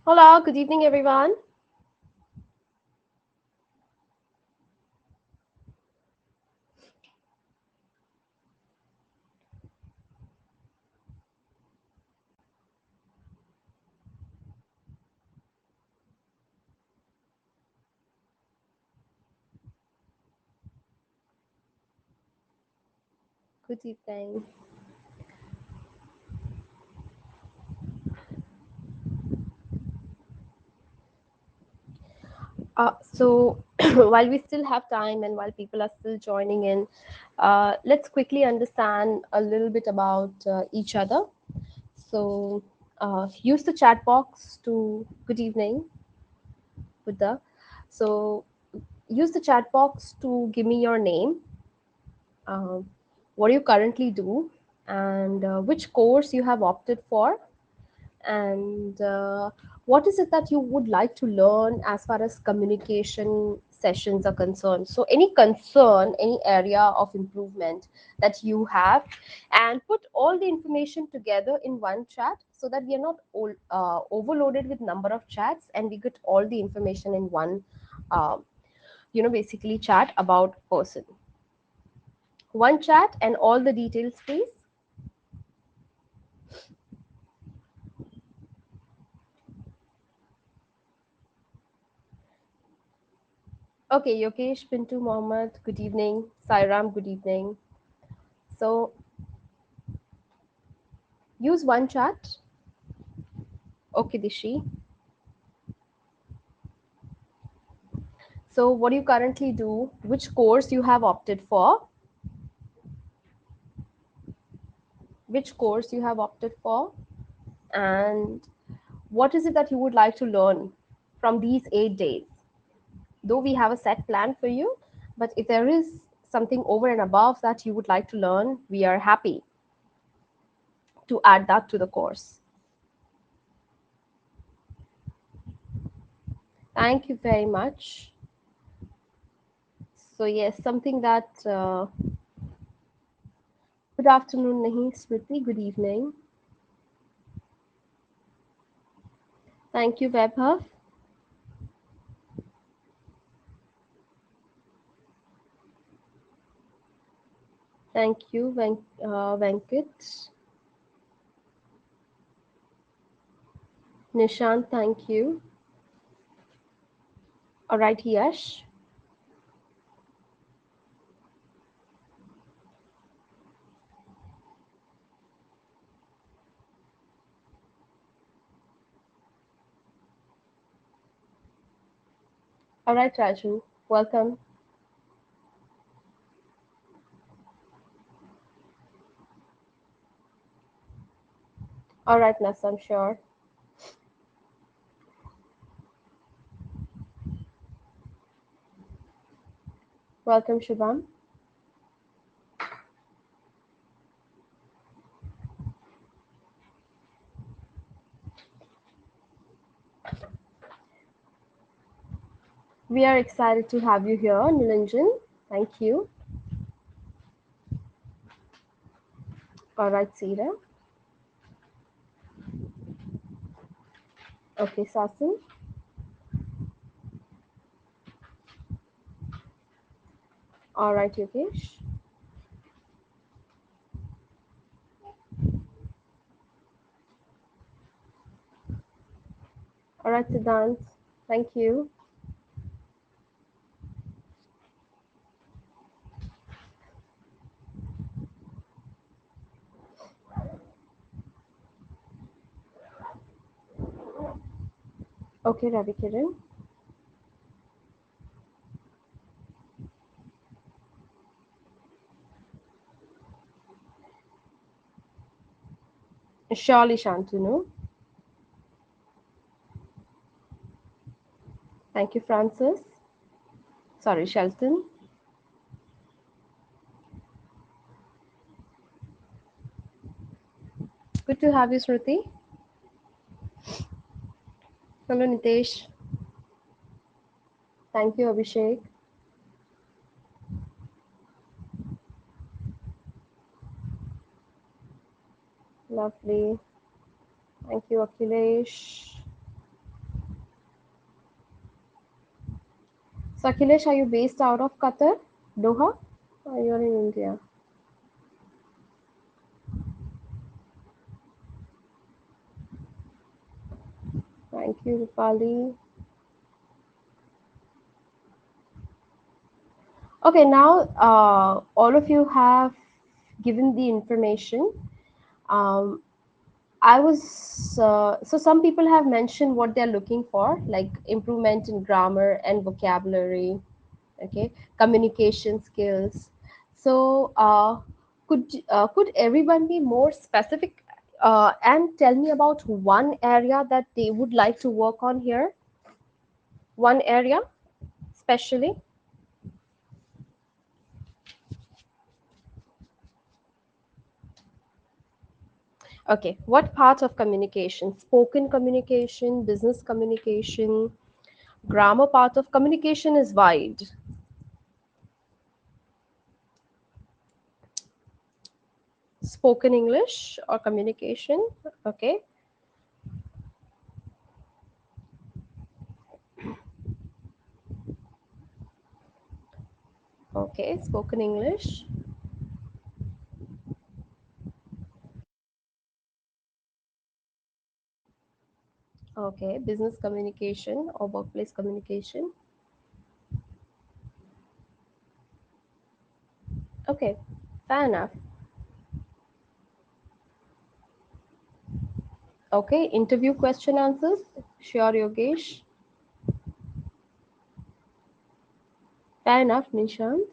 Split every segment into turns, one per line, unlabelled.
Hello, good evening, everyone. Good evening. So, while we still have time and while people are still joining in, let's quickly understand a little bit about each other. So, use the chat box to good evening, Buddha. So, use the chat box to give me your name, um, what do you currently do, and which course you have opted for, and what is it that you would like to learn as far as communication sessions are concerned. So any concern, any area of improvement that you have, and put all the information together in one chat so that we are not overloaded with number of chats, and we get all the information in one basically chat about person, one chat and all the details, please. Okay, Yokesh, Pintu, Mohammed, good evening. Sairam, good evening. So use one chat. Okay, Dishi. So what do you currently do? Which course you have opted for? Which course you have opted for? And what is it that you would like to learn from these 8 days? Though we have a set plan for you, but if there is something over and above that you would like to learn, we are happy to add that to the course. Thank you very much. So yes, something that good afternoon, Nahi Smriti. Good evening. Thank you, Vaibhav. Thank you, Venkat. Nishant, thank you. All right, Yash. All right, Raju. Welcome. All right, Nasam, sure. Welcome, Shubham. We are excited to have you here, Nilanjan. Thank you. All right, Sira. Okay, Sasan. All right, Yogesh. All right, Siddhant. Thank you. Okay, Ravi Kiran. Surely, Shantanu. Thank you, Francis. Sorry, Shelton. Good to have you, Smriti. Hello, Nitesh. Thank you, Abhishek. Lovely. Thank you, Akhilesh. So, Akhilesh, are you based out of Qatar, Doha, or you're in India? Thank you, Rupali. Okay, now all of you have given the information. Um, I was so some people have mentioned what they're looking for, like improvement in grammar and vocabulary, okay, communication skills. So, could everyone be more specific and tell me about one area that they would like to work on here? One area, especially. Okay, what part of communication? Spoken communication, business communication, grammar part of communication is wide. Spoken English or communication? Okay, okay, spoken English. Okay, business communication or workplace communication. Okay, fair enough. Okay, interview question answers. Sure, Yogesh. Fair enough, Nishant.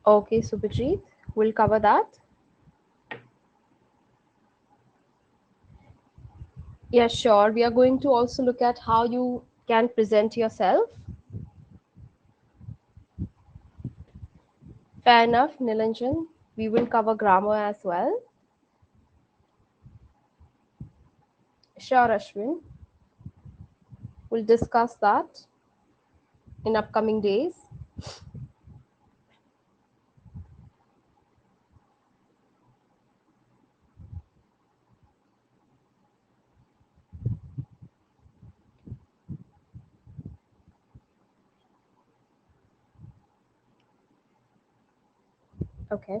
Okay, Subhajit. We'll cover that. Yeah, sure. We are going to also look at how you can present yourself. Fair enough, Nilanjan. We will cover grammar as well. Sure, Ashwin. We'll discuss that in upcoming days. Okay.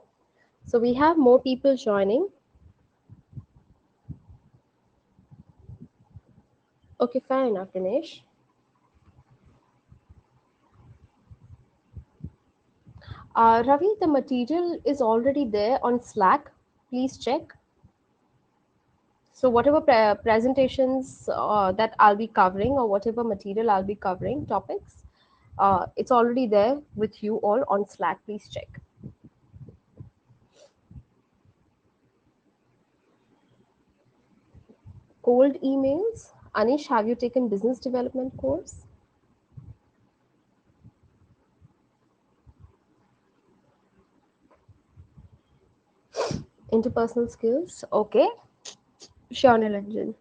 So we have more people joining. Okay, fair enough, Dinesh. Ravi, the material is already there on Slack. Please check. So whatever presentations that I'll be covering or whatever material I'll be covering, topics, it's already there with you all on Slack. Please check. Cold emails. Anish, have you taken business development course? Interpersonal skills. Okay. Sure, Nilanjan.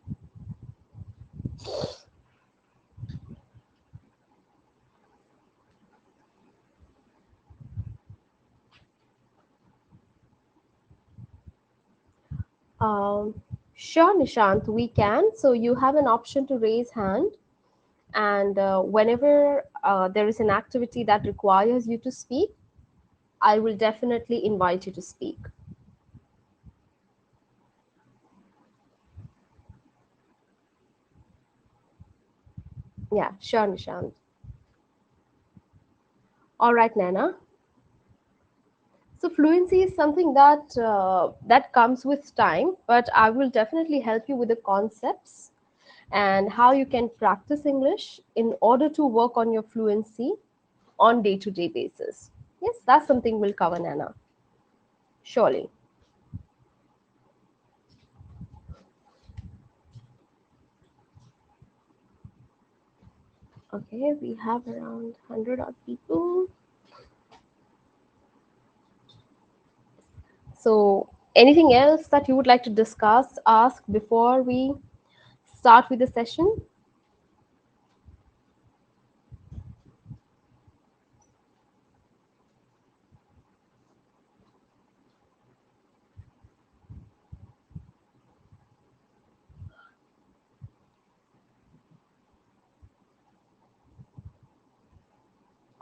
Sure, Nishant, we can. So you have an option to raise hand, and whenever there is an activity that requires you to speak, I will definitely invite you to speak. Yeah, sure, Nishant. All right, Nana. So fluency is something that that comes with time, but I will definitely help you with the concepts and how you can practice English in order to work on your fluency on day-to-day basis. Yes, that's something we'll cover, Nana. Surely. Okay, we have around 100 odd people. So, anything else that you would like to discuss, ask before we start with the session?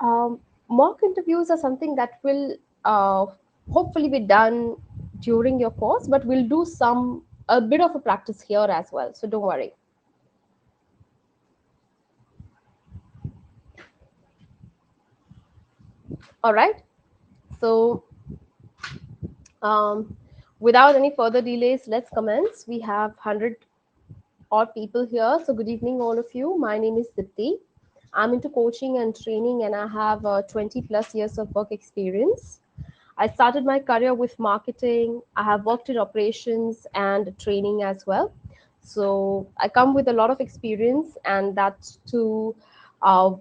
Um, Mock interviews are something that will uh, hopefully be done during your course, but we'll do some a bit of a practice here as well. So don't worry. All right. So um, without any further delays, let's commence. We have 100 odd people here. So good evening, all of you. My name is Dipti. I'm into coaching and training, and I have 20 plus years of work experience. I started my career with marketing. I have worked in operations and training as well. So I come with a lot of experience, and that's to uh,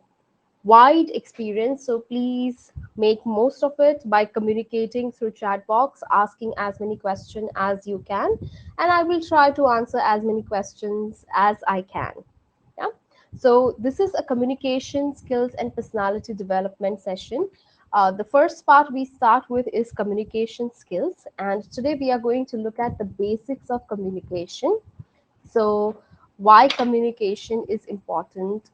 wide experience. So please make most of it by communicating through chat box, asking as many questions as you can, and I will try to answer as many questions as I can. Yeah. So this is a communication skills and personality development session. The first part we start with is communication skills, and today we are going to look at the basics of communication. So, why communication is important?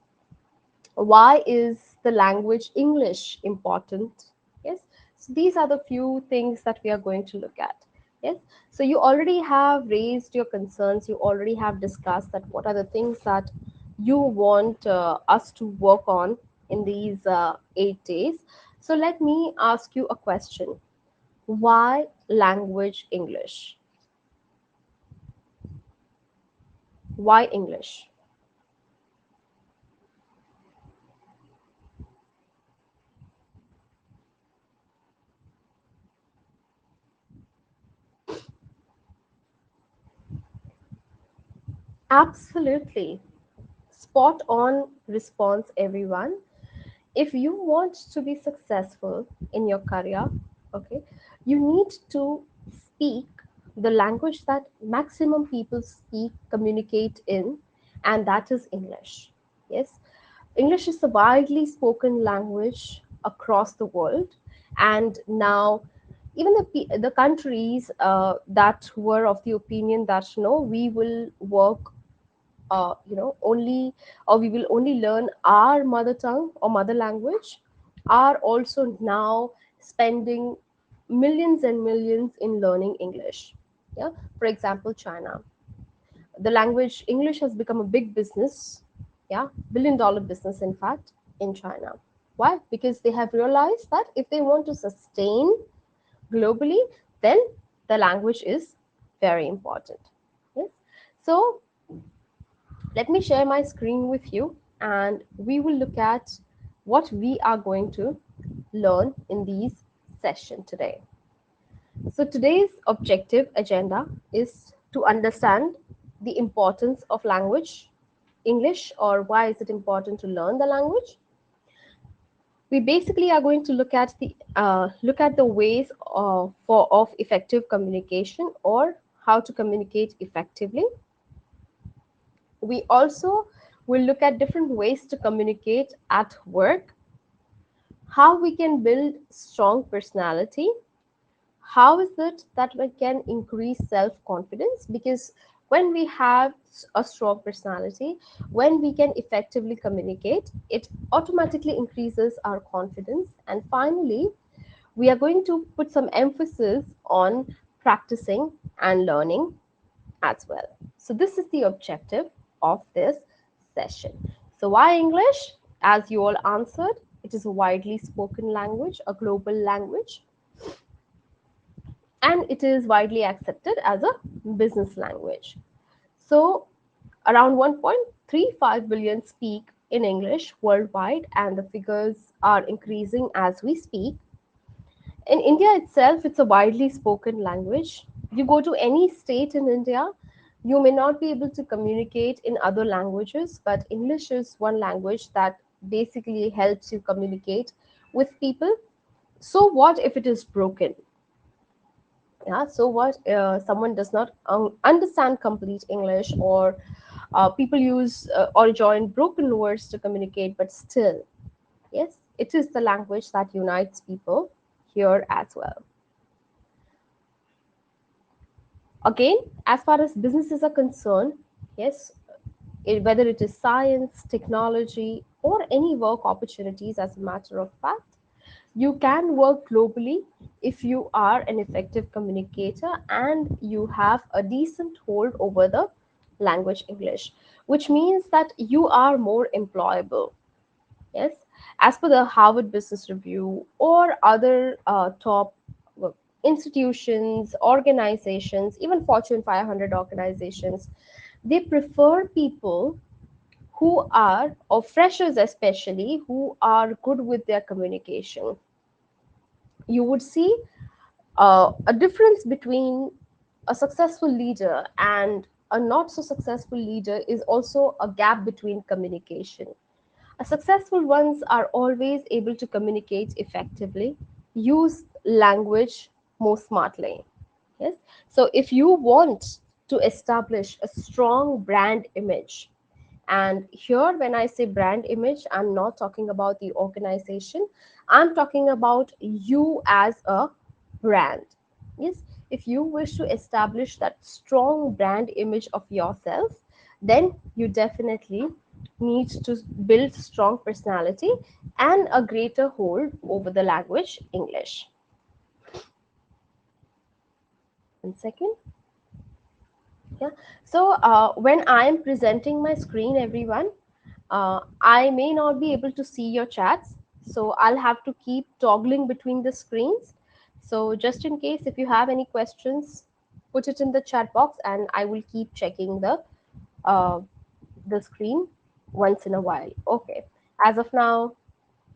Why is the language English important? Yes. So these are the few things that we are going to look at. Yes. So you already have raised your concerns. You already have discussed that what are the things that you want us to work on in these 8 days. So let me ask you a question. Why language English? Why English? Absolutely. Spot on response, everyone. If you want to be successful in your career, okay, you need to speak the language that maximum people speak, communicate in, and that is English. Yes, English is a widely spoken language across the world, and now even the countries that were of the opinion that no, we will work only, or we will only learn our mother tongue or mother language, are also now spending millions and millions in learning English. Yeah. For example, China, the language English has become a big business. Yeah. $1 billion business, in fact, in China. Why? Because they have realized that if they want to sustain globally, then the language is very important. Yes. So let me share my screen with you, and we will look at what we are going to learn in these session today. So today's objective agenda is to understand the importance of language English, or why is it important to learn the language. We basically are going to look at the ways of effective communication, or how to communicate effectively. We also will look at different ways to communicate at work, how we can build strong personality, how is it that we can increase self confidence, because when we have a strong personality, when we can effectively communicate, it automatically increases our confidence. And finally, we are going to put some emphasis on practicing and learning as well. So, this is the objective of this session. So, why English? As you all answered, it is a widely spoken language, a global language, and it is widely accepted as a business language. So, around 1.35 billion speak in English worldwide, and the figures are increasing as we speak. In India itself, it's a widely spoken language. You go to any state in India, you may not be able to communicate in other languages, but English is one language that basically helps you communicate with people. So, what if it is broken? Yeah, so what someone does not understand complete English, or people use or join broken words to communicate, but still, yes, it is the language that unites people here as well. Again, as far as businesses are concerned, yes, whether it is science, technology, or any work opportunities, as a matter of fact. You can work globally if you are an effective communicator and you have a decent hold over the language English, which means that you are more employable. Yes, as per the Harvard Business Review or other top well, institutions, organizations, even Fortune 500 organizations, they prefer people who are, or freshers especially, who are good with their communication. You would see a difference between a successful leader and a not so successful leader is also a gap between communication. Successful ones are always able to communicate effectively, use language more smartly. Yes. So if you want to establish a strong brand image, and here, when I say brand image, I'm not talking about the organization, I'm talking about you as a brand. Yes, if you wish to establish that strong brand image of yourself, then you definitely need to build strong personality and a greater hold over the language English. One second. Yeah. So when I am presenting my screen, everyone, I may not be able to see your chats. So I'll have to keep toggling between the screens. So just in case, if you have any questions, put it in the chat box, and I will keep checking uh, the screen once in a while. Okay. As of now,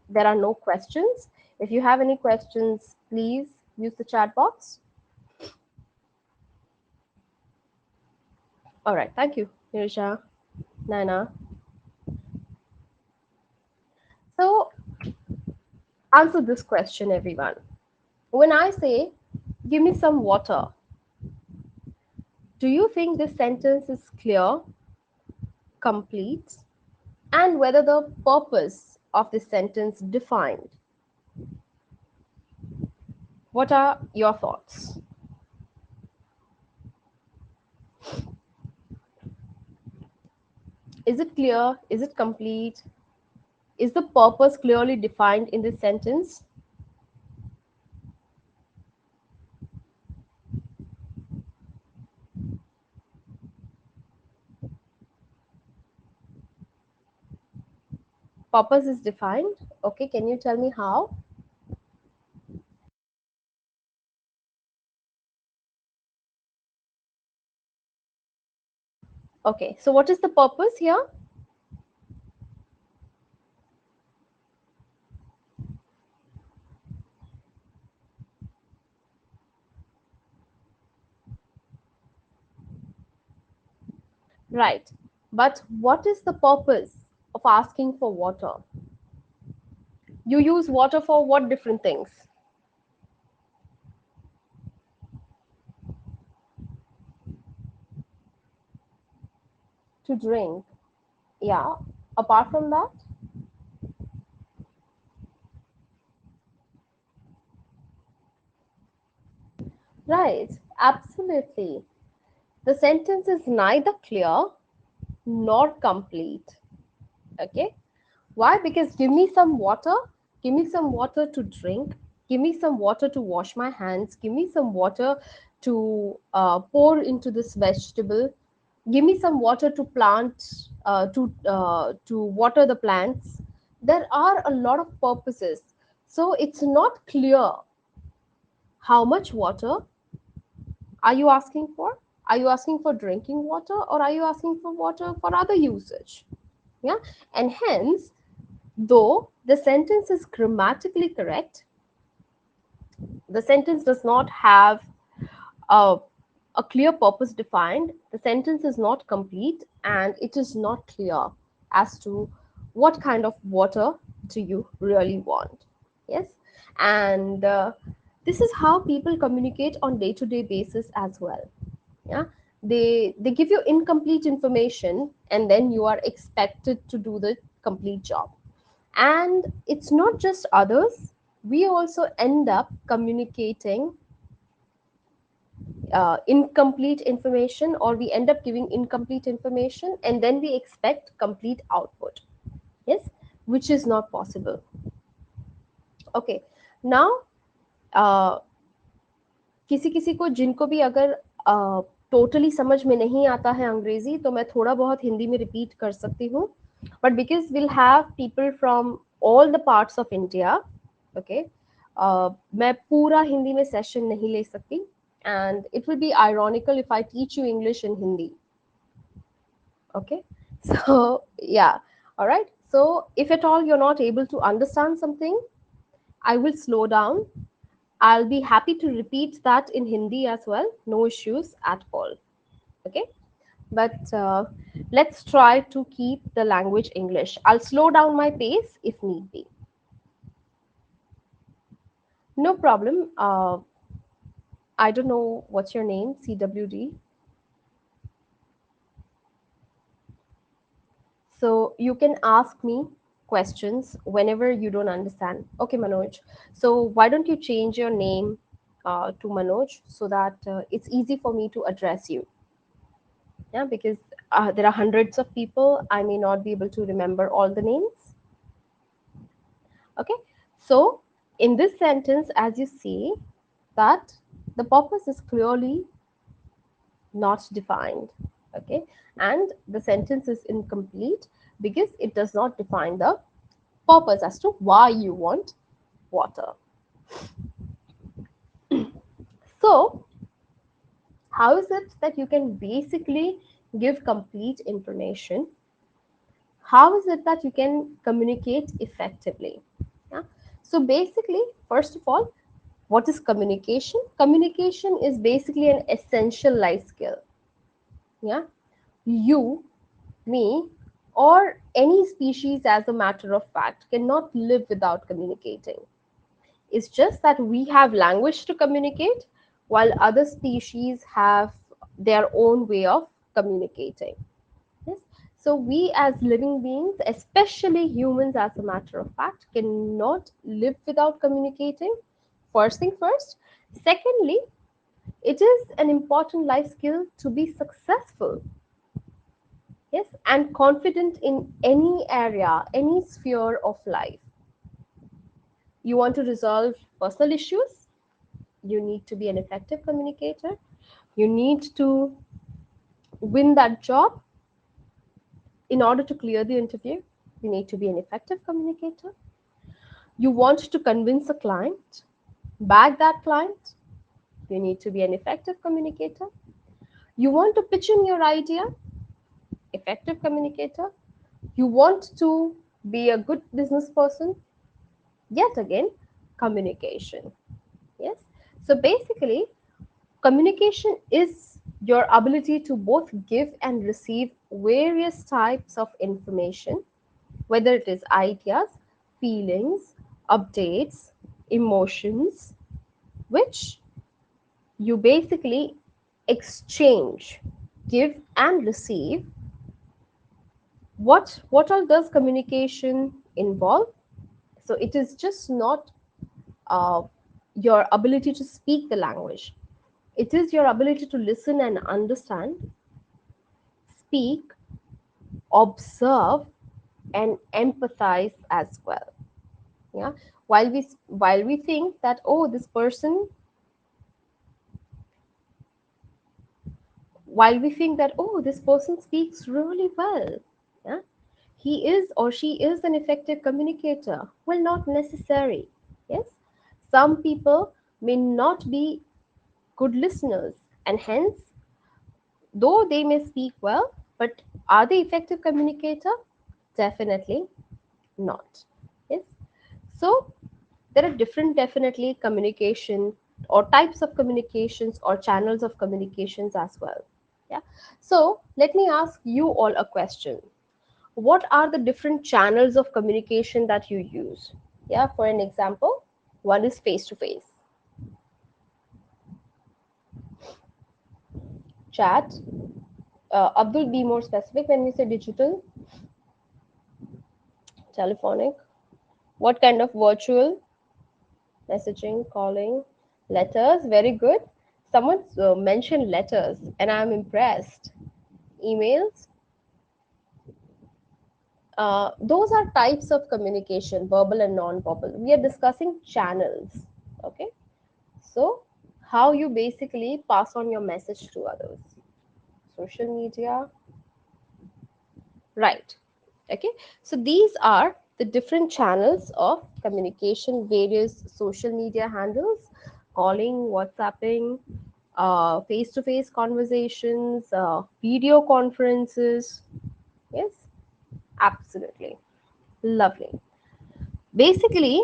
there are no questions. If you have any questions, please use the chat box. All right. Thank you, Nirisha, Nana. So answer this question, everyone. When I say, give me some water, do you think this sentence is clear, complete, and whether the purpose of this sentence defined? What are your thoughts? Is it clear? Is it complete? Is the purpose clearly defined in this sentence? Purpose is defined. Okay, can you tell me how? Okay, so what is the purpose here? Right. But what is the purpose of asking for water? You use water for what different things? To drink. Yeah. Apart from that? Right. Absolutely. The sentence is neither clear nor complete. Okay. Why? Because give me some water, give me some water to drink, give me some water to wash my hands, give me some water to pour into this vegetable, give me some water to plant, to water the plants. There are a lot of purposes. So it's not clear how much water are you asking for. Are you asking for drinking water, or are you asking for water for other usage? Yeah, and hence, though the sentence is grammatically correct, the sentence does not have a, a clear purpose defined, the sentence is not complete, and it is not clear as to what kind of water do you really want. Yes, and this is how people communicate on day-to-day basis as well. Yeah, they give you incomplete information, and then you are expected to do the complete job. And it's not just others, we also end up communicating incomplete information, or we end up giving incomplete information, and then we expect complete output. Yes, which is not possible. Okay, now किसी किसी को जिनको भी अगर totally समझ में नहीं आता है अंग्रेजी, तो मैं थोड़ा बहुत हिंदी में रिपीट कर सकती हूँ, but because will have people from all the parts of India, okay, मैं पूरा हिंदी में सेशन नहीं ले सकती, and it will be ironical if I teach you English in Hindi. Okay, so yeah, all right, so if at all you're not able to understand something, I will slow down. I'll be happy to repeat that in Hindi as well, no issues at all. Okay, but let's try to keep the language English. I'll slow down my pace if need be. No problem. I don't know what's your name, CWD. So you can ask me questions whenever you don't understand. Okay, Manoj. So why don't you change your name to Manoj so that it's easy for me to address you? Yeah, because there are hundreds of people. I may not be able to remember all the names. Okay. So in this sentence, as you see, that the purpose is clearly not defined. Okay. And the sentence is incomplete because it does not define the purpose as to why you want water. So, how is it that you can basically give complete information? How is it that you can communicate effectively? Yeah. So, basically, first of all, what is communication? Communication is basically an essential life skill. Yeah. You, me, or any species, as a matter of fact, cannot live without communicating. It's just that we have language to communicate, while other species have their own way of communicating. Yes? So, we as living beings, especially humans, as a matter of fact, cannot live without communicating. First thing first. Secondly, it is an important life skill to be successful, yes, and confident in any area, any sphere of life. You want to resolve personal issues, you need to be an effective communicator. You need to win that job. In order to clear the interview, you need to be an effective communicator. You want to convince a client, bag that client, you need to be an effective communicator. You want to pitch in your idea, effective communicator. You want to be a good business person, yet again, communication. Yes. So basically, communication is your ability to both give and receive various types of information, whether it is ideas, feelings, updates, emotions, which you basically exchange, give and receive. What all does communication involve? So it is just not uh, your ability to speak the language. It is your ability to listen and understand, speak, observe, and empathize as well. Yeah. While we think that, oh, this person, while we think that, oh, this person speaks really well, yeah, he is or she is an effective communicator. Well, not necessary. Yes, some people may not be good listeners, and hence, though they may speak well, but are they effective communicator? Definitely not. Yes. So there are different, definitely, communication or types of communications or channels of communications as well. Yeah. So let me ask you all a question. What are the different channels of communication that you use? Yeah. For an example, one is face to face, chat. Abdul, be more specific when we say digital, telephonic. What kind of virtual? Messaging, calling, letters. Very good. Someone mentioned letters, and I'm impressed. Emails, Those are types of communication, verbal and non-verbal. We are discussing channels. Okay, so how you basically pass on your message to others. Social media, right? Okay, so these are the different channels of communication, various social media handles, calling, WhatsApping, face-to-face conversations, video conferences. Yes, absolutely. Lovely. Basically,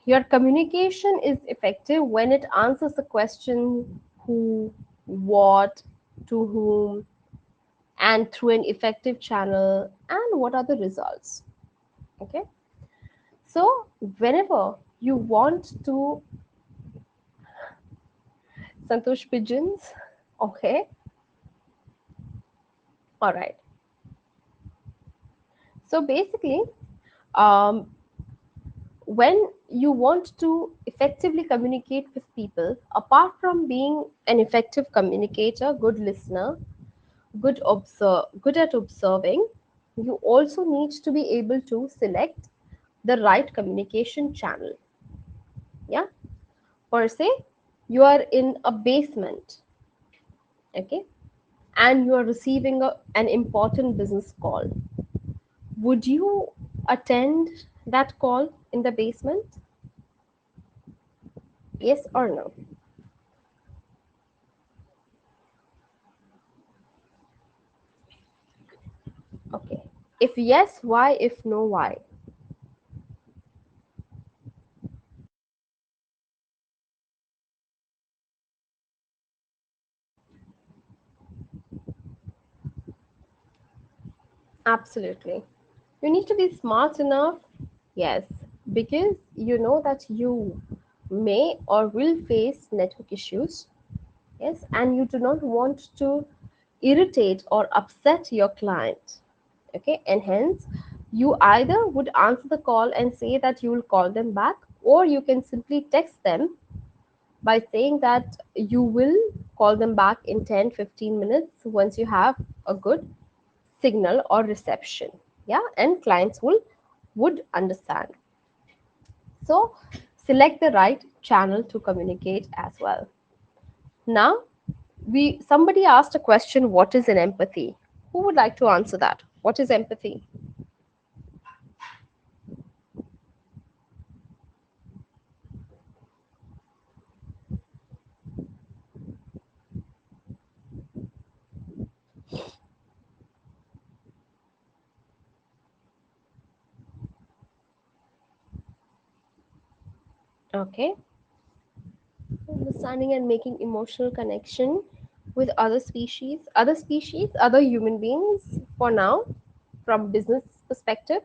your communication is effective when it answers the question who, what, to whom, and through an effective channel, and what are the results. Okay. So, whenever you want to, Santosh Pigeons, okay, all right. So, basically, um, when you want to effectively communicate with people, apart from being an effective communicator, good listener, good at observing, you also need to be able to select the right communication channel. Yeah, per se, you are in a basement, okay, and you are receiving an important business call. Would you attend that call in the basement? Yes or no? Okay. If yes, why? If no, why? Absolutely. You need to be smart enough, yes, because you know that you may or will face network issues, yes, and you do not want to irritate or upset your client, okay, and hence you either would answer the call and say that you will call them back, or you can simply text them by saying that you will call them back in 10-15 minutes once you have a good signal or reception. Yeah, and clients will would understand. So select the right channel to communicate as well. Now, we somebody asked a question, what is an empathy? Who would like to answer that? What is empathy? Okay, understanding and making emotional connection with other human beings for now, from business perspective.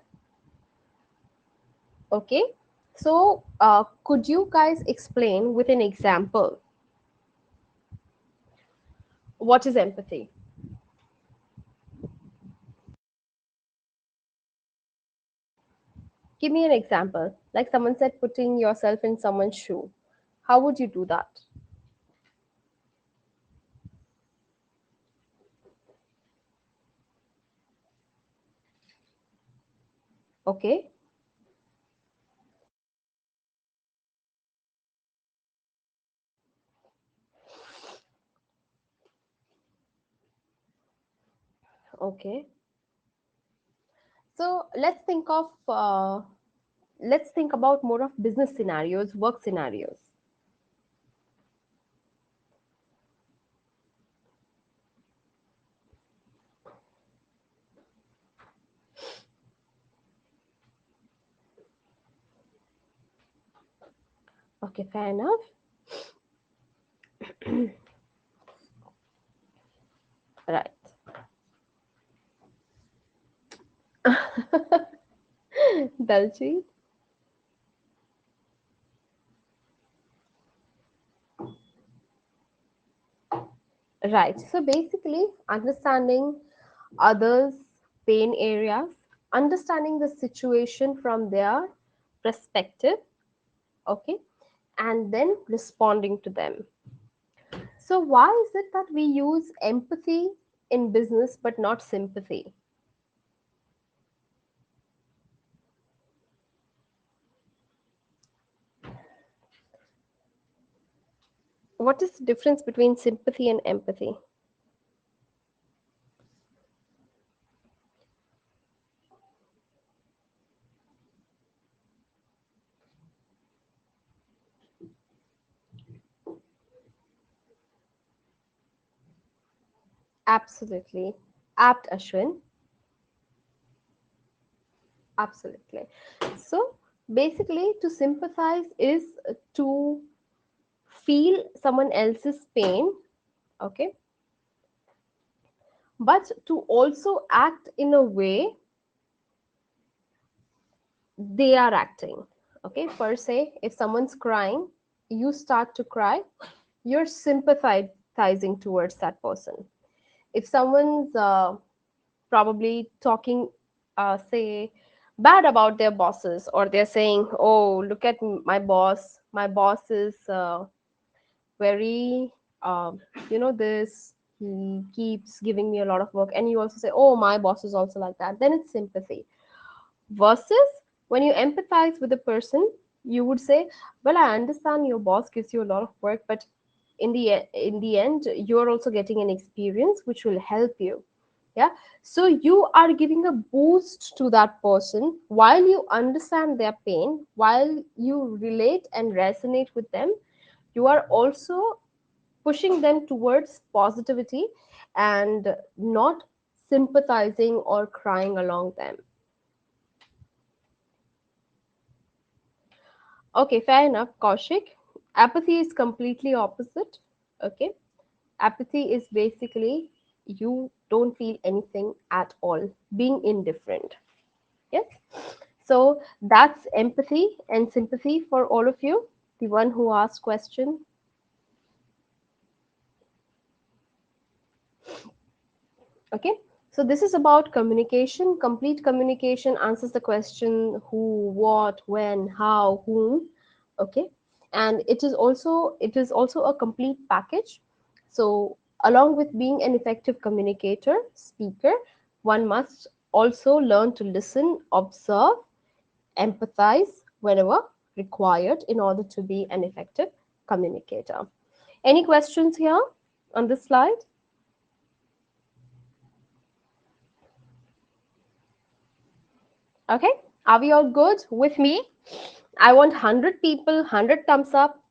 Okay, so could you guys explain with an example what is empathy? Give me an example. Like someone said, putting yourself in someone's shoe. How would you do that? Okay, okay. So let's think about more of business scenarios, work scenarios. Okay, fair enough. Right. Dalji. Right. So basically, understanding others' pain areas, understanding the situation from their perspective, okay, and then responding to them. So, why is it that we use empathy in business but not sympathy? What is the difference between sympathy and empathy? Absolutely. Apt, Ashwin. Absolutely. So basically, to sympathize is to feel someone else's pain, okay, but to also act in a way they are acting. Okay, per se, if someone's crying, you start to cry, you're sympathizing towards that person. If someone's probably talking, say, bad about their bosses, or they're saying, oh, look at my boss is very this, he keeps giving me a lot of work, and you also say, oh, my boss is also like that, then it's sympathy. Versus when you empathize with a person, you would say, well, I understand your boss gives you a lot of work, but in the end, you're also getting an experience which will help you. Yeah, so you are giving a boost to that person while you understand their pain, while you relate and resonate with them. You are also pushing them towards positivity and not sympathizing or crying along them. Okay, fair enough, Kaushik. Apathy is completely opposite. Okay, apathy is basically you don't feel anything at all, being indifferent. Yes. So that's empathy and sympathy for all of you. The one who asked question. Okay. So this is about communication. Complete communication answers the question who, what, when, how, whom. Okay. And it is also a complete package. So along with being an effective communicator, speaker, one must also learn to listen, observe, empathize whenever required in order to be an effective communicator. Any questions here on this slide? Okay, are we all good with me? I want 100 people, 100 thumbs up.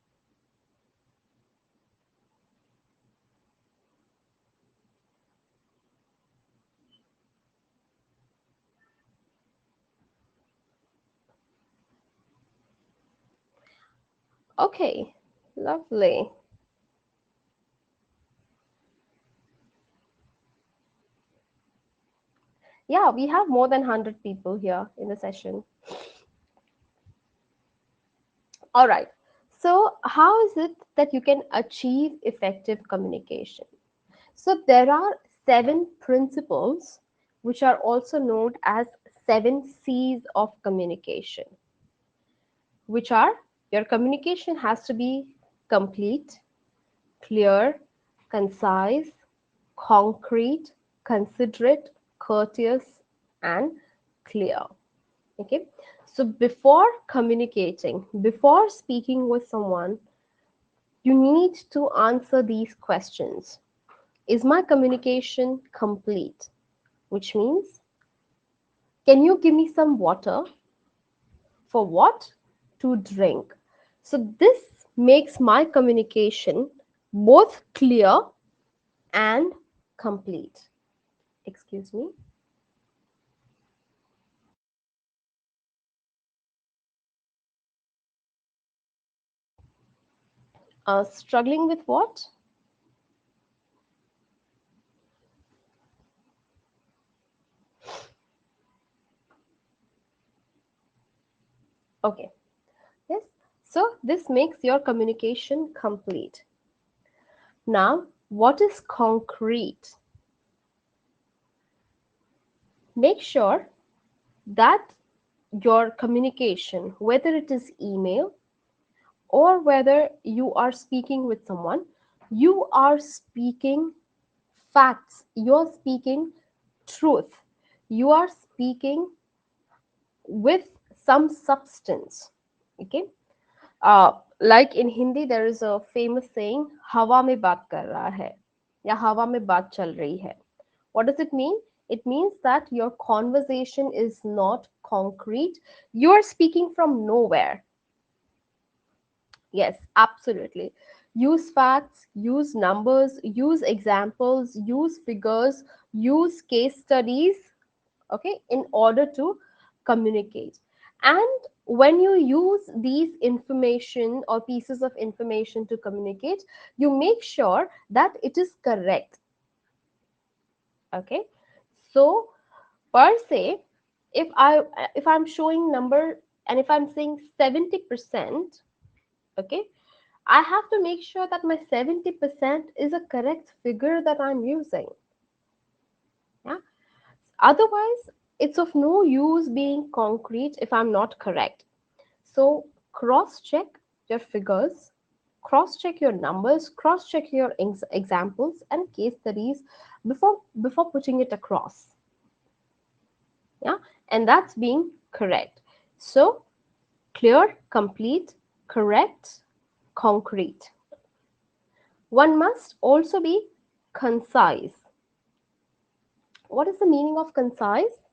Okay, lovely. Yeah, we have more than 100 people here in the session. All right. So, how is it that you can achieve effective communication? So, there are 7 principles which are also known as 7 C's of communication, which are your communication has to be complete, clear, concise, concrete, considerate, courteous, and clear. Okay. So before communicating, before speaking with someone, you need to answer these questions. Is my communication complete? Which means, can you give me some water? For what? To drink. So this makes my communication both clear and complete. Excuse me. Struggling with what? Okay. Yes. So this makes your communication complete. Now, what is concrete? Make sure that your communication, whether it is email or whether you are speaking with someone, you are speaking facts, you're speaking truth, you are speaking with some substance. Okay. Like in Hindi, there is a famous saying, "हवा में बात कर रहा है," या "हवा में बात चल रही है." What does it mean? It means that your conversation is not concrete. You are speaking from nowhere. Yes, absolutely. Use facts, use numbers, use examples, use figures, use case studies, okay, in order to communicate. And when you use these information or pieces of information to communicate, you make sure that it is correct. Okay. So per se, if I'm showing number and if I'm saying 70%, okay, I have to make sure that my 70% is a correct figure that I'm using. Yeah. Otherwise, it's of no use being concrete if I'm not correct. So cross check your figures, cross check your numbers, cross check your examples and case studies before putting it across. Yeah. And that's being correct. So clear, complete, correct, concrete. One must also be concise. What is the meaning of concise?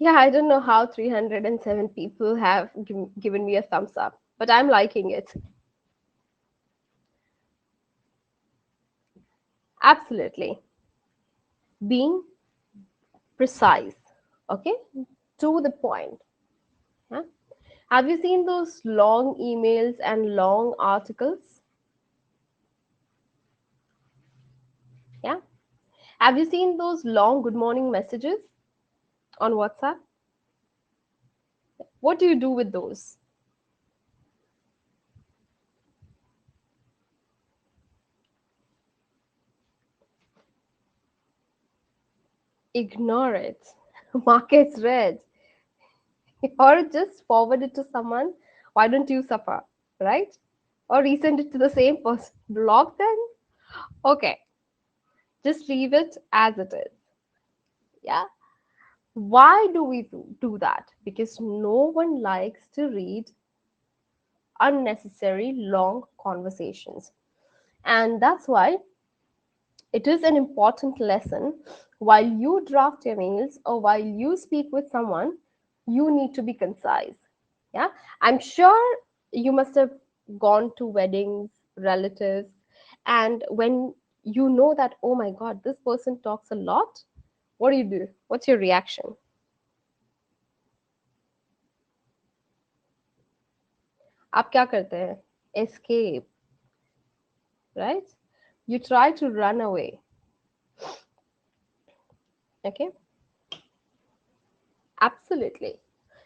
Yeah, I don't know how 307 people have given me a thumbs up, but I'm liking it. Absolutely. Being precise, okay? To the point. Yeah? Have you seen those long emails and long articles? Yeah. Have you seen those long good morning messages on WhatsApp? What do you do with those? Ignore it. Mark it red. Or just forward it to someone. Why don't you suffer? Right? Or resend it to the same person. Block them? Okay. Just leave it as it is. Yeah. Why do we do that? Because no one likes to read unnecessary long conversations. And that's why it is an important lesson. While you draft your mails or while you speak with someone, you need to be concise. Yeah. I'm sure you must have gone to weddings, relatives, and when you know that, oh my God, this person talks a lot, what do? What's your reaction? आप क्या करते हैं? Escape, right? You try to run away. Okay. Absolutely.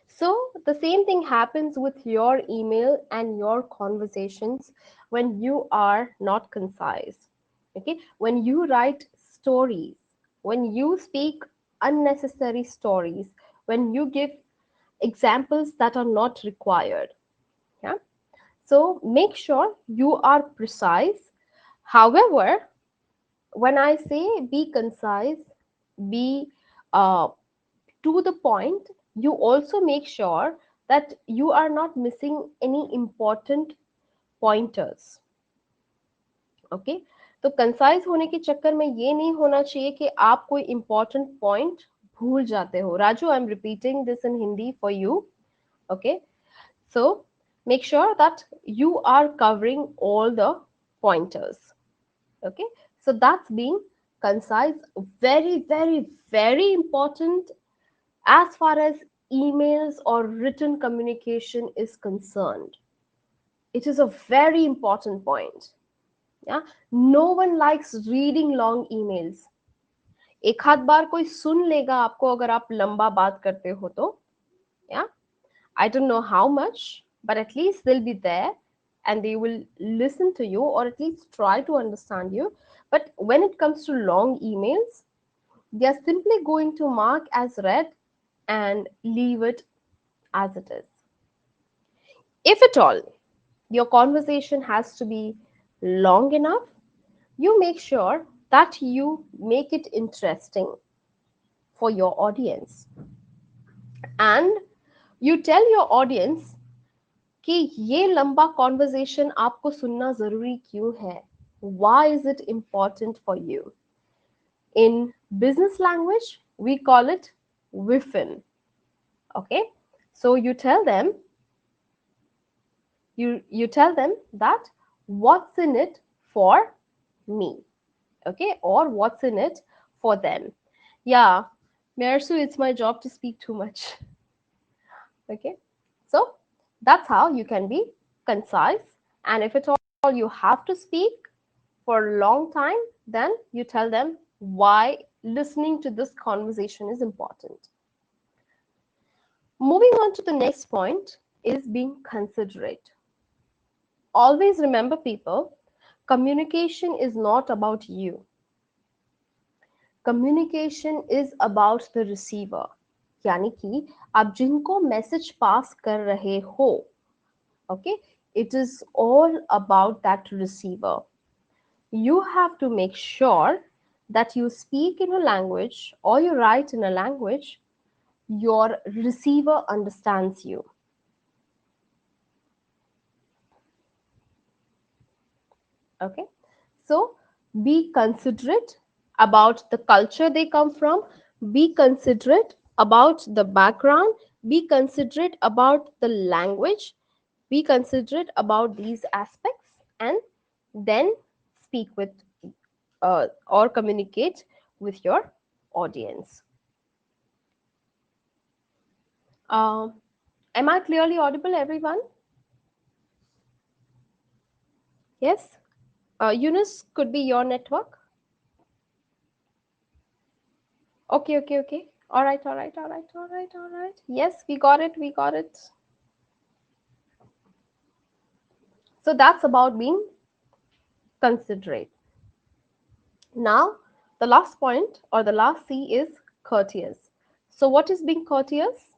So the same thing happens with your email and your conversations when you are not concise. Okay. When you write stories, when you speak unnecessary stories, when you give examples that are not required. Yeah. So make sure you are precise. However, when I say be concise, be uh, to the point, you also make sure that you are not missing any important pointers. Okay. तो concise होने के चक्कर में ये नहीं होना चाहिए कि आप कोई इंपॉर्टेंट पॉइंट भूल जाते हो. Raju, I am repeating this in Hindi for you. Okay. So make sure that you are covering all the pointers. Okay. So that's being concise. Very, very, very important as far as emails or written communication is concerned. It is a very important point. Yeah. No one likes reading long emails. एक आध बार कोई सुन लेगा आपको अगर आप लंबा बात करते हो तो. Yeah. I don't know how much, but at least they'll be there and they will listen to you or at least try to understand you. But when it comes to long emails, they are simply going to mark as read and leave it as it is. If at all your conversation has to be long enough, you make sure that you make it interesting. for your audience. And you tell your audience कि ये लंबा conversation आपको सुनना जरूरी क्यों है, why is it important for you. In business language we call it wiffen. Okay, so you tell them that what's in it for me. Okay, or what's in it for them. Yeah, Mersu, it's my job to speak too much. Okay, so that's how you can be concise. And if at all you have to speak for a long time, then you tell them why listening to this conversation is important. Moving on to the next point is being considerate. Always remember, people, communication is not about you. Communication is about the receiver. यानी कि आप जिनको message pass कर रहे हो, okay, it is all about that receiver. You have to make sure that you speak in a language or you write in a language your receiver understands you. Okay, so be considerate about the culture they come from, be considerate about the background, be considerate about the language, be considerate about these aspects, and then speak with or communicate with your audience. Um, am I clearly audible, everyone? Yes? Eunice, could be your network. Okay, okay, okay. All right, all right, all right, all right, all right. Yes, we got it, we got it. So that's about being considerate. Now, the last point or the last C is courteous. So, what is being courteous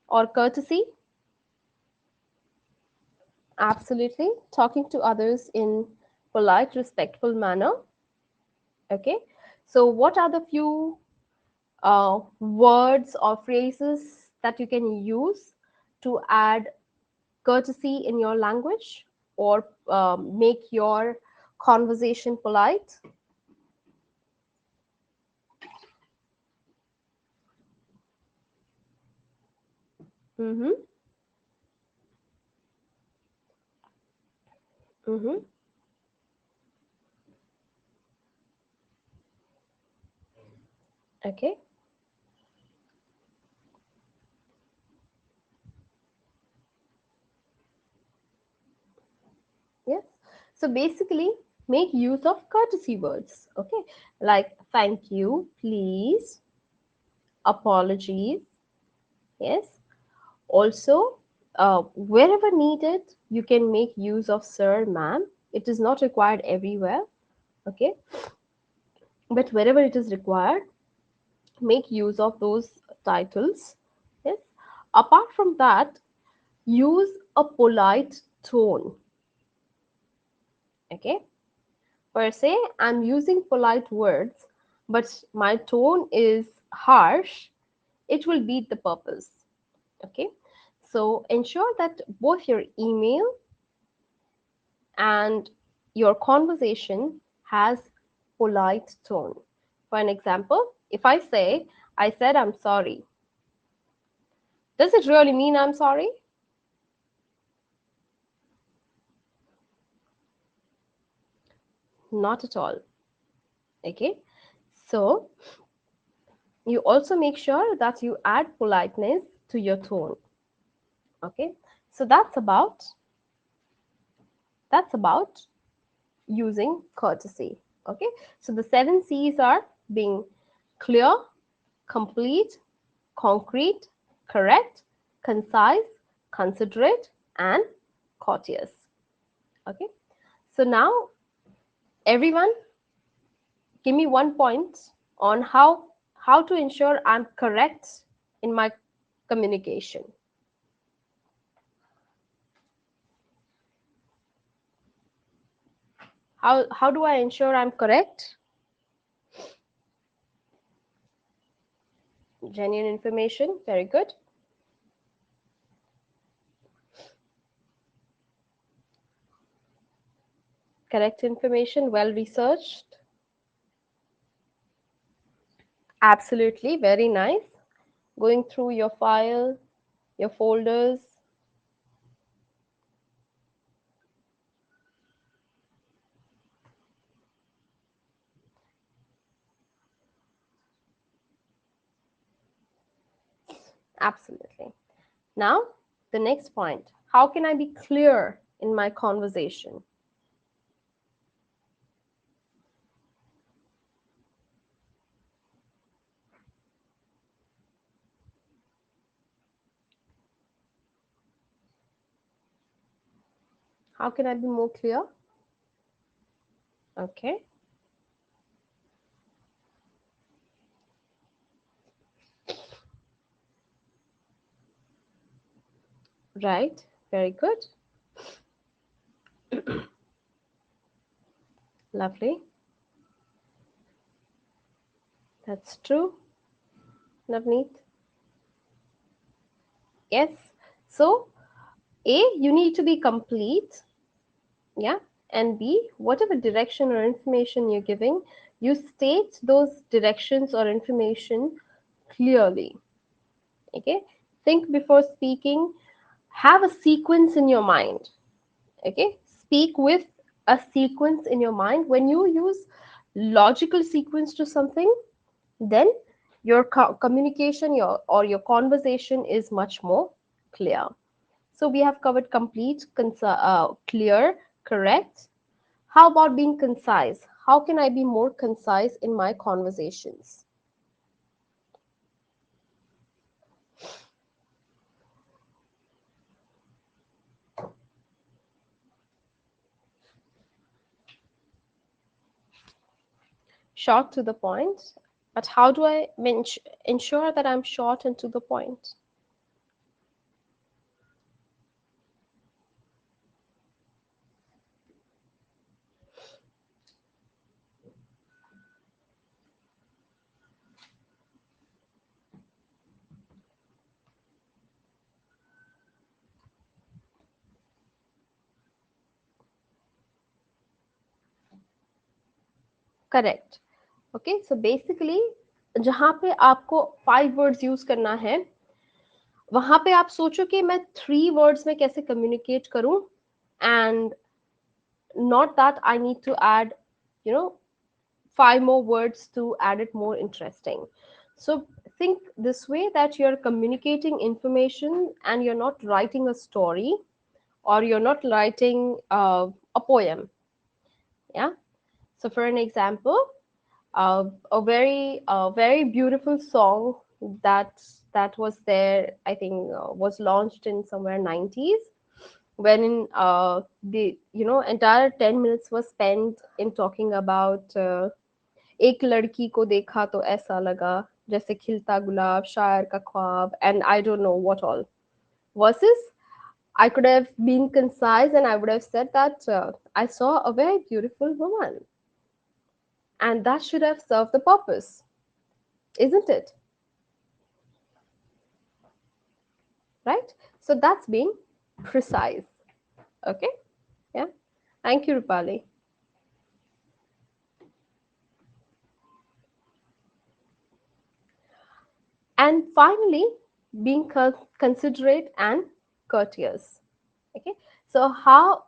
or courtesy? Absolutely. Talking to others in polite, respectful manner. Okay. So, what are the few words or phrases that you can use to add courtesy in your language or make your conversation polite? Mm-hmm. Mm-hmm. Okay. Yes. So basically, make use of courtesy words. Okay. Like thank you, please, apologies. Yes. Also, wherever needed, you can make use of sir, ma'am. It is not required everywhere. Okay. But wherever it is required, make use of those titles. Yes. Apart from that, use a polite tone. Okay. Per se, I'm using polite words, but my tone is harsh, it will beat the purpose. Okay. So ensure that both your email and your conversation has polite tone. For an example, if I say, I said I'm sorry, does it really mean I'm sorry? Not at all. Okay. So you also make sure that you add politeness to your tone. Okay. So that's about using courtesy. Okay. So the 7 C's are being clear, complete, concrete, correct, concise, considerate, and courteous. Okay. So now, everyone, give me one point on how to ensure I'm correct in my communication. How do I ensure I'm correct? Genuine information, very good. Correct information, well researched. Absolutely, very nice. Going through your file, your folders. Absolutely. Now, the next point. How can I be clear in my conversation? How can I be more clear? Okay, right. Very good. Lovely. That's true, Navneet. Yes. So, A, you need to be complete. Yeah. And B, whatever direction or information you're giving, you state those directions or information clearly. Okay. Think before speaking. Have a sequence in your mind. Okay. Speak with a sequence in your mind. When you use logical sequence to something, then your communication or your conversation is much more clear. So we have covered complete, clear, correct. How about being concise? How can I be more concise in my conversations? Short to the point, but how do I ensure that I'm short and to the point? Correct. Okay, so basically जहां पे आपको 5 words use करना है, वहां पे आप सोचो कि मैं 3 वर्ड्स में कैसे कम्युनिकेट करूं, and not that I need to add, you know, 5 more words to add it more interesting. So think this way, that you're communicating information and you're not writing a story, or you're not writing a poem. Yeah. So for an example, a very beautiful song that was there, I think, was launched in somewhere 90s, when the entire 10 minutes was spent in talking about एक लड़की को देखा तो ऐसा लगा जैसे खिलता गुलाब शायर का ख्वाब, and I don't know what all. Versus, I could have been concise and I would have said that I saw a very beautiful woman, and that should have served the purpose, isn't it? Right? So that's being precise. Okay? Yeah. Thank you, Rupali. And finally, being considerate and courteous. Okay. So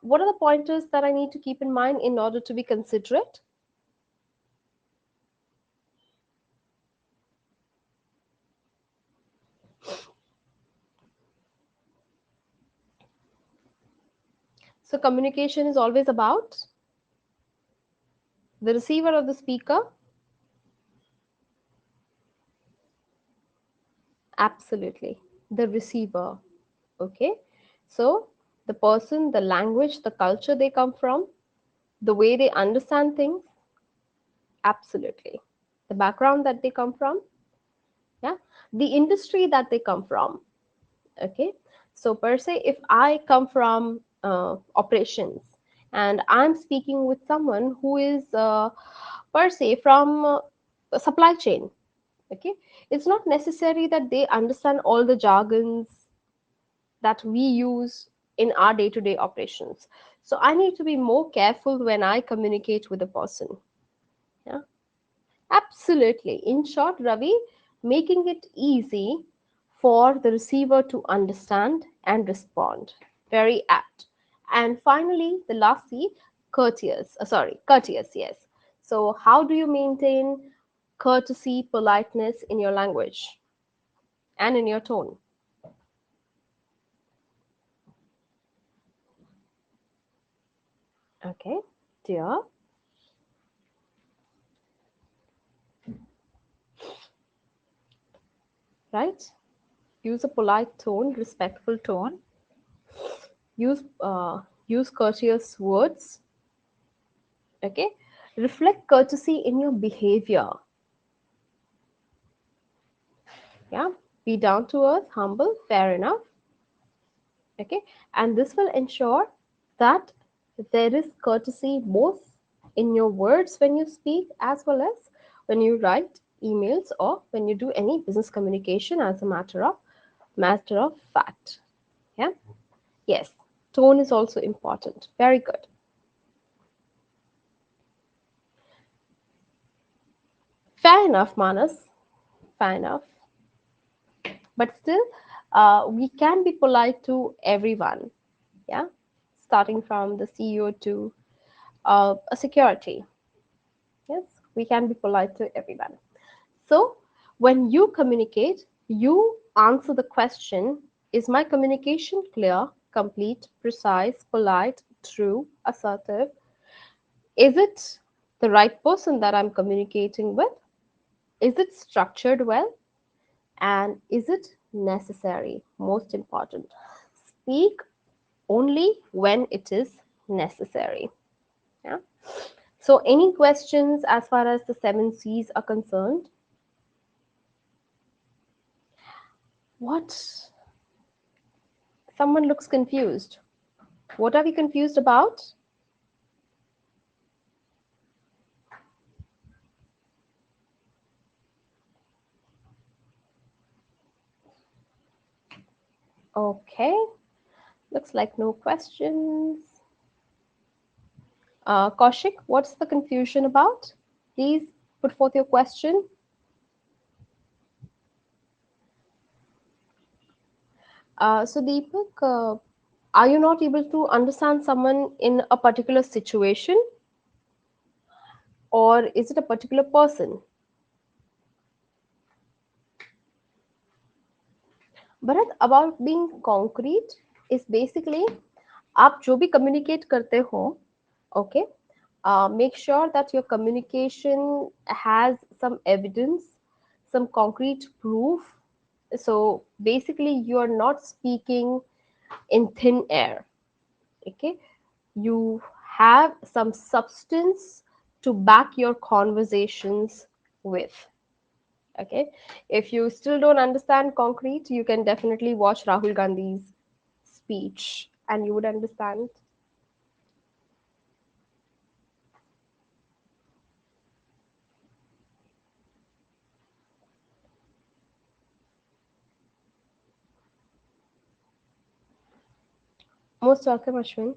what are the pointers that I need to keep in mind in order to be considerate? So communication is always about the receiver or the speaker. Absolutely. The receiver. Okay. So the person, the language, the culture they come from, the way they understand things. Absolutely. The background that they come from. Yeah. The industry that they come from. Okay. So per se, if I come from operations, and I'm speaking with someone who is per se from supply chain, Okay, it's not necessary that they understand all the jargons that we use in our day to day operations. So I need to be more careful when I communicate with a person. Yeah, absolutely. In short, Ravi, making it easy for the receiver to understand and respond. Very apt. And finally, the last C, courteous. Courteous, yes. So, how do you maintain courtesy, politeness in your language and in your tone? Okay, dear, right? Use a polite tone, respectful tone. Use courteous words. Okay, reflect courtesy in your behavior. Yeah, be down to earth, humble, fair enough. Okay, and this will ensure that there is courtesy both in your words when you speak as well as when you write emails or when you do any business communication as a matter of fact. Yeah, yes, tone is also important. Very good. Fair enough, Manas. Fair enough. But still, we can be polite to everyone. Yeah, starting from the CEO to a security. Yes, we can be polite to everyone. So when you communicate, you answer the question: is my communication clear, complete, precise, polite, true, assertive? Is it the right person that I'm communicating with? Is it structured well? And is it necessary? Most important. Speak only when it is necessary. Yeah. So, any questions as far as the seven C's are concerned? What? Someone looks confused. What are we confused about? Okay. Looks like no questions. Kaushik, what's the confusion about? Please put forth your question. So, Deepak, are you not able to understand someone in a particular situation, or is it a particular person? Bharat, about being concrete is basically आप जो भी communicate करते हो, okay, make sure that your communication has some evidence, some concrete proof. So basically you are not speaking in thin air. Okay, you have some substance to back your conversations with. Okay, if you still don't understand concrete, you can definitely watch Rahul Gandhi's speech and you would understand. Most welcome, Ashwin.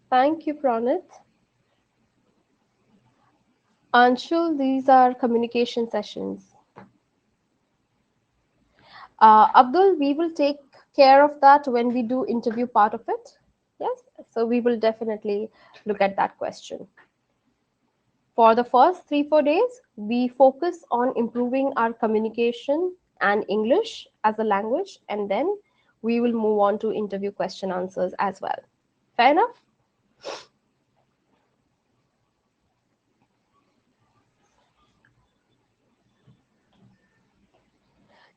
Thank you, Pranit. Anshul, these are communication sessions. Abdul, we will take care of that when we do interview part of it. Yes, so we will definitely look at that question. For the first 3 4 days, we focus on improving our communication and English as a language, and then we will move on to interview question answers as well. Fair enough?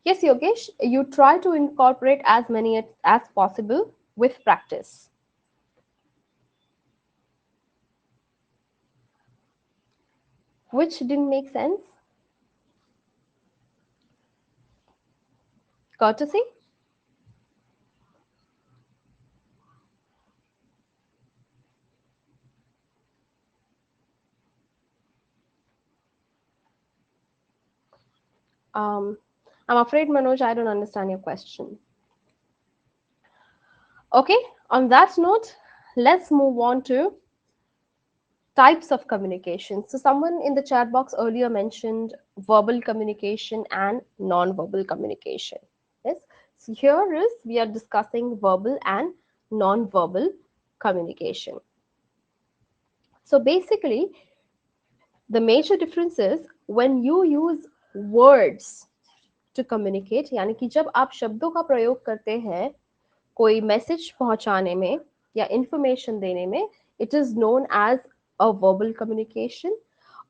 Yes, Yogesh, you try to incorporate as many as possible with practice. Which didn't make sense? Courtesy? Um, I'm afraid, Manoj, I don't understand your question. Okay, on that note, let's move on to types of communication. So, someone in the chat box earlier mentioned verbal communication and non-verbal communication. Yes. So, here is we are discussing verbal and non-verbal communication. So, basically, the major difference is when you use words to communicate, यानी कि जब आप शब्दों का प्रयोग करते हैं कोई मैसेज पहुंचाने में या इंफॉर्मेशन देने में, it is known as a verbal communication.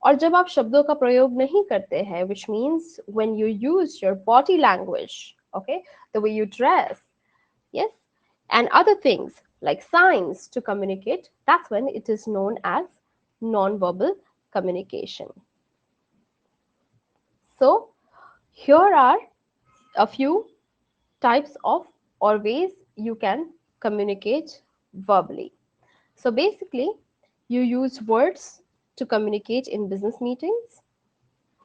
और जब आप शब्दों का प्रयोग नहीं करते हैं, which means when you use your body language, okay, the way you dress, yes, and other things like signs to communicate, that's when it is known as non-verbal communication. So here are a few types of or ways you can communicate verbally. So basically, you use words to communicate in business meetings,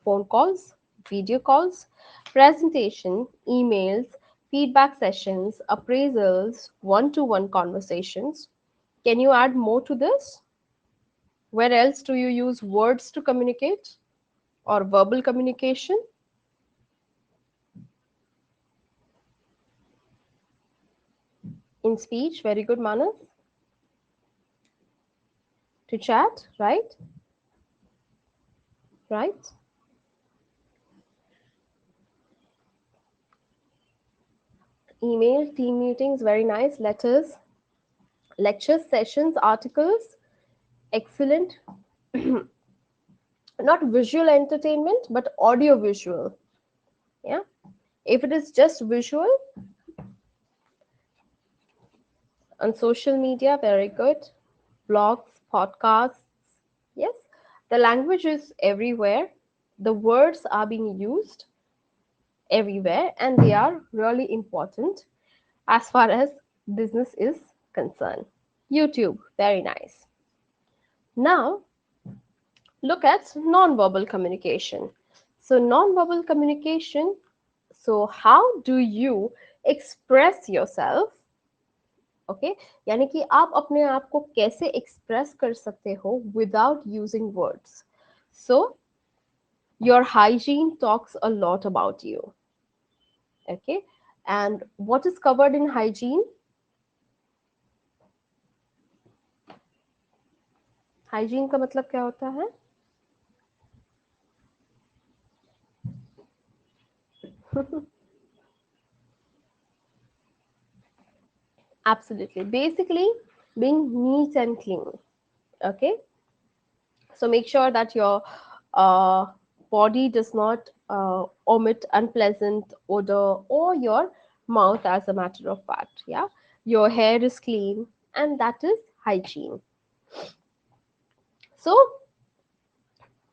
phone calls, video calls, presentation, emails, feedback sessions, appraisals, one-to-one conversations. Can you add more to this? Where else do you use words to communicate or verbal communication? In speech, very good, Manas. To chat, right? Right? Email, team meetings, very nice. Letters, lectures, sessions, articles, excellent. Not visual entertainment, but audio visual. Yeah. If it is just visual on social media, very good. Blogs, podcasts, yes. The language is everywhere. The words are being used everywhere and they are really important as far as business is concerned. YouTube, very nice. Now, look at non-verbal communication. So, non-verbal communication, so how do you express yourself? Okay, यानी कि आप अपने आप को कैसे express कर सकते हो without using words. So your hygiene talks a lot about you. Okay, and what is covered in hygiene? Hygiene का मतलब क्या होता है? Absolutely. Basically, being neat and clean. Okay. So make sure that your uh, body does not omit unpleasant odor or your mouth, as a matter of fact. Yeah. Your hair is clean, and that is hygiene. So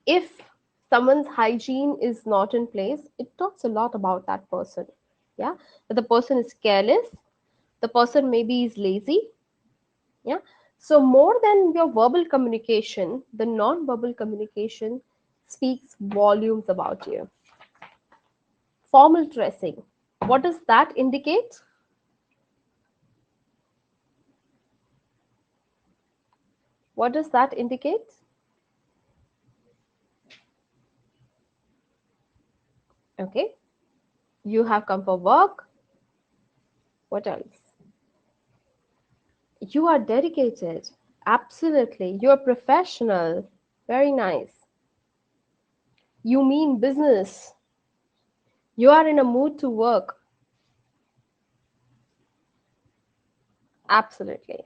if someone's hygiene is not in place, it talks a lot about that person. Yeah. That the person is careless, the person maybe is lazy. Yeah. So more than your verbal communication, the non-verbal communication speaks volumes about you. Formal dressing, what does that indicate? What does that indicate? Okay, you have come for work. What else? You are dedicated. Absolutely, you're professional. Very nice. You mean business. You are in a mood to work. Absolutely.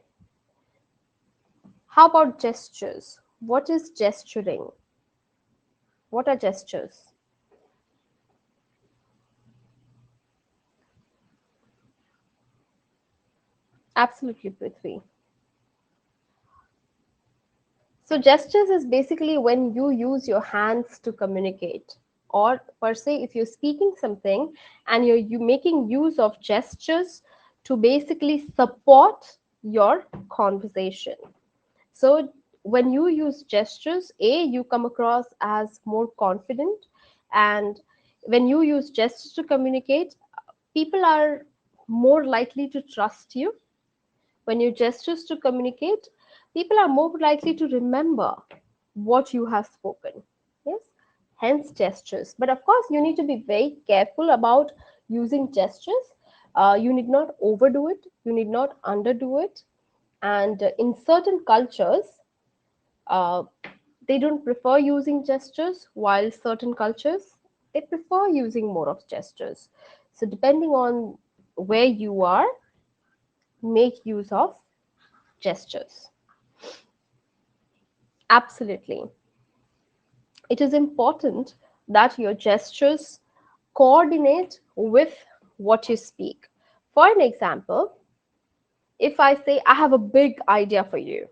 How about gestures? What is gesturing? What are gestures? Absolutely, Prithvi. So, gestures is basically when you use your hands to communicate, or per se, if you're speaking something and you making use of gestures to basically support your conversation. So, when you use gestures, A, you come across as more confident, and When you use gestures to communicate, people are more likely to trust you. When you gestures to communicate, people are more likely to remember what you have spoken. Yes, hence gestures. But of course, you need to be very careful about using gestures. You need not overdo it, you need not underdo it. And in certain cultures, uh, they don't prefer using gestures, while certain cultures they prefer using more of gestures. So depending on where you are, make use of gestures. Absolutely. It is important that your gestures coordinate with what you speak. For an example, if I say, I have a big idea for you,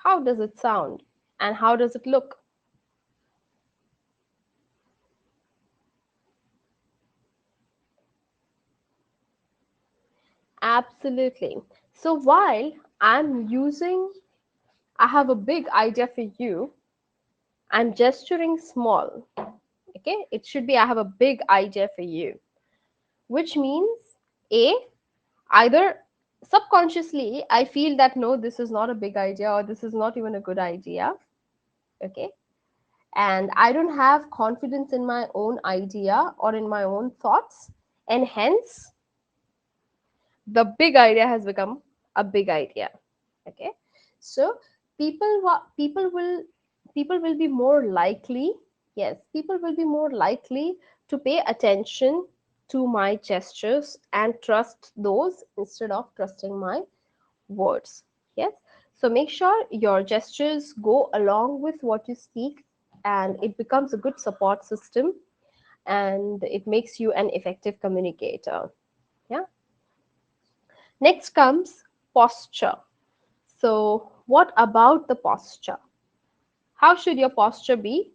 how does it sound? And how does it look? Absolutely. So while I'm using, I have a big idea for you, I'm gesturing small. Okay, it should be, I have a big idea for you, which means A, either subconsciously I feel that no, this is not a big idea, or this is not even a good idea. Okay, and I don't have confidence in my own idea or in my own thoughts, and hence the big idea has become a big idea. Okay, so people will be more likely, yes, people will be more likely to pay attention to my gestures and trust those instead of trusting my words. Yes, so make sure your gestures go along with what you speak, and it becomes a good support system, and it makes you an effective communicator. Yeah, next comes posture. So what about the posture? How should your posture be?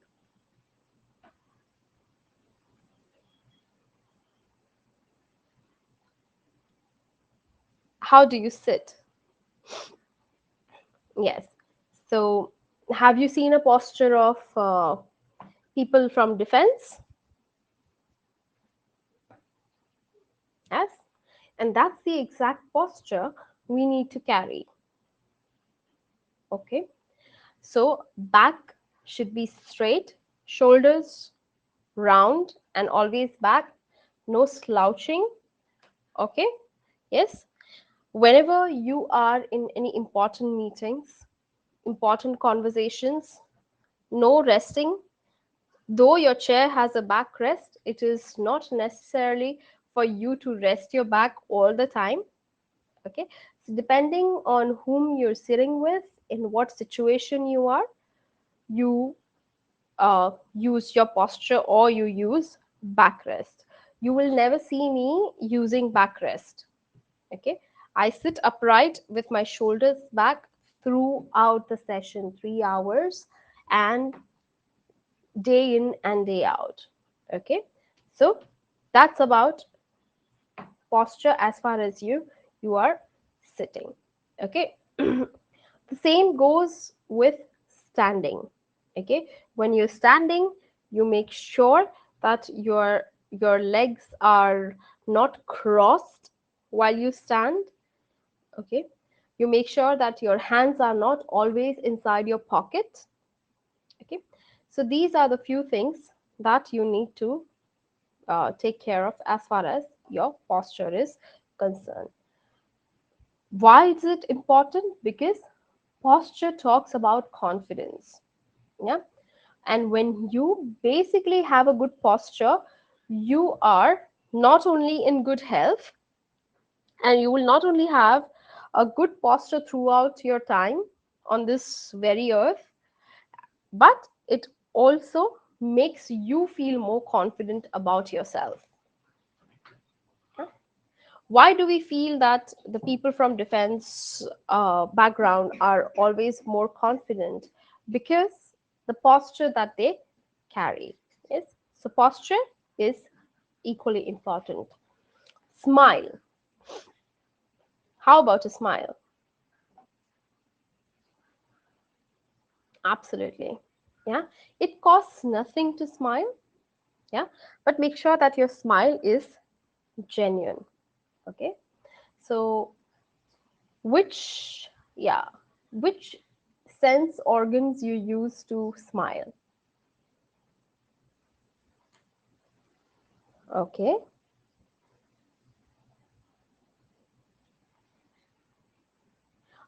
How do you sit? Yes. So have you seen a posture of people from defense? Yes, and that's the exact posture we need to carry. Okay, so back should be straight, shoulders round and always back, no slouching. Okay, yes, whenever you are in any important meetings, important conversations, no resting. Though your chair has a backrest, it is not necessarily for you to rest your back all the time. Okay, so depending on whom you're sitting with, in what situation you are, you use your posture or you use backrest. You will never see me using backrest. Okay, I sit upright with my shoulders back throughout the session, 3 hours, and day in and day out. Okay, so that's about posture as far as you are sitting. Okay, the same goes with standing. Okay, when you're standing, you make sure that your legs are not crossed while you stand. Okay, you make sure that your hands are not always inside your pocket. Okay, so these are the few things that you need to take care of as far as your posture is concerned. Why is it important? Because posture talks about confidence. Yeah, and when you basically have a good posture, you are not only in good health, and you will not only have a good posture throughout your time on this very earth, but it also makes you feel more confident about yourself. Why do we feel that the people from defense background are always more confident? Because the posture that they carry. Yes, so posture is equally important. Smile. How about a smile? Absolutely. Yeah, it costs nothing to smile. Yeah, but make sure that your smile is genuine. Okay, so which, yeah, which sense organs you use to smile? Okay,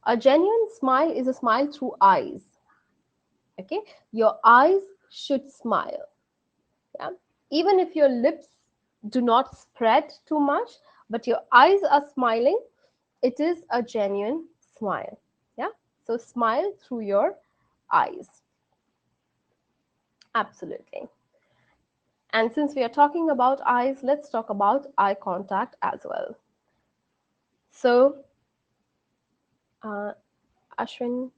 a genuine smile is a smile through eyes. Okay, your eyes should smile. Yeah, even if your lips do not spread too much, but your eyes are smiling, it is a genuine smile. Yeah, so smile through your eyes. Absolutely. And since we are talking about eyes, let's talk about eye contact as well. So, uh, Ashwin,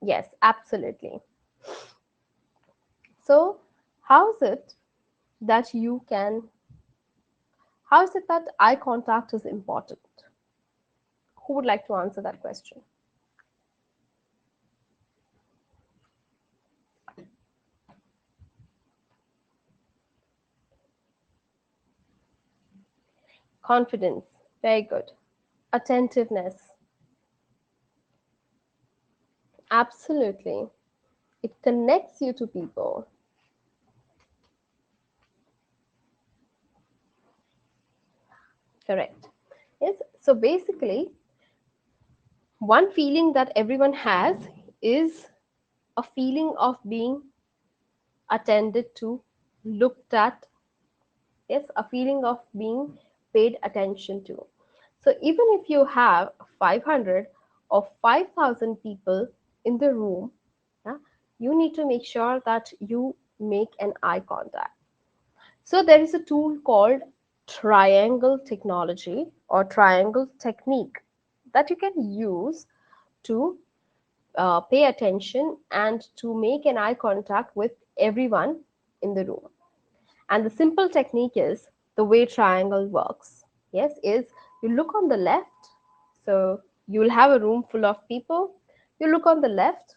yes, absolutely. So, how is it that you can, how is it that eye contact is important? Who would like to answer that question? Confidence, very good. Attentiveness, absolutely. It connects you to people. Correct. Yes. So basically, one feeling that everyone has is a feeling of being attended to, looked at, yes, a feeling of being paid attention to. So even if you have 500 or 5,000 people in the room, yeah, you need to make sure that you make an eye contact. So there is a tool called triangle technology or triangle technique that you can use to pay attention and to make an eye contact with everyone in the room. And the simple technique is the way triangle works. Yes, is you look on the left, so you'll have a room full of people. You look on the left,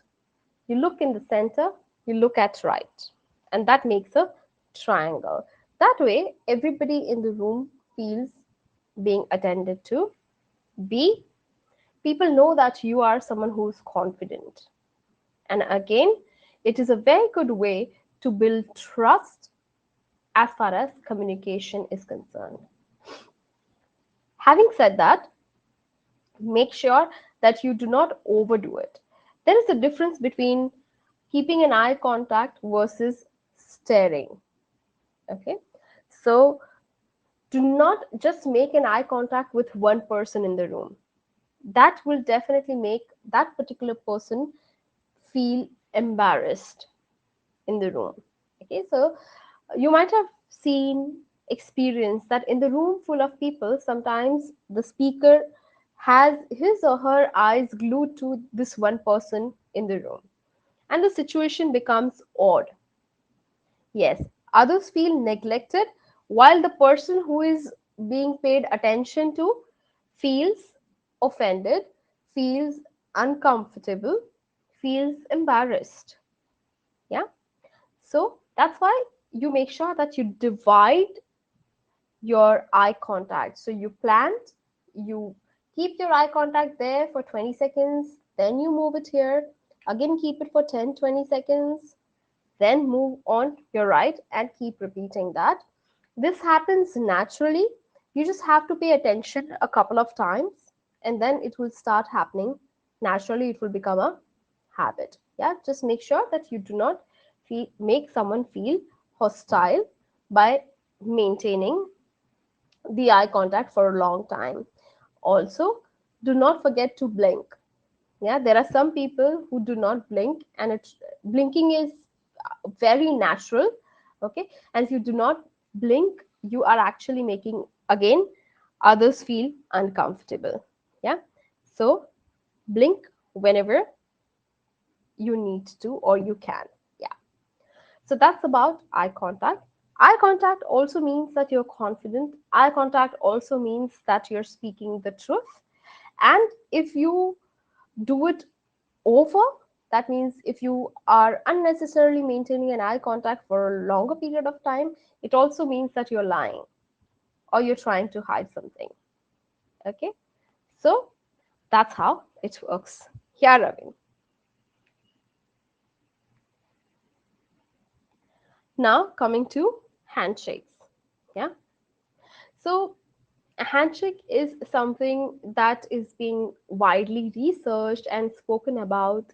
you look in the center, you look at right, and that makes a triangle. That way, everybody in the room feels being attended to. B, people know that you are someone who's confident. And again, it is a very good way to build trust as far as communication is concerned. Having said that, make sure that you do not overdo it. There is a difference between keeping an eye contact versus staring. Okay, so do not just make an eye contact with one person in the room. That will definitely make that particular person feel embarrassed in the room. Okay, so you might have seen, experienced that in the room full of people, sometimes the speaker has his or her eyes glued to this one person in the room, and the situation becomes odd. Yes, others feel neglected while the person who is being paid attention to feels offended, feels uncomfortable, feels embarrassed. Yeah, so that's why you make sure that you divide your eye contact. So you plant, you keep your eye contact there for 20 seconds, then you move it here, again keep it for 10, 20 seconds, then move on your right and keep repeating that. This happens naturally. You just have to pay attention a couple of times and then it will start happening naturally. It will become a habit. Yeah, just make sure that you do not make someone feel hostile by maintaining the eye contact for a long time. Also, do not forget to blink. Yeah, there are some people who do not blink, and it's blinking is very natural. Okay, and if you do not blink, you are actually making again others feel uncomfortable. Yeah, so blink whenever you need to or you can. Yeah, so that's about eye contact. Eye contact also means that you're confident. Eye contact also means that you're speaking the truth. And if you do it over, That means if you are unnecessarily maintaining an eye contact for a longer period of time, it also means that you're lying or you're trying to hide something. Okay, so that's how it works. Yeah, Ravin. Now coming to handshakes. Yeah, so a handshake is something that is being widely researched and spoken about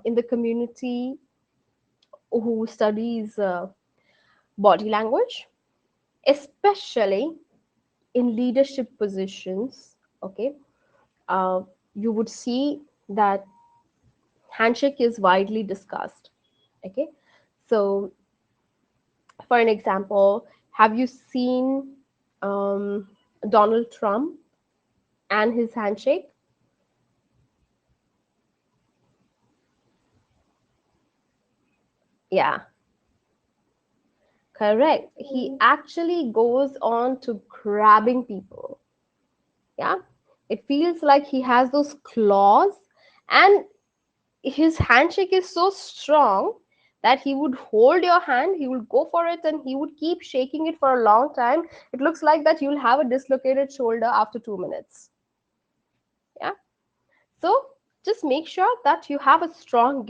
in the community who studies body language, especially in leadership positions. Okay, uh, you would see that handshake is widely discussed. Okay, so for an example, have you seen Donald Trump and his handshake? Yeah, correct. He actually goes on to grabbing people. Yeah, it feels like he has those claws, and his handshake is so strong that he would hold your hand, he would go for it, and he would keep shaking it for a long time. It looks like that you'll have a dislocated shoulder after 2 minutes. Yeah, so just make sure that you have a strong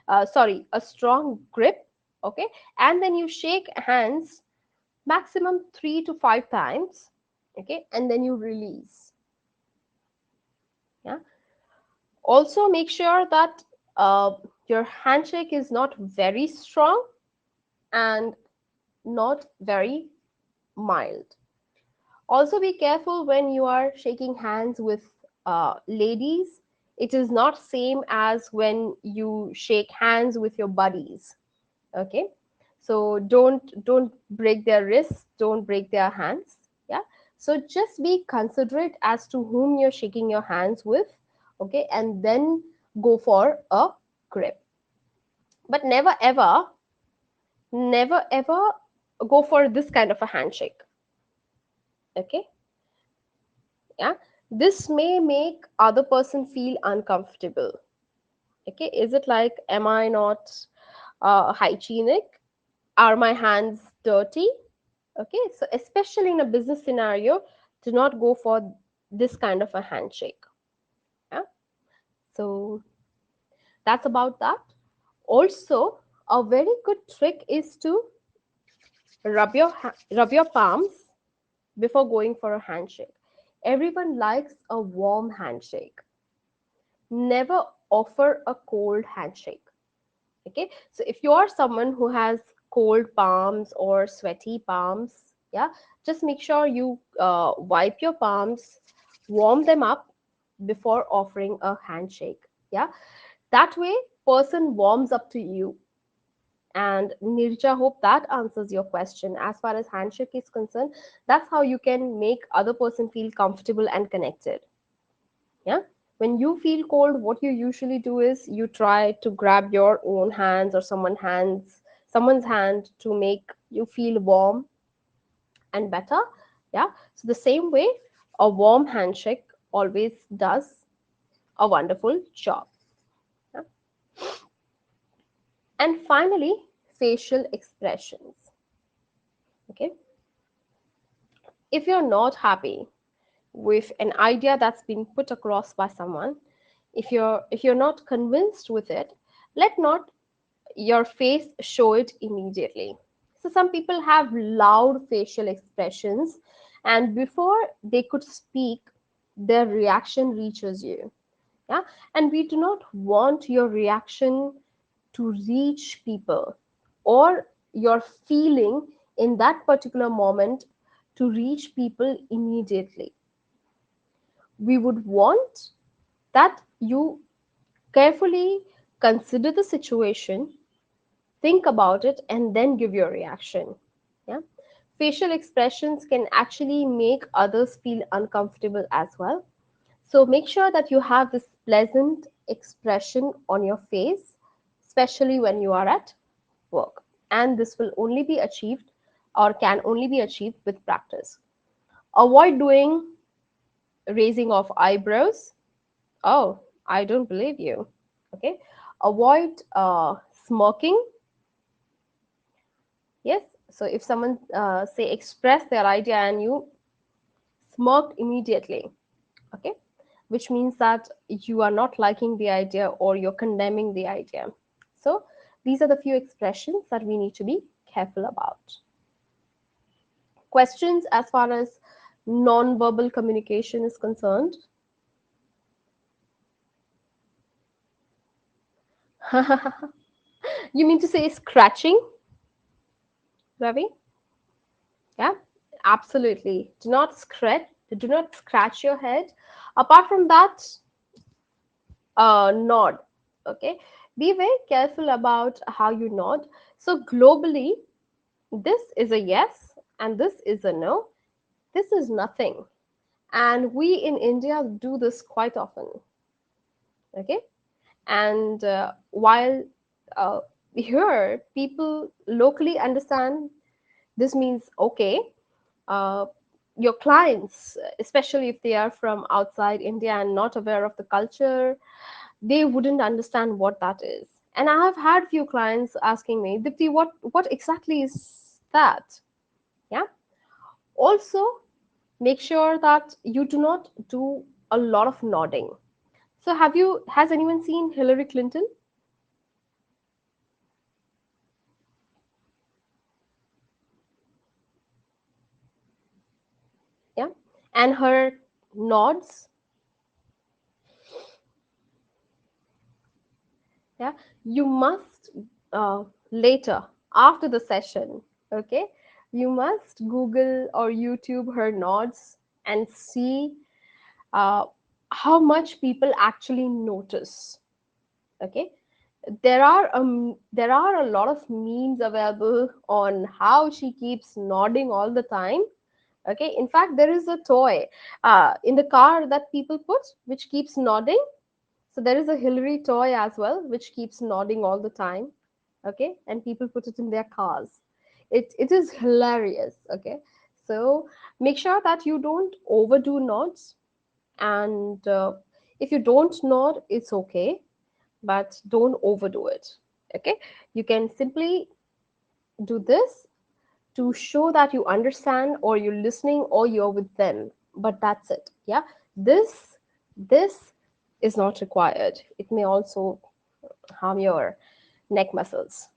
a strong grip. Okay, and then you shake hands maximum 3 to 5 times. Okay, and then you release. Yeah, also make sure that uh, your handshake is not very strong and not very mild. Also be careful when you are shaking hands with ladies. It is not same as when you shake hands with your buddies. Okay, so don't break their wrists, don't break their hands. Yeah, so just be considerate as to whom you're shaking your hands with. Okay, and then go for a grip, but never ever go for this kind of a handshake. Okay, yeah, this may make other person feel uncomfortable. Okay, is it like, am I not hygienic? Are my hands dirty? Okay, so especially in a business scenario, do not go for this kind of a handshake. Yeah, so that's about that. Also, a very good trick is to rub your palms before going for a handshake. Everyone likes a warm handshake. Never offer a cold handshake. Okay, so if you are someone who has cold palms or sweaty palms, yeah, just make sure you wipe your palms, warm them up before offering a handshake. Yeah, that way person warms up to you. And Nirja, hope that answers your question. As far as handshake is concerned, that's how you can make other person feel comfortable and connected. Yeah, when you feel cold, what you usually do is you try to grab your own hands or someone's hand to make you feel warm and better. Yeah, so the same way, a warm handshake always does a wonderful job. Yeah? And finally, facial expressions. Okay, if you're not happy with an idea that's been put across by someone, if you're not convinced with it, let not your face show it immediately. So some people have loud facial expressions, and before they could speak, their reaction reaches you. Yeah, and we do not want your reaction to reach people, or your feeling in that particular moment to reach people immediately. We would want that you carefully consider the situation, think about it, and then give your reaction. Yeah, facial expressions can actually make others feel uncomfortable as well. So make sure that you have this pleasant expression on your face, especially when you are at work, and this will only be achieved or can only be achieved with practice. Avoid doing raising of eyebrows. Oh, I don't believe you. Okay, Avoid smirking. Yes. So if someone say express their idea and you smirked immediately, okay, which means that you are not liking the idea or you're condemning the idea. So these are the few expressions that we need to be careful about. Questions as far as non-verbal communication is concerned? You mean to say scratching, Ravi? Yeah, absolutely. Do not scratch your head. Apart from that, nod. Okay, be very careful about how you nod. So globally, this is a yes and this is a no. This is nothing. And we in India do this quite often. Okay, and while uh, here people locally understand this means okay, uh, your clients, especially if they are from outside India and not aware of the culture, they wouldn't understand what that is. And I have had few clients asking me, Dipti, what exactly is that? Yeah. Also, make sure that you do not do a lot of nodding. So has anyone seen Hillary Clinton? Yeah. And her nods. Yeah, you must later after the session, okay, you must Google or YouTube her nods and see uh, how much people actually notice. Okay, there are a lot of memes available on how she keeps nodding all the time. Okay, in fact there is a toy in the car that people put which keeps nodding. So there is a Hillary toy as well, which keeps nodding all the time. Okay, and people put it in their cars. It is hilarious. Okay, so make sure that you don't overdo nods, and if you don't nod, it's okay, but don't overdo it. Okay, you can simply do this to show that you understand or you're listening or you're with them, but that's it. Yeah, this is not required. It may also harm your neck muscles.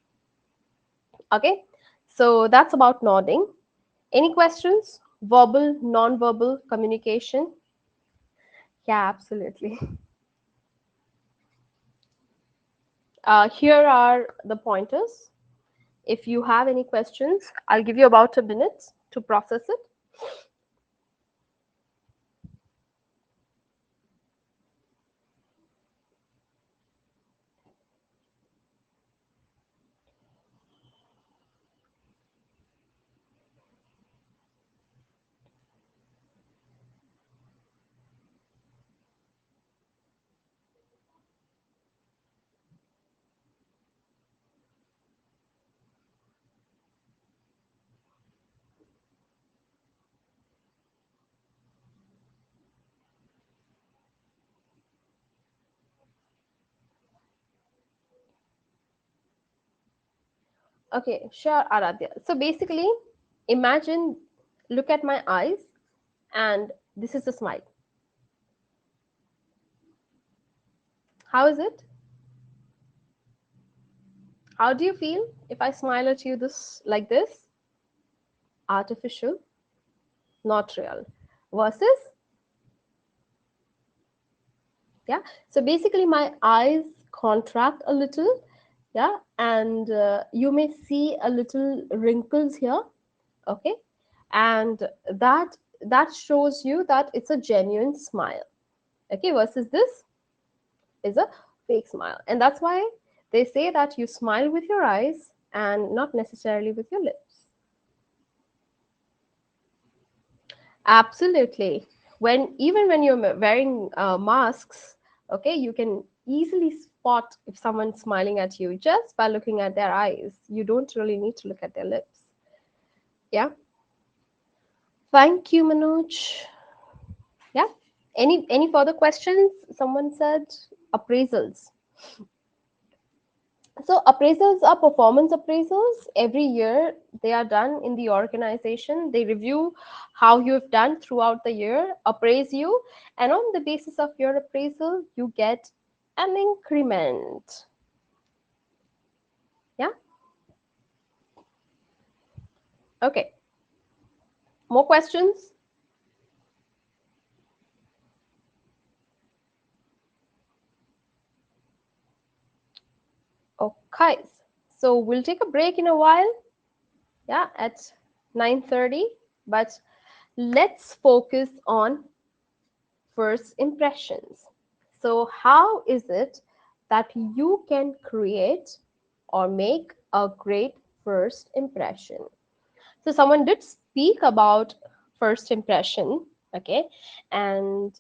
Okay, so that's about nodding. Any questions? Verbal, non-verbal communication? Yeah, absolutely. Here are the pointers. If you have any questions, I'll give you about a minute to process it. Okay, sure, Aradhya. So basically, imagine, look at my eyes, and this is a smile. How is it? How do you feel if I smile at you this like this? Artificial, not real. Versus, yeah. So basically, my eyes contract a little, yeah, and you may see a little wrinkles here, okay, and that shows you that it's a genuine smile, okay. Versus this is a fake smile, and that's why they say that you smile with your eyes and not necessarily with your lips. Absolutely. When you're wearing masks, okay, you can easily spot if someone's smiling at you just by looking at their eyes. You don't really need to look at their lips. Yeah. Thank you, Manoj. Yeah. Any further questions? Someone said appraisals. So appraisals are performance appraisals. Every year they are done in the organization. They review how you've done throughout the year, appraise you, and on the basis of your appraisal, you get an increment. Yeah. Okay. More questions? Okay. So we'll take a break in a while. Yeah, at 9:30. But let's focus on first impressions. So, how is it that you can create or make a great first impression? So, someone did speak about first impression, okay, and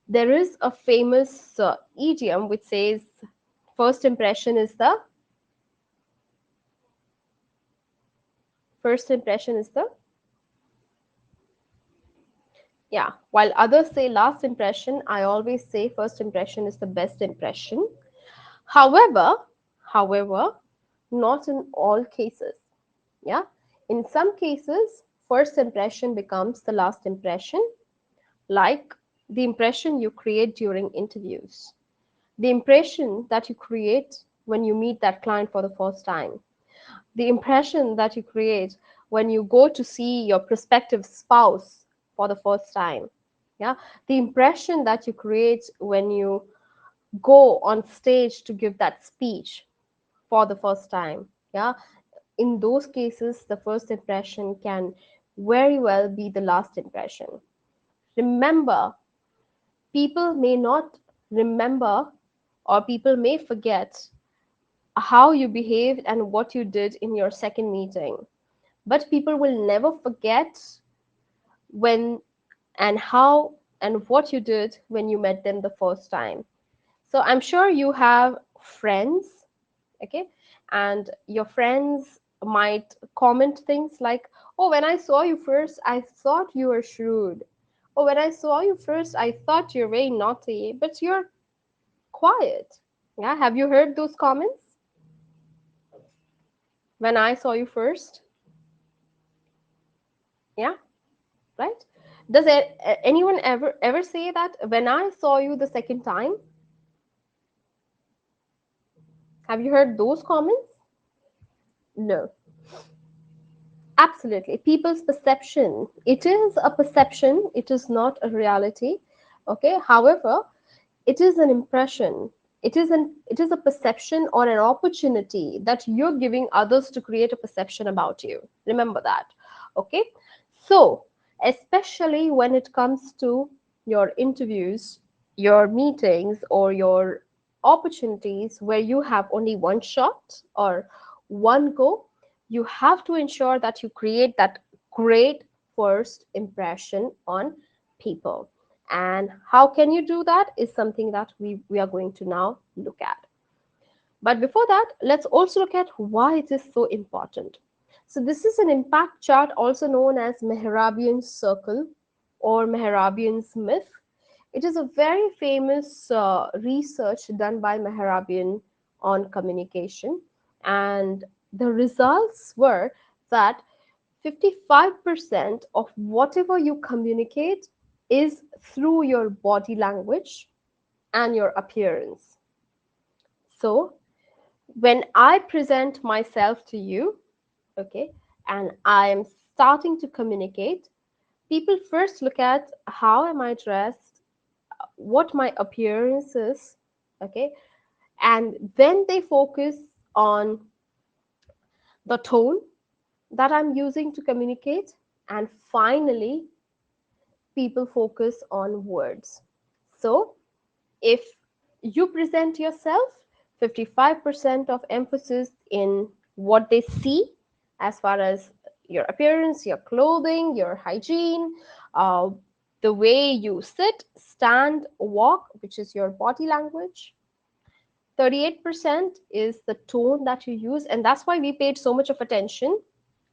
there is a famous idiom which says, first impression is the first impression is the yeah, while others say last impression, I always say first impression is the best impression. However, however, not in all cases. Yeah. In some cases, first impression becomes the last impression, like the impression you create during interviews, the impression that you create when you meet that client for the first time, the impression that you create when you go to see your prospective spouse for the first time. Yeah. The impression that you create when you go on stage to give that speech for the first time. Yeah. In those cases, the first impression can very well be the last impression. Remember, people may not remember, or people may forget how you behaved and what you did in your second meeting, but people will never forget when and how and what you did when you met them the first time. So I'm sure you have friends, okay, and your friends might comment things like, oh, when I saw you first I thought you were shrewd. Oh, when I saw you first I thought you're very naughty, but you're quiet. Yeah, have you heard those comments? When I saw you first. Yeah, right. Does anyone ever say that when I saw you the second time? Have you heard those comments? No. Absolutely. People's perception. It is a perception, it is not a reality. Okay. However, it is an impression. It is a perception or an opportunity that you're giving others to create a perception about you. Remember that. Okay. So, especially when it comes to your interviews, your meetings, or your opportunities where you have only one shot or one go, you have to ensure that you create that great first impression on people. And how can you do that is something that we are going to now look at. But before that, let's also look at why it is so important. So this is an impact chart, also known as Mehrabian's circle or Mehrabian's myth. It is a very famous research done by Mehrabian on communication, and the results were that 55% of whatever you communicate is through your body language and your appearance. So, when I present myself to you, okay, and I am starting to communicate, people first look at how am I dressed, what my appearance is, okay, and then they focus on the tone that I'm using to communicate, and finally, people focus on words. So, if you present yourself, 55% of emphasis in what they see as far as your appearance, your clothing, your hygiene, uh, the way you sit, stand, walk, which is your body language. 38% is the tone that you use, and that's why we paid so much of attention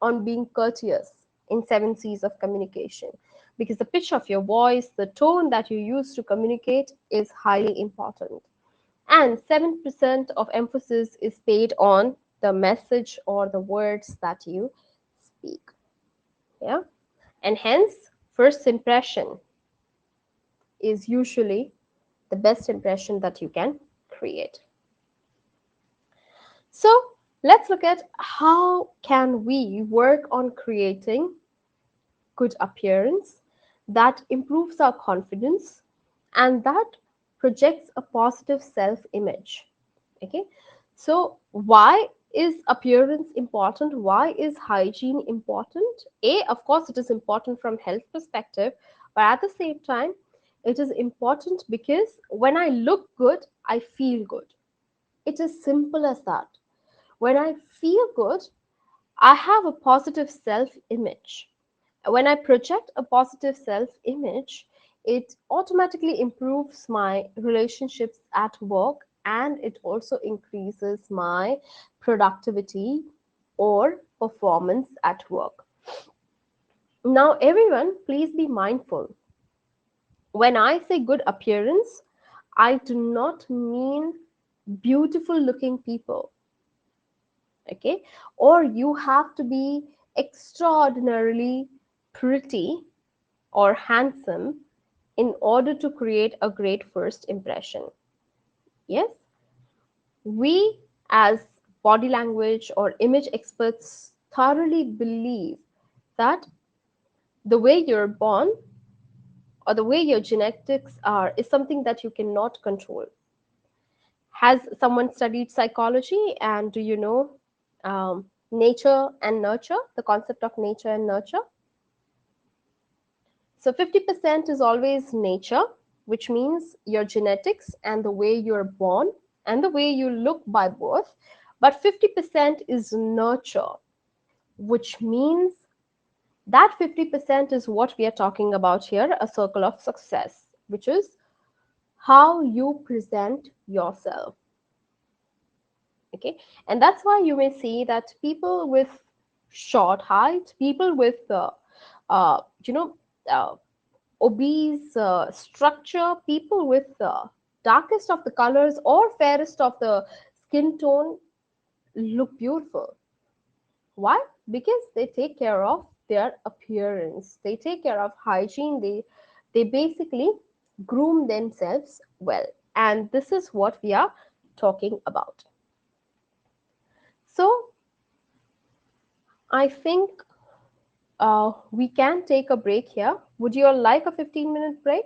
on being courteous in 7 C's of communication, because the pitch of your voice, the tone that you use to communicate is highly important. and 7% of emphasis is paid on the message or the words that you speak. Yeah, and hence first impression is usually the best impression that you can create. So let's look at how can we work on creating good appearance that improves our confidence and that projects a positive self image. Okay, so why is appearance important? Why is hygiene important? A, of course it is important from health perspective, but at the same time it is important because when I look good I feel good. It is simple as that. When I feel good I have a positive self image. When I project a positive self image, it automatically improves my relationships at work and it also increases my productivity or performance at work. Now, everyone, please be mindful. When I say good appearance, I do not mean beautiful looking people, okay? Or you have to be extraordinarily pretty or handsome in order to create a great first impression. Yes, we as body language or image experts thoroughly believe that the way you're born or the way your genetics are is something that you cannot control. Has someone studied psychology and do you know nature and nurture, the concept of nature and nurture? So 50% is always nature, which means your genetics and the way you're born and the way you look by birth. But 50% is nurture, which means that 50% is what we are talking about here, a circle of success, which is how you present yourself. Okay, and that's why you may see that people with short height, people with uh, you know uh, obese structure, people with the darkest of the colors or fairest of the skin tone look beautiful. Why? Because they take care of their appearance. They take care of hygiene. They basically groom themselves well. And this is what we are talking about. So I think we can take a break here. Would you all like a 15-minute break?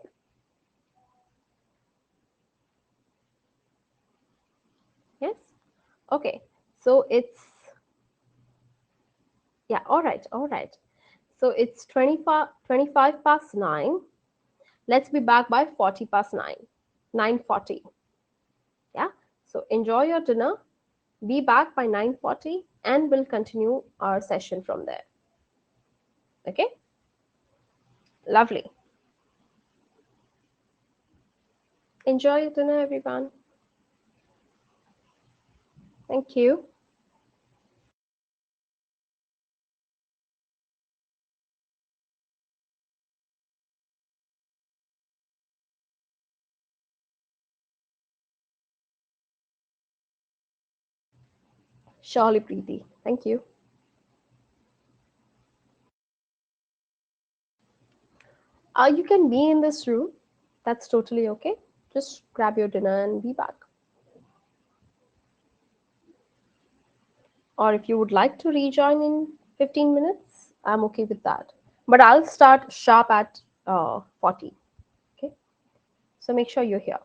Yes? Okay. So it's Yeah, all right, all right. So it's 25 past 9. Let's be back by 40 past 9, 9:40. Yeah. So enjoy your dinner. Be back by 9:40 and we'll continue our session from there. Okay? Lovely. Enjoy your dinner, everyone. Thank you. Surely, Preeti. Thank you. You can be in this room. That's totally okay. Just grab your dinner and be back. Or if you would like to rejoin in 15 minutes, I'm okay with that. But I'll start sharp at 40. Okay. So make sure you're here.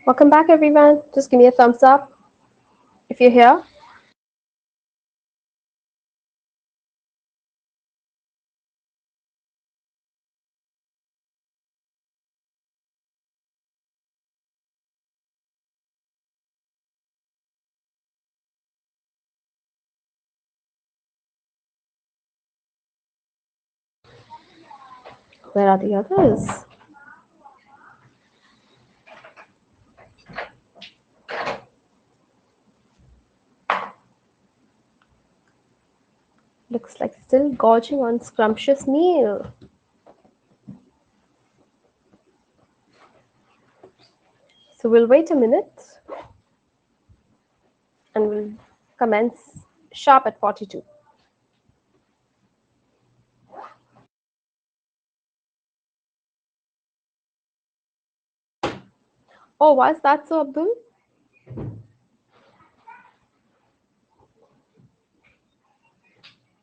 Welcome back, everyone. Just give me a thumbs up if you're here. Where are the others? Looks like still gorging on scrumptious meal. So we'll wait a minute and we'll commence sharp at 42. Oh, why is that so, Abdul?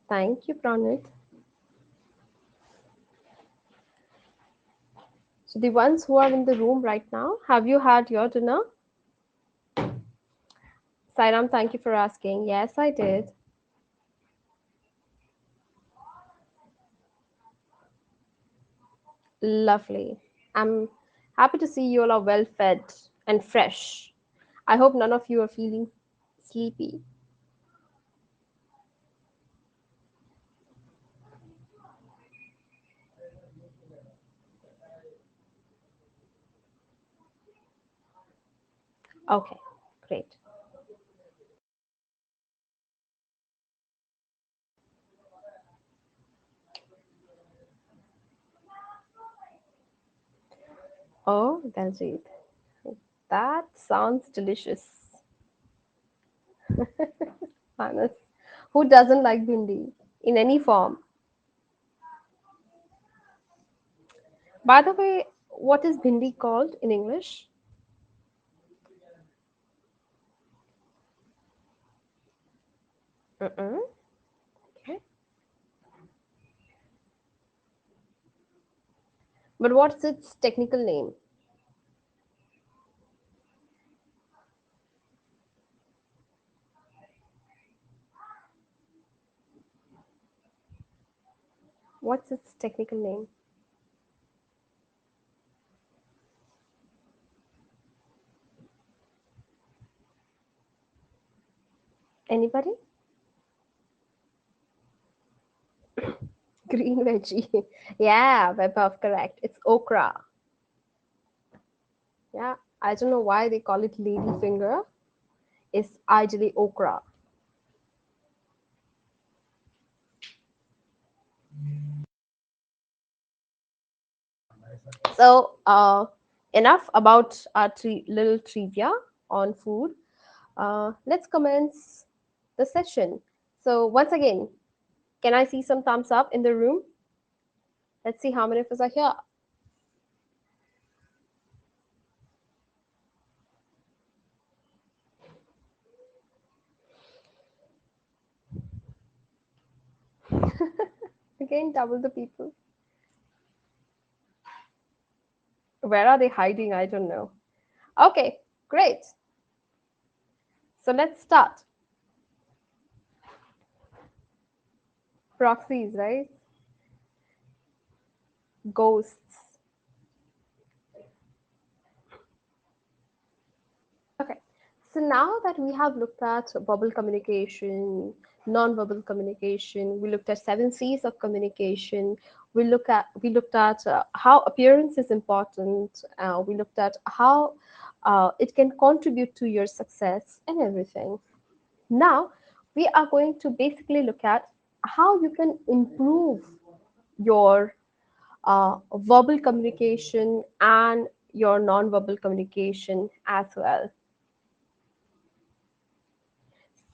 Thank you, Pranit. So the ones who are in the room right now, have you had your dinner? Sairam, thank you for asking. Yes, I did. Lovely. I'm happy to see you all are well fed and fresh. I hope none of you are feeling sleepy. Okay, great. Oh, Daljit, that sounds delicious. Manas, who doesn't like bhindi in any form? By the way, what is bhindi called in English? Mm-mm. Okay. But what's its technical name? What's its technical name? Anybody? Green veggie. Yeah, Webber, correct. It's okra. Yeah, I don't know why they call it lady finger. It's ideally okra. So, enough about our little trivia on food. Let's commence the session. So, once again, can I see some thumbs up in the room? Let's see how many of us are here. Again, double the people. Where are they hiding? I don't know. Okay, great. So, let's start. Proxies, right? Ghosts. Okay. So now that we have looked at verbal communication, non-verbal communication, we looked at seven C's of communication. We looked at how appearance is important. We looked at how it can contribute to your success and everything. Now we are going to basically look at how you can improve your verbal communication and your non-verbal communication as well.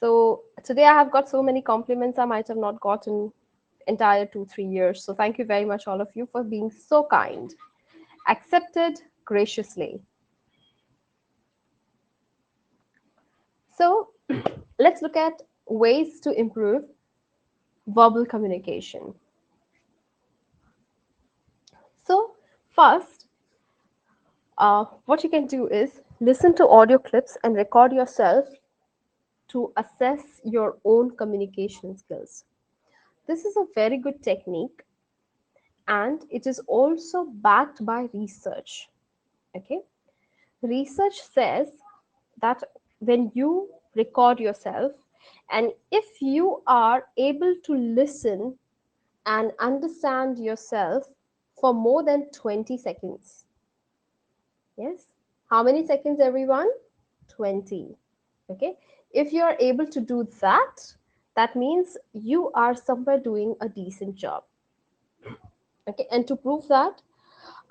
So today I have got so many compliments I might have not gotten entire 2 3 years. So thank you very much, all of you, for being so kind. Accepted graciously. So let's look at ways to improve verbal communication. So first, What you can do is listen to audio clips and record yourself to assess your own communication skills. This is a very good technique and it is also backed by research. Okay, research says that when you record yourself and if you are able to listen and understand yourself for more than 20 seconds, yes, how many seconds, everyone? 20. Okay, if you are able to do that, that means you are somewhere doing a decent job. Okay, and to prove that,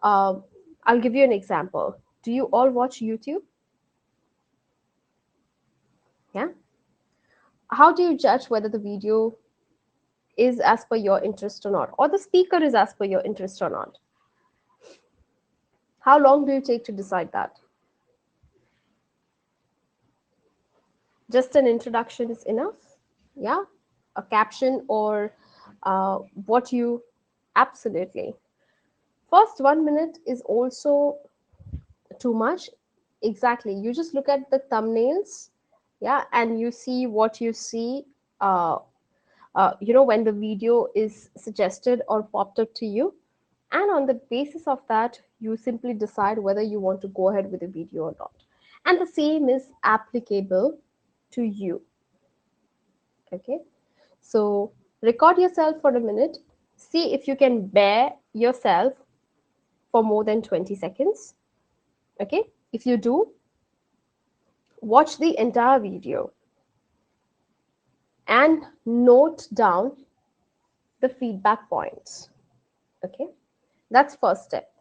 um, I'll give you an example. Do you all watch YouTube? Yeah. How do you judge whether the video is as per your interest or not, or the speaker is as per your interest or not? How long do you take to decide that? Just an introduction is enough? Yeah. A caption or what you absolutely. First 1 minute is also too much. Exactly. You just look at the thumbnails, yeah, and you see what you see. Uh, when the video is suggested or popped up to you, and on the basis of that, you simply decide whether you want to go ahead with the video or not. And the same is applicable to you. Okay. So record yourself for a minute. See if you can bear yourself for more than 20 seconds. Okay. If you do, watch the entire video and note down the feedback points. Okay. That's first step.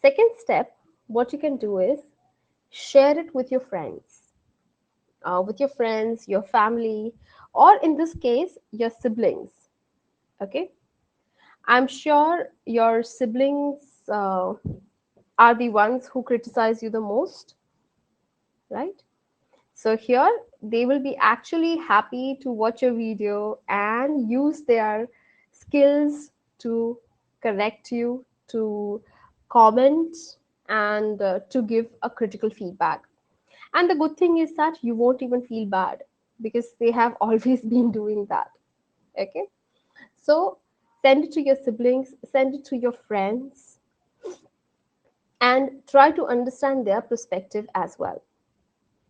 Second step, what you can do is share it with your friends, your family, or in this case, your siblings. Okay. I'm sure your siblings are the ones who criticize you the most, right? So here they will be actually happy to watch your video and use their skills to correct you, to comment, and to give a critical feedback. And the good thing is that you won't even feel bad because they have always been doing that. Okay. So send it to your siblings, send it to your friends, and try to understand their perspective as well.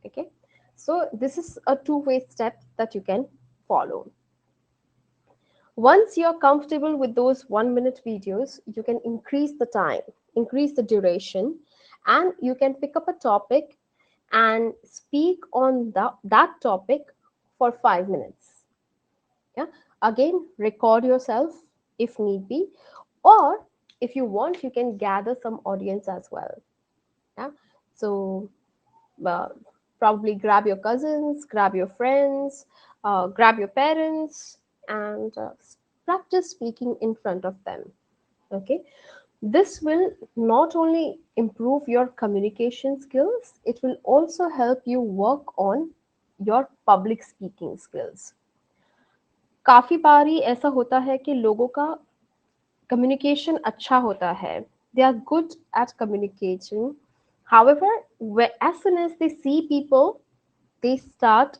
Okay. So this is a two-way step that you can follow. Once you're comfortable with those 1 minute videos, you can increase the time, increase the duration, and you can pick up a topic and speak on that topic for 5 minutes. Yeah. Again, record yourself if need be, or if you want, you can gather some audience as well. Yeah. So uh, probably grab your cousins, grab your friends, grab your parents, and practice speaking in front of them. Okay. This will not only improve your communication skills, it will also help you work on your public speaking skills. काफी बारी ऐसा होता है कि लोगों का communication अच्छा होता है. They are good at communicating. However, as soon as they see people, they start,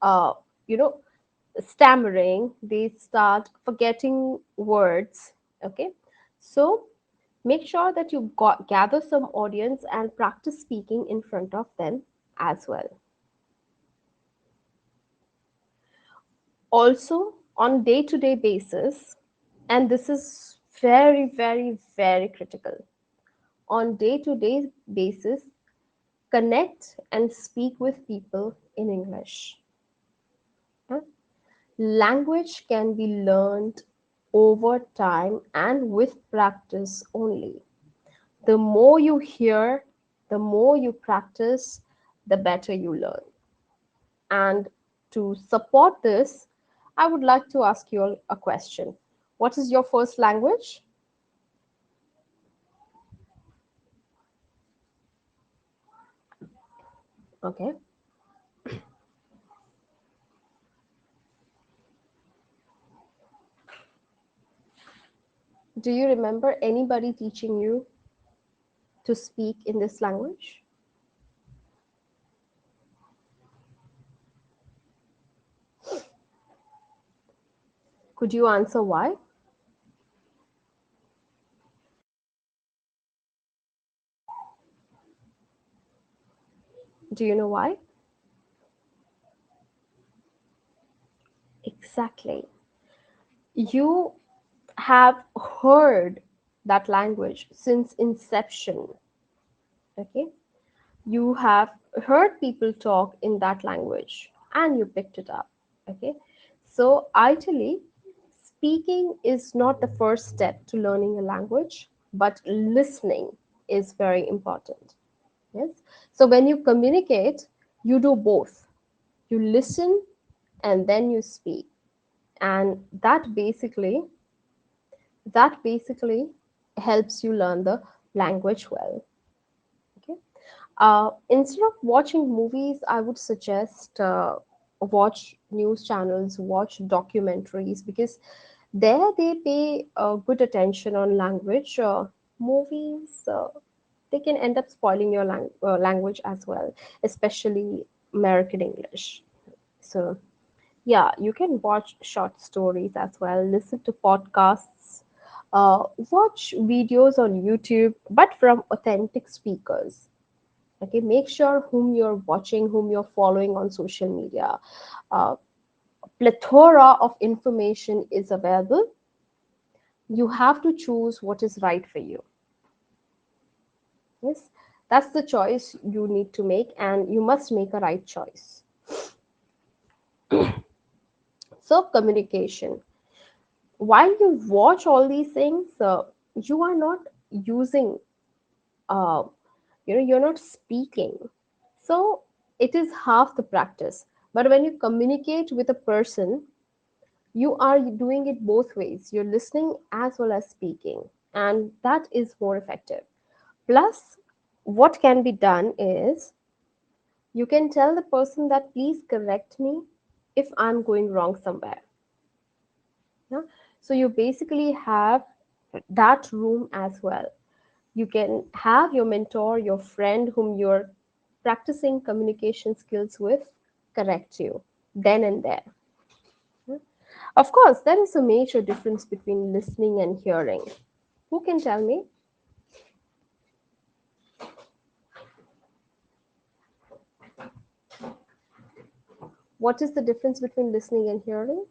uh, you know, stammering. They start forgetting words. Okay, so make sure that you gather some audience and practice speaking in front of them as well. Also, on day-to-day basis, and this is very, very, very critical. On day-to-day basis, connect and speak with people in English. Huh? Language can be learned over time and with practice only. The more you hear, the more you practice, the better you learn. And to support this, I would like to ask you all a question. What is your first language? Okay. Do you remember anybody teaching you? to speak in this language? Could you answer why? Do you know why? Exactly. You have heard that language since inception. Okay, you have heard people talk in that language and you picked it up. Okay, so ideally, speaking is not the first step to learning a language, but listening is very important. Yes, so when you communicate, you do both. You listen and then you speak, and that basically helps you learn the language well. Okay. Instead of watching movies, I would suggest watch news channels, watch documentaries, because there they pay good attention on language. Movies, they can end up spoiling your language as well, especially American English. So yeah, you can watch short stories as well, listen to podcasts, watch videos on YouTube, but from authentic speakers. Okay, make sure whom you're watching, whom you're following on social media. uh, Plethora of information is available. You have to choose what is right for you. Yes, that's the choice you need to make, and you must make a right choice. So communication, while you watch all these things, you are not using, uh, you're not speaking. So it is half the practice. But when you communicate with a person, you are doing it both ways. You're listening as well as speaking, and that is more effective. Plus, what can be done is you can tell the person that please correct me if I'm going wrong somewhere. Yeah? So you basically have that room as well. You can have your mentor, your friend whom you're practicing communication skills with, correct you then and there. Yeah? Of course, there is a major difference between listening and hearing. Who can tell me? What is the difference between listening and hearing?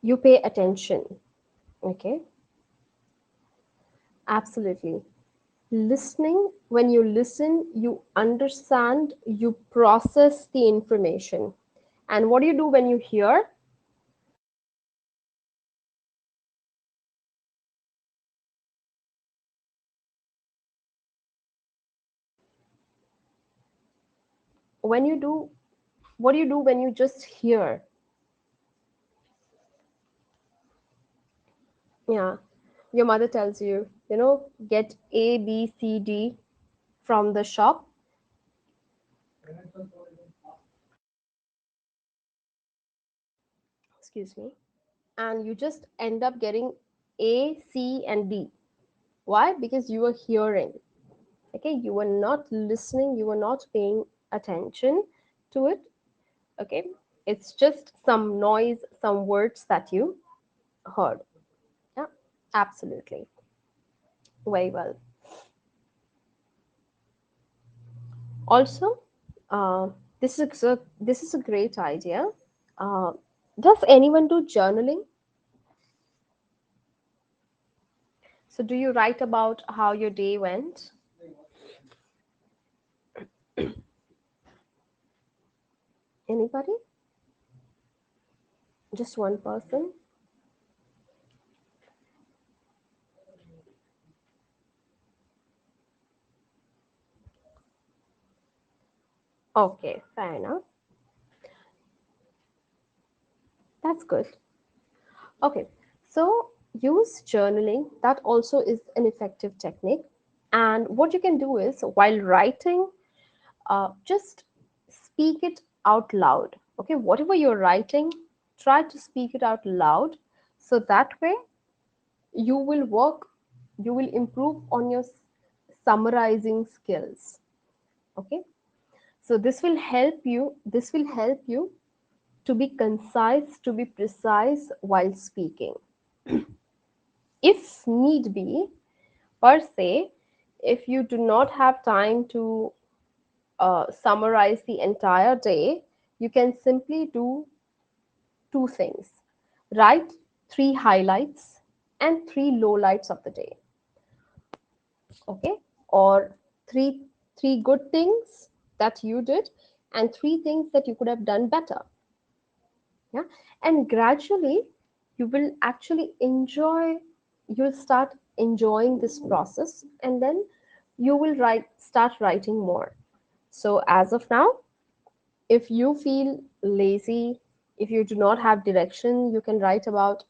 You pay attention. Okay, absolutely. Listening, when you listen, you understand, you process the information. And what do you do when you hear? When you do, what do you do when you just hear? Yeah, your mother tells you, get A, B, C, D from the shop. Excuse me. And you just end up getting A, C, and D. Why? Because you were hearing. Okay, you were not listening, you were not paying attention to it. Okay, it's just some noise, some words that you heard. Yeah, absolutely. Very well. Also, uh, this is a great idea. Uh, does anyone do journaling? So, do you write about how your day went? Anybody? Just one person? Okay, fair enough. That's good. Okay, so use journaling. That also is an effective technique. And what you can do is, while writing, just speak it out loud. Okay, whatever you're writing, try to speak it out loud. So that way, you will work, you will improve on your summarizing skills. Okay, so this will help you to be concise, to be precise while speaking. If need be, per se, if you do not have time to summarize the entire day, you can simply do two things: write three highlights and three lowlights of the day. Okay, or three three good things that you did and three things that you could have done better. Yeah, and gradually you will actually enjoy, you'll start enjoying this process, and then you will start writing more. So as of now, if you feel lazy, if you do not have direction, you can write about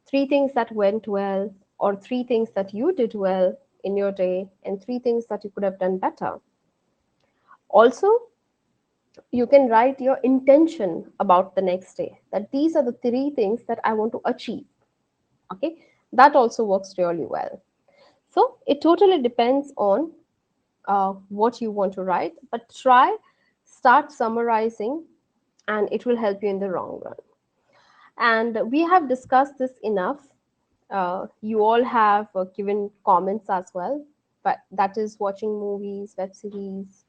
three things that went well, or three things that you did well in your day, and three things that you could have done better. Also, you can write your intention about the next day, that these are the three things that I want to achieve. Okay, that also works really well. So it totally depends on what you want to write, but start summarizing, and it will help you in the long run. And we have discussed this enough. You all have given comments as well, but that is watching movies, web series.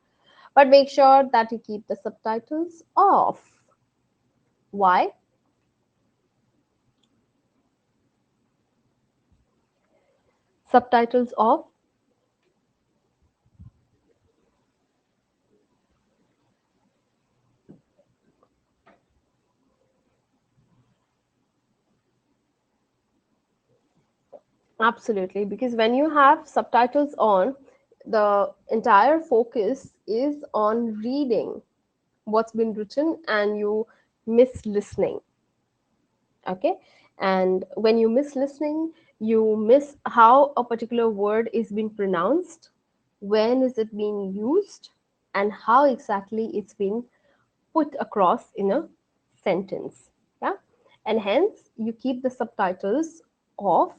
But make sure that you keep the subtitles off. Why? Subtitles off. Absolutely, because when you have subtitles on, the entire focus is on reading what's been written, and you miss listening. Okay, and when you miss listening, you miss how a particular word is being pronounced, when is it being used, and how exactly it's being put across in a sentence. Yeah, and hence you keep the subtitles off,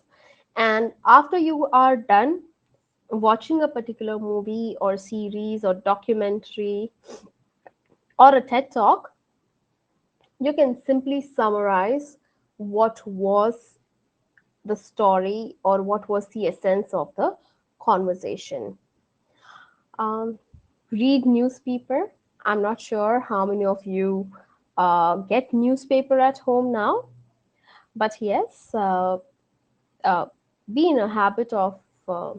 and after you are done watching a particular movie or series or documentary or a TED talk, you can simply summarize what was the story or what was the essence of the conversation. Um, Read newspaper. I'm not sure how many of you get newspaper at home now, but yes, uh, be in a habit of uh,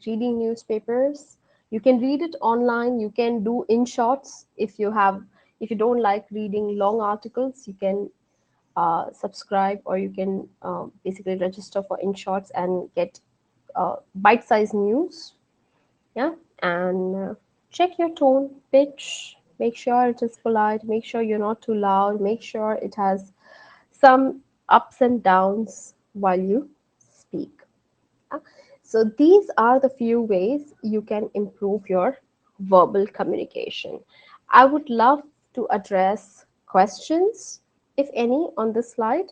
reading newspapers. You can read it online. You can do in shots if you don't like reading long articles. You can subscribe, or you can basically register for in shots and get bite-sized news. Yeah, and check your tone, pitch. Make sure it is polite. Make sure you're not too loud. Make sure it has some ups and downs while you speak. Yeah. So these are the few ways you can improve your verbal communication. I would love to address questions, if any, on this slide.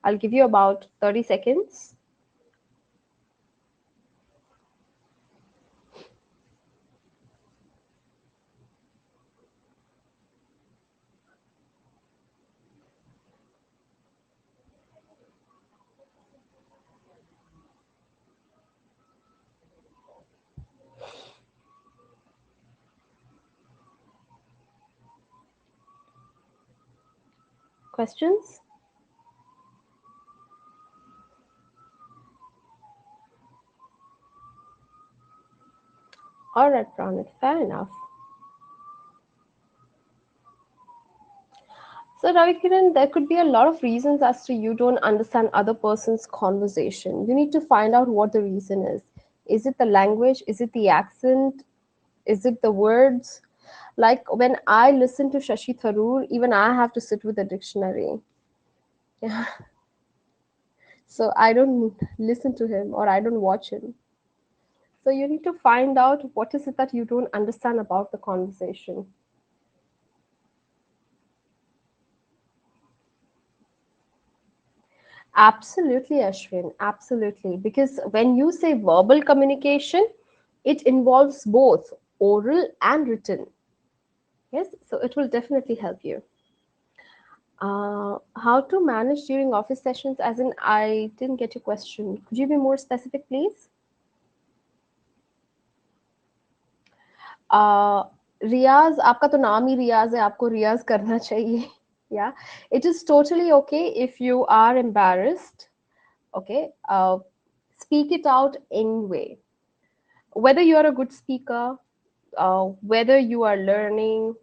I'll give you about 30 seconds. Questions? All right, Pranit, fair enough. So, Ravikiran, there could be a lot of reasons as to you don't understand other person's conversation. You need to find out what the reason is. Is it the language? Is it the accent? Is it the words? Like when I listen to Shashi Tharoor, even I have to sit with a dictionary. Yeah. So I don't listen to him or I don't watch him. So you need to find out what is it that you don't understand about the conversation. Absolutely, Ashwin. Absolutely. Because when you say verbal communication, it involves both oral and written. Yes, so it will definitely help you. How to manage during office sessions? As in, I didn't get your question. Could you be more specific, please? Uh, रियाज आपका तो नाम ही रियाज है आपको रियाज करना चाहिए yeah, it is totally okay if you are embarrassed. Okay, speak it out anyway, whether you are a good speaker, whether you are learning,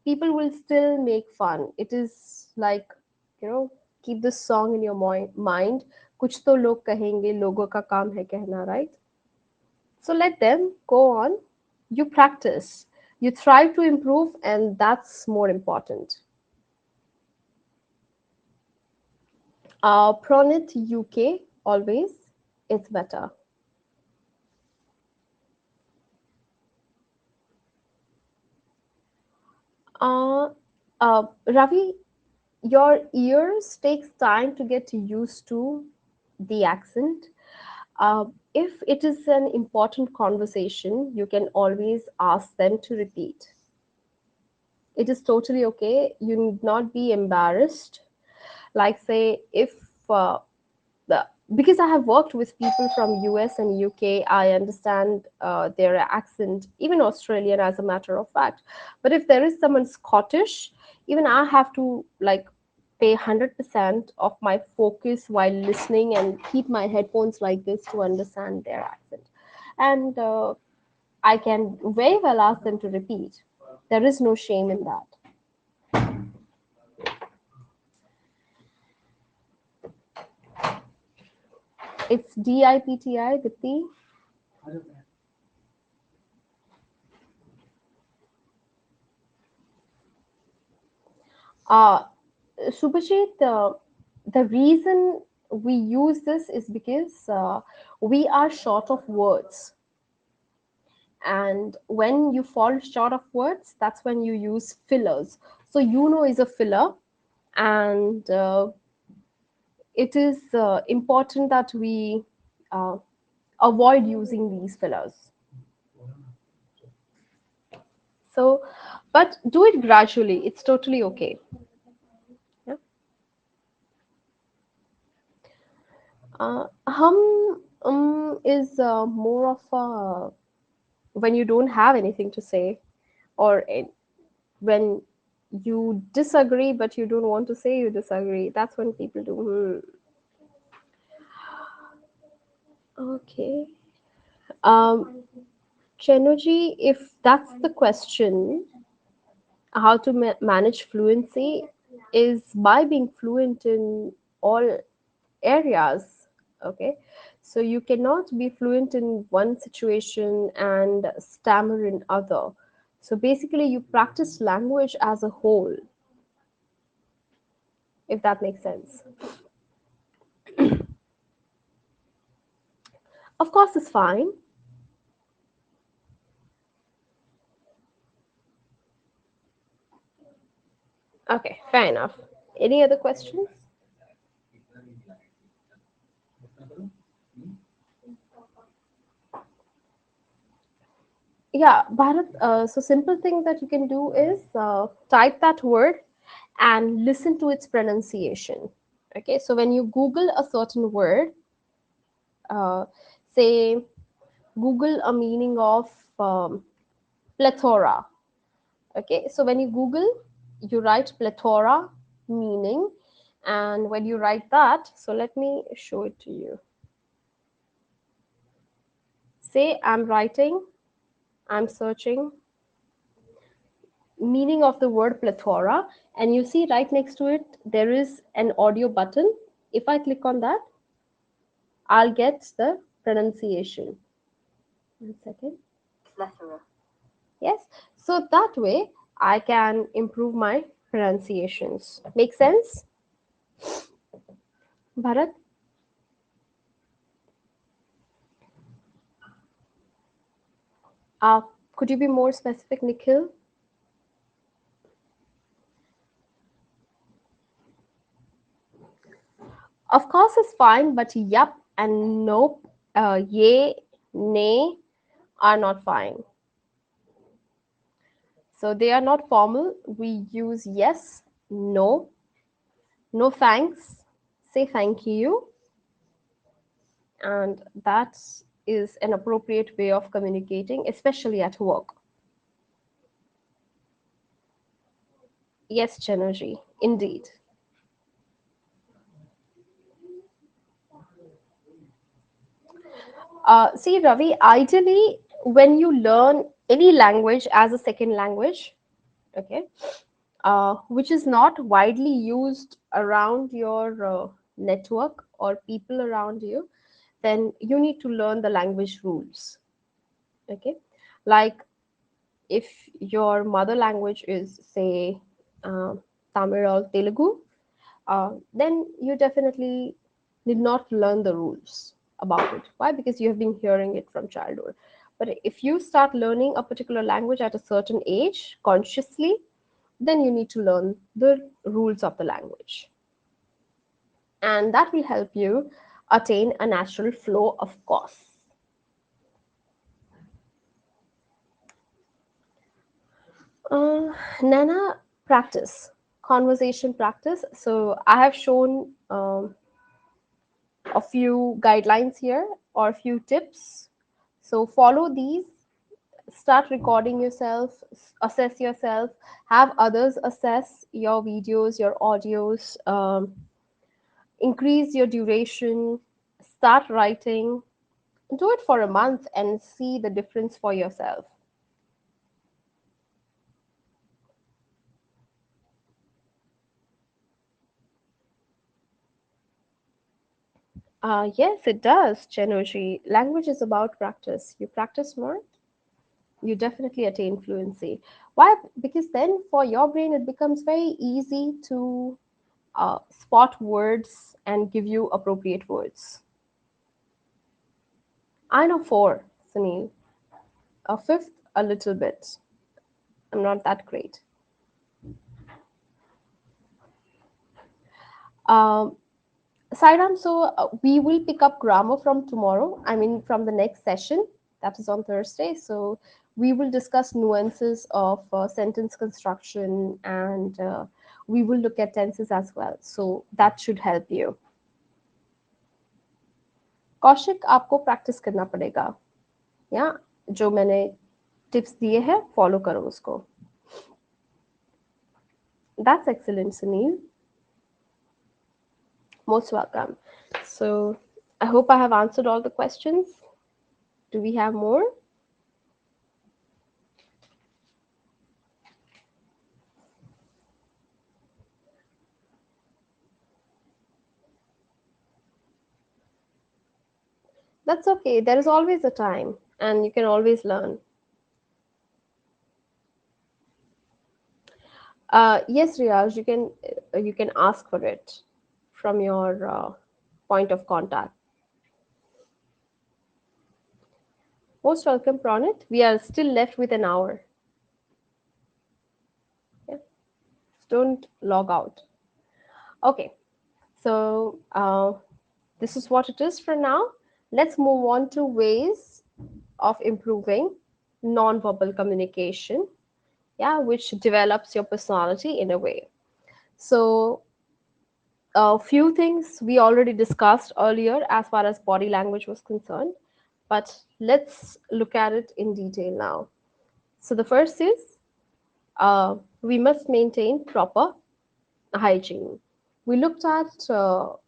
people will still make fun. It is like, you know, keep this song in your mind. कुछ तो लोग कहेंगे, लोगों का काम है कहना, right? So let them go on. You practice, you try to improve, and that's more important. Pronit UK always, it's better. Uh, Ravi, your ears takes time to get used to the accent. If it is an important conversation, you can always ask them to repeat. It is totally okay. You need not be embarrassed. Like, say, if the because I have worked with people from US and UK, I understand their accent, even Australian, as a matter of fact. But if there is someone Scottish, even I have to like pay 100% of my focus while listening and keep my headphones like this to understand their accent. And I can very well ask them to repeat. There is no shame in that. It's DIPTI, Dipti. Uh, Subhajit, the reason we use this is because we are short of words. And when you fall short of words, that's when you use fillers. So, is a filler, and it is important that we uh, avoid using these fillers. So, but do it gradually. It's totally okay. Yeah. Is more of a when you don't have anything to say, or when you disagree but you don't want to say you disagree. That's when people do. Okay. Um, Chenuji, if that's the question, how to manage fluency is by being fluent in all areas. Okay, so you cannot be fluent in one situation and stammer in other. So basically you practice language as a whole, if that makes sense. Of course, it's fine. Okay, fair enough. Any other questions? Yeah, Bharat. So simple thing that you can do is type that word and listen to its pronunciation. Okay, so when you Google a certain word, uh, say Google a meaning of plethora. Okay, so when you Google, you write plethora meaning, and when you write that, so let me show it to you. Say I'm writing, I'm searching meaning of the word plethora, and you see right next to it there is an audio button. If I click on that, I'll get the pronunciation. 1 second. Plethora. Yes, so that way I can improve my pronunciations. Make sense, Bharat? uh, could you be more specific, Nikhil? Of course is fine, but yup and nope, yay, nay are not fine. So they are not formal. We use yes, no, no thanks, say thank you, and that is an appropriate way of communicating, especially at work. Yes, Chanerjee, indeed. See, Ravi, ideally, when you learn any language as a second language, okay, which is not widely used around your network or people around you, then you need to learn the language rules. Okay, like if your mother language is, say, uh, Tamil or Telugu, then you definitely did not learn the rules about it. Why? Because you have been hearing it from childhood. But if you start learning a particular language at a certain age consciously, then you need to learn the rules of the language. And that will help you attain a natural flow, of course. Nana, practice, conversation practice. So I have shown a few guidelines here or a few tips. So follow these, start recording yourself, assess yourself, have others assess your videos, your audios, increase your duration, start writing, do it for a month and see the difference for yourself. Yes, it does, Chenoji. Language is about practice. You practice more, you definitely attain fluency. Why? Because then for your brain, it becomes very easy to spot words and give you appropriate words. I know four, Sunil. A fifth, a little bit. I'm not that great. Um, Sairam, so we will pick up grammar from tomorrow. I mean, from the next session, that is on Thursday. So we will discuss nuances of sentence construction and we will look at tenses as well. So that should help you. Kaushik आपको practice करना पड़ेगा या जो मैंने tips दिए हैं follow करो उसको. That's excellent, Sunil. Most welcome. So I hope I have answered all the questions. Do we have more? That's okay. There is always a time, and you can always learn. Yes, Riyaj, you can ask for it from your point of contact. Most welcome, Pranit. We are still left with an hour. Yeah. Don't log out. Okay. So this is what it is for now. Let's move on to ways of improving non-verbal communication. Yeah, which develops your personality in a way. So a few things we already discussed earlier as far as body language was concerned, but let's look at it in detail now. So the first is we must maintain proper hygiene. We looked at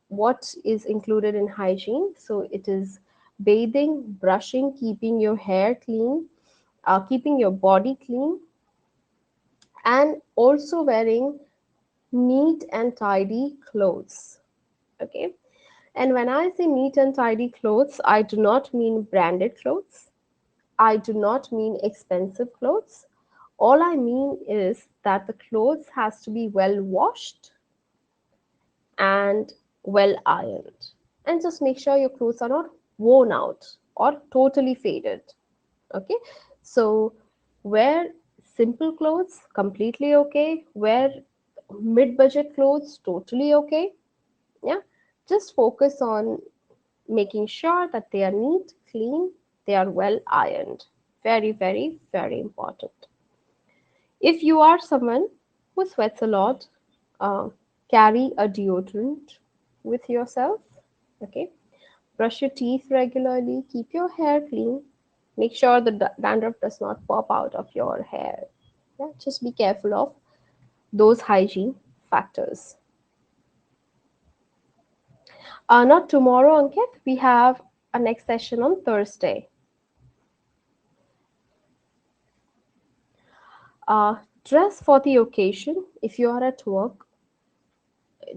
what is included in hygiene. So it is bathing, brushing, keeping your hair clean, keeping your body clean, and also wearing neat and tidy clothes. Okay. And when I say neat and tidy clothes, I do not mean branded clothes. I do not mean expensive clothes. All I mean is that the clothes has to be well washed and well ironed. And just make sure your clothes are not worn out or totally faded. Okay. So wear simple clothes, completely okay. Wear mid budget clothes, totally okay. Yeah. Just focus on making sure that they are neat, clean, they are well ironed. Very, very, very important. If you are someone who sweats a lot, uh, carry a deodorant with yourself. Okay. Brush your teeth regularly. Keep your hair clean. Make sure the dandruff does not pop out of your hair. Yeah, just be careful of those hygiene factors. Not tomorrow, Ankit. We have a next session on Thursday. Uh, Dress for the occasion. If you are at work,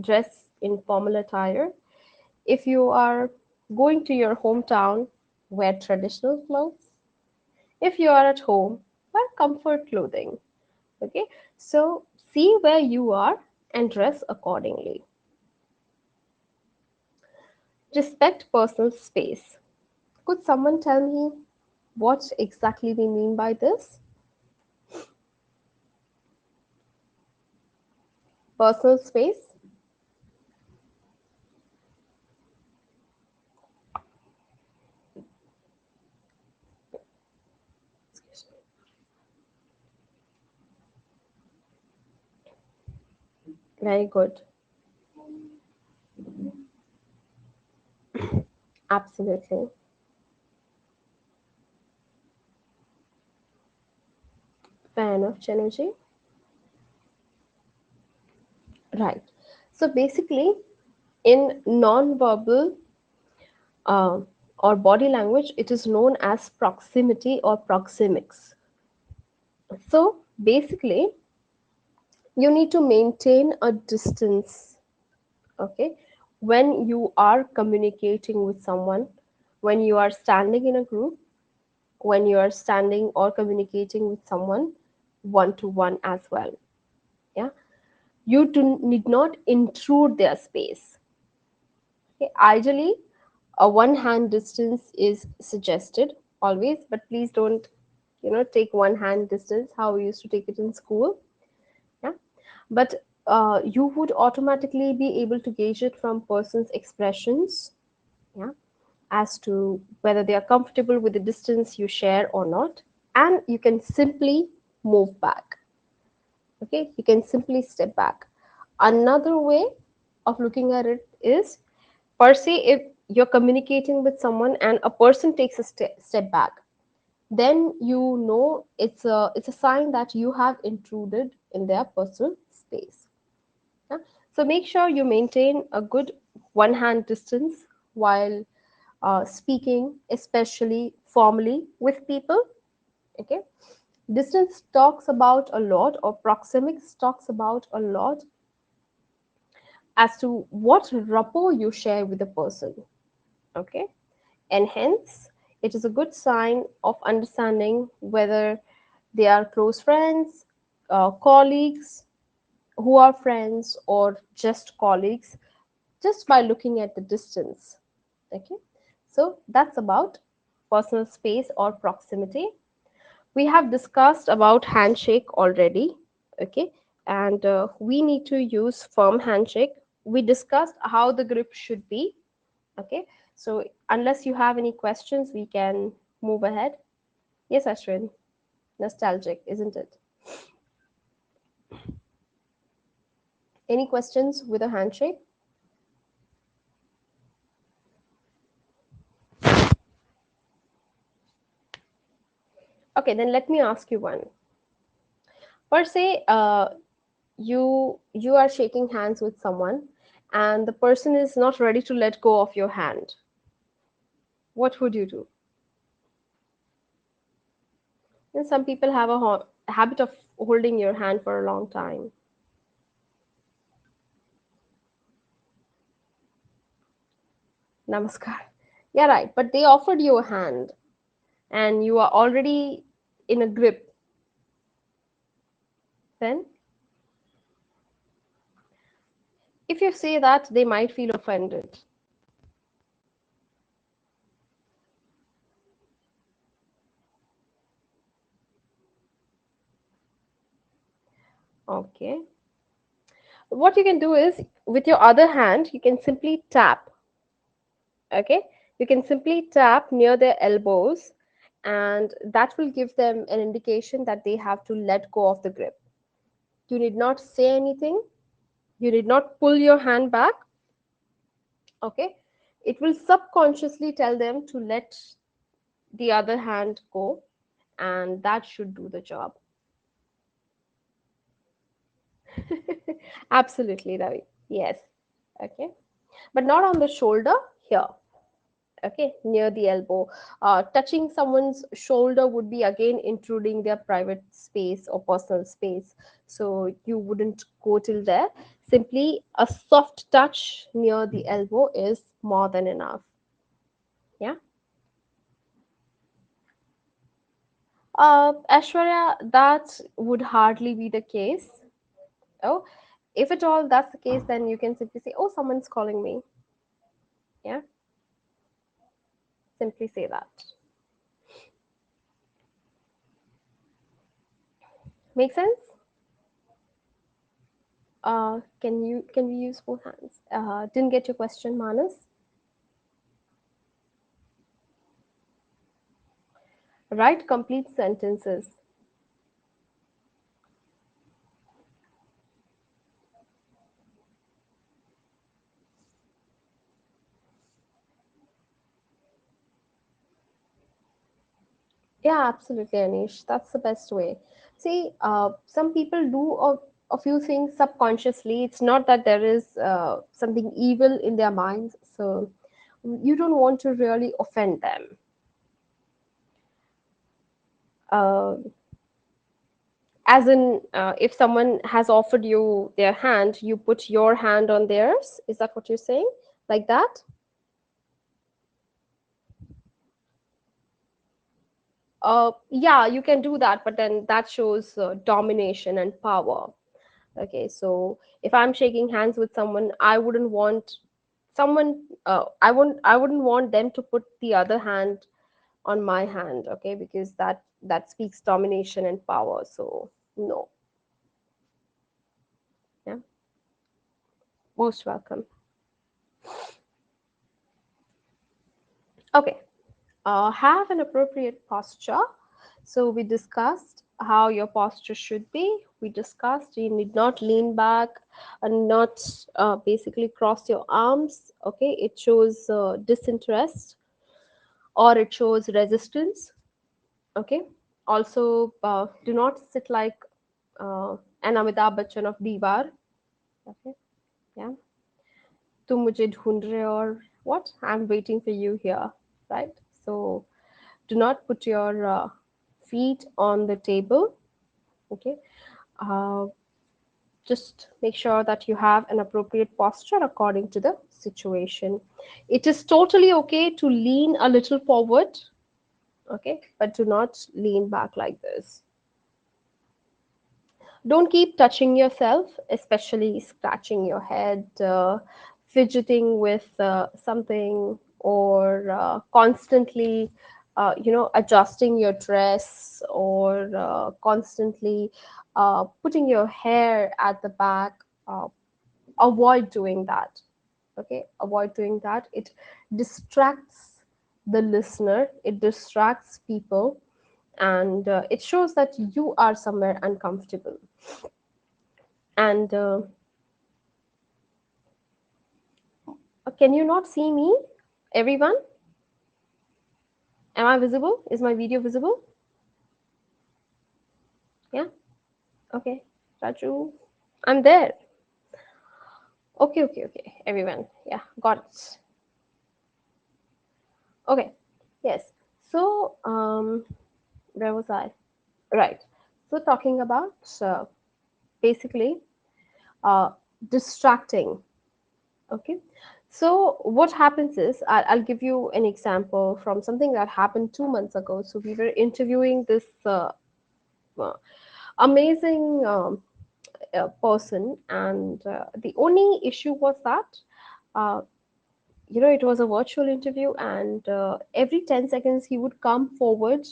dress in formal attire. If you are going to your hometown, wear traditional clothes. If you are at home, wear comfort clothing. Okay, so see where you are and dress accordingly. Respect personal space. Could someone tell me what exactly we mean by this? Personal space? Very good. Absolutely. Fair enough, Chanuji. Right. So basically, in non-verbal uh, or body language, it is known as proximity or proxemics. So basically, you need to maintain a distance. Okay, when you are communicating with someone, when you are standing in a group, when you are standing or communicating with someone one to one as well. Yeah, you need not intrude their space. Okay? Ideally, a one hand distance is suggested always, but please don't, take one hand distance how we used to take it in school. Yeah, but you would automatically be able to gauge it from person's expressions. Yeah, as to whether they are comfortable with the distance you share or not, and you can simply move back. Okay, you can simply step back. Another way of looking at it is, per se, if you're communicating with someone and a person takes a step back, then you know it's a sign that you have intruded in their personal space. Yeah? So make sure you maintain a good one hand distance while speaking, especially formally with people. Okay, distance talks about a lot, or proxemics talks about a lot as to what rapport you share with the person. Okay, and hence it is a good sign of understanding whether they are close friends, colleagues who are friends, or just colleagues, just by looking at the distance. Okay, so that's about personal space or proximity. We have discussed about handshake already. Okay, and we need to use firm handshake. We discussed how the grip should be. Okay, so unless you have any questions, we can move ahead. Yes, Ashwin. Nostalgic, isn't it? Any questions with a handshake? Okay, then let me ask you one. Per se, you are shaking hands with someone, and the person is not ready to let go of your hand. What would you do? And some people have a habit of holding your hand for a long time. Namaskar. Yeah, right. But they offered you a hand, and you are already in a grip. Then, if you say that, they might feel offended. Okay. What you can do is, with your other hand, you can simply tap. Okay, you can simply tap near their elbows, and that will give them an indication that they have to let go of the grip. You need not say anything, you need not pull your hand back. Okay, it will subconsciously tell them to let the other hand go, and that should do the job. Absolutely, Ravi. Yes. Okay, but not on the shoulder, here. Okay, near the elbow. Touching someone's shoulder would be again intruding their private space or personal space, so you wouldn't go till there. Simply a soft touch near the elbow is more than enough. Yeah. Ashwarya, that would hardly be the case. Oh, if at all that's the case, then you can simply say, "Oh, someone's calling me." Yeah, simply say that. Make sense? Can we use both hands? Didn't get your question, Manas. Write complete sentences. Yeah, absolutely, Anish. That's the best way. See, some people do a few things subconsciously. It's not that there is something evil in their minds, so you don't want to really offend them. Uh, as in, if someone has offered you their hand, you put your hand on theirs. Is that what you're saying? Like that? Yeah, you can do that, but then that shows domination and power. Okay, so if I'm shaking hands with someone, I wouldn't want someone. I wouldn't want them to put the other hand on my hand. Okay, because that speaks domination and power. So no. Yeah, most welcome. Okay, have an appropriate posture. So we discussed how your posture should be. We discussed you need not lean back and not basically cross your arms. Okay, it shows disinterest or it shows resistance. Okay, also do not sit like an Amitabh Bachchan of Diwar. Okay, yeah, तुम मुझे ढूंढ रहे हो or what? I'm waiting for you here, right? So do not put your feet on the table. Okay, uh, just make sure that you have an appropriate posture according to the situation. It is totally okay to lean a little forward, okay, but do not lean back like this. Don't keep touching yourself, especially scratching your head, fidgeting with something, or constantly, adjusting your dress, or constantly putting your hair at the back. Avoid doing that. Okay, avoid doing that. It distracts the listener, it distracts people, and it shows that you are somewhere uncomfortable. And can you not see me, everyone? Am I visible? Is my video visible? Yeah. Okay, Raju, I'm there. Okay, okay, okay, everyone. Yeah, got it. Okay, yes. So where was I? Right. So talking about basically uh, distracting. Okay, so what happens is, I'll give you an example from something that happened 2 months ago. So we were interviewing this uh, amazing person, and the only issue was that uh, it was a virtual interview, and every 10 seconds he would come forward,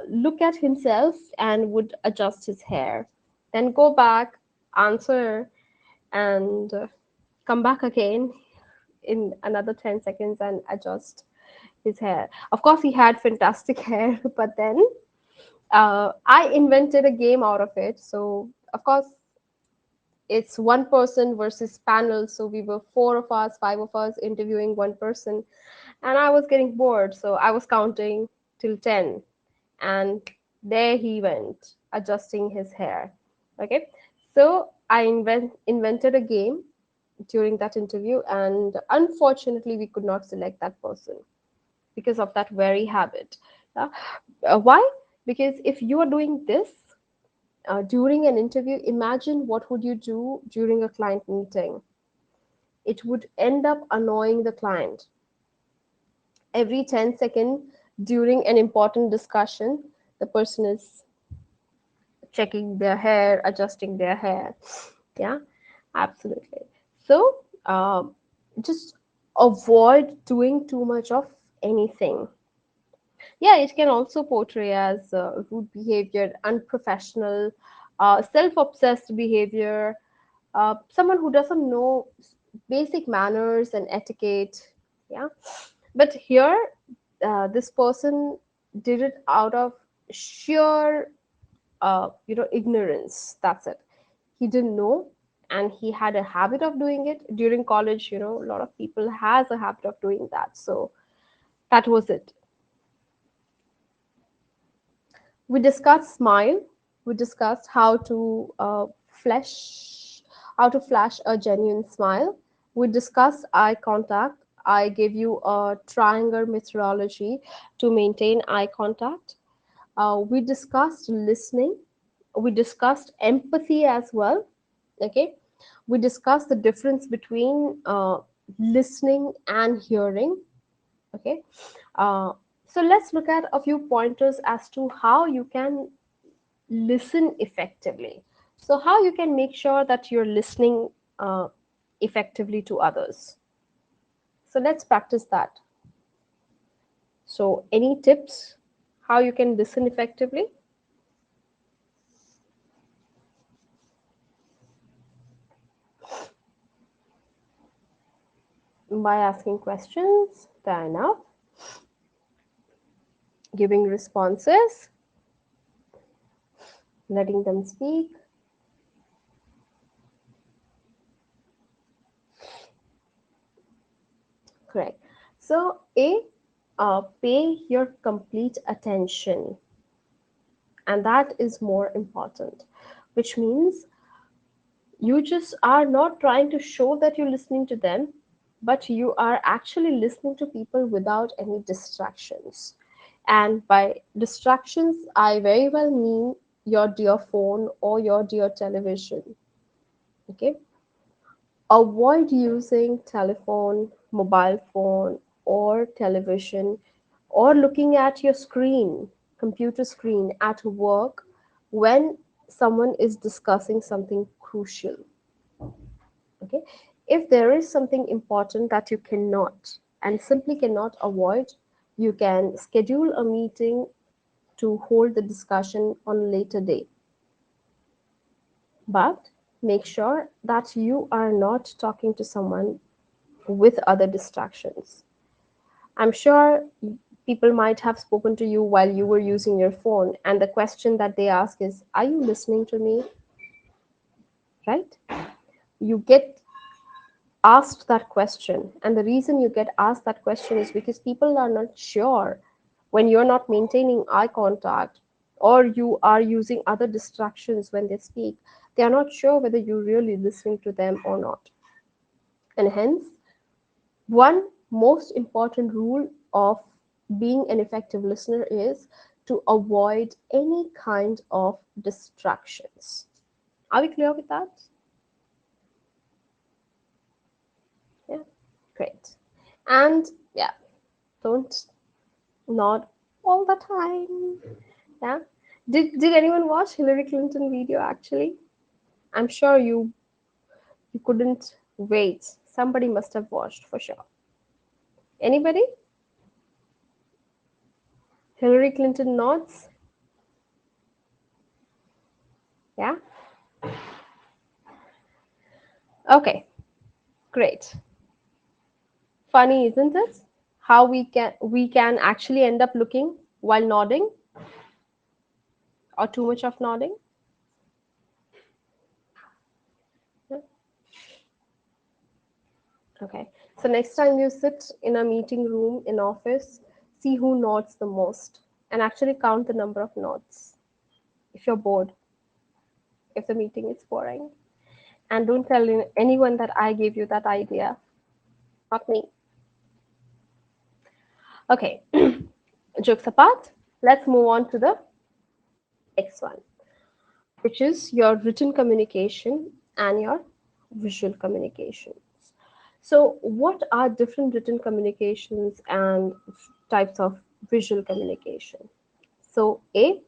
look at himself, and would adjust his hair, then go back, answer, and come back again in another 10 seconds and adjust his hair. Of course, he had fantastic hair, but then I invented a game out of it. So, of course, it's one person versus panel. So, we were four of us, five of us interviewing one person, and I was getting bored. So, I was counting till 10, and there he went, adjusting his hair. Okay. So, invented a game during that interview, and unfortunately, we could not select that person because of that very habit. Yeah. Why? Because if you are doing this during an interview, imagine what would you do during a client meeting. It would end up annoying the client. Every 10 seconds during an important discussion, the person is checking their hair, adjusting their hair. Yeah, absolutely. So just avoid doing too much of anything. Yeah, it can also portray as rude behavior, unprofessional, self-obsessed behavior, someone who doesn't know basic manners and etiquette. Yeah, but here, this person did it out of sheer, ignorance. That's it. He didn't know, and he had a habit of doing it during college. A lot of people has a habit of doing that. So that was it. We discussed smile. We discussed flash how to flash a genuine smile. We discussed eye contact. I gave you a triangle methodology to maintain eye contact. We discussed listening. We discussed empathy as well. Okay. We discussed the difference between listening and hearing. Okay. uh, so let's look at a few pointers as to how you can listen effectively. So, how you can make sure that you're listening effectively to others. So, let's practice that. So, any tips how you can listen effectively? By asking questions, fair enough, giving responses, letting them speak. Correct. So, pay your complete attention, and that is more important, which means you just are not trying to show that you're listening to them, but you are actually listening to people without any distractions. And by distractions, I very well mean your dear phone or your dear television. Okay. Avoid using telephone, mobile phone, or television, or looking at your screen, computer screen at work when someone is discussing something crucial. Okay. If there is something important that you cannot and simply cannot avoid, you can schedule a meeting to hold the discussion on a later day. But make sure that you are not talking to someone with other distractions. I'm sure people might have spoken to you while you were using your phone, and the question that they ask is, are you listening to me? Right? You get asked that question, and the reason you get asked that question is because people are not sure when you're not maintaining eye contact or you are using other distractions when they speak. They are not sure whether you're really listening to them or not. And hence, one most important rule of being an effective listener is to avoid any kind of distractions. Are we clear with that? Yeah, great. And yeah, don't nod all the time. Yeah. Did anyone watch Hillary Clinton video actually? I'm sure you couldn't wait. Somebody must have watched for sure. Anybody? Hillary Clinton nods? Yeah. Okay, great. Funny, isn't it? How we can actually end up looking while nodding, or too much of nodding. Yeah. Okay. So next time you sit in a meeting room in office, see who nods the most and actually count the number of nods. If you're bored, if the meeting is boring, and don't tell anyone that I gave you that idea, not me. Okay. Jokes apart, let's move on to the next one, which is your written communication and your visual communication. So, what are different written communications and types of visual communication? So, A,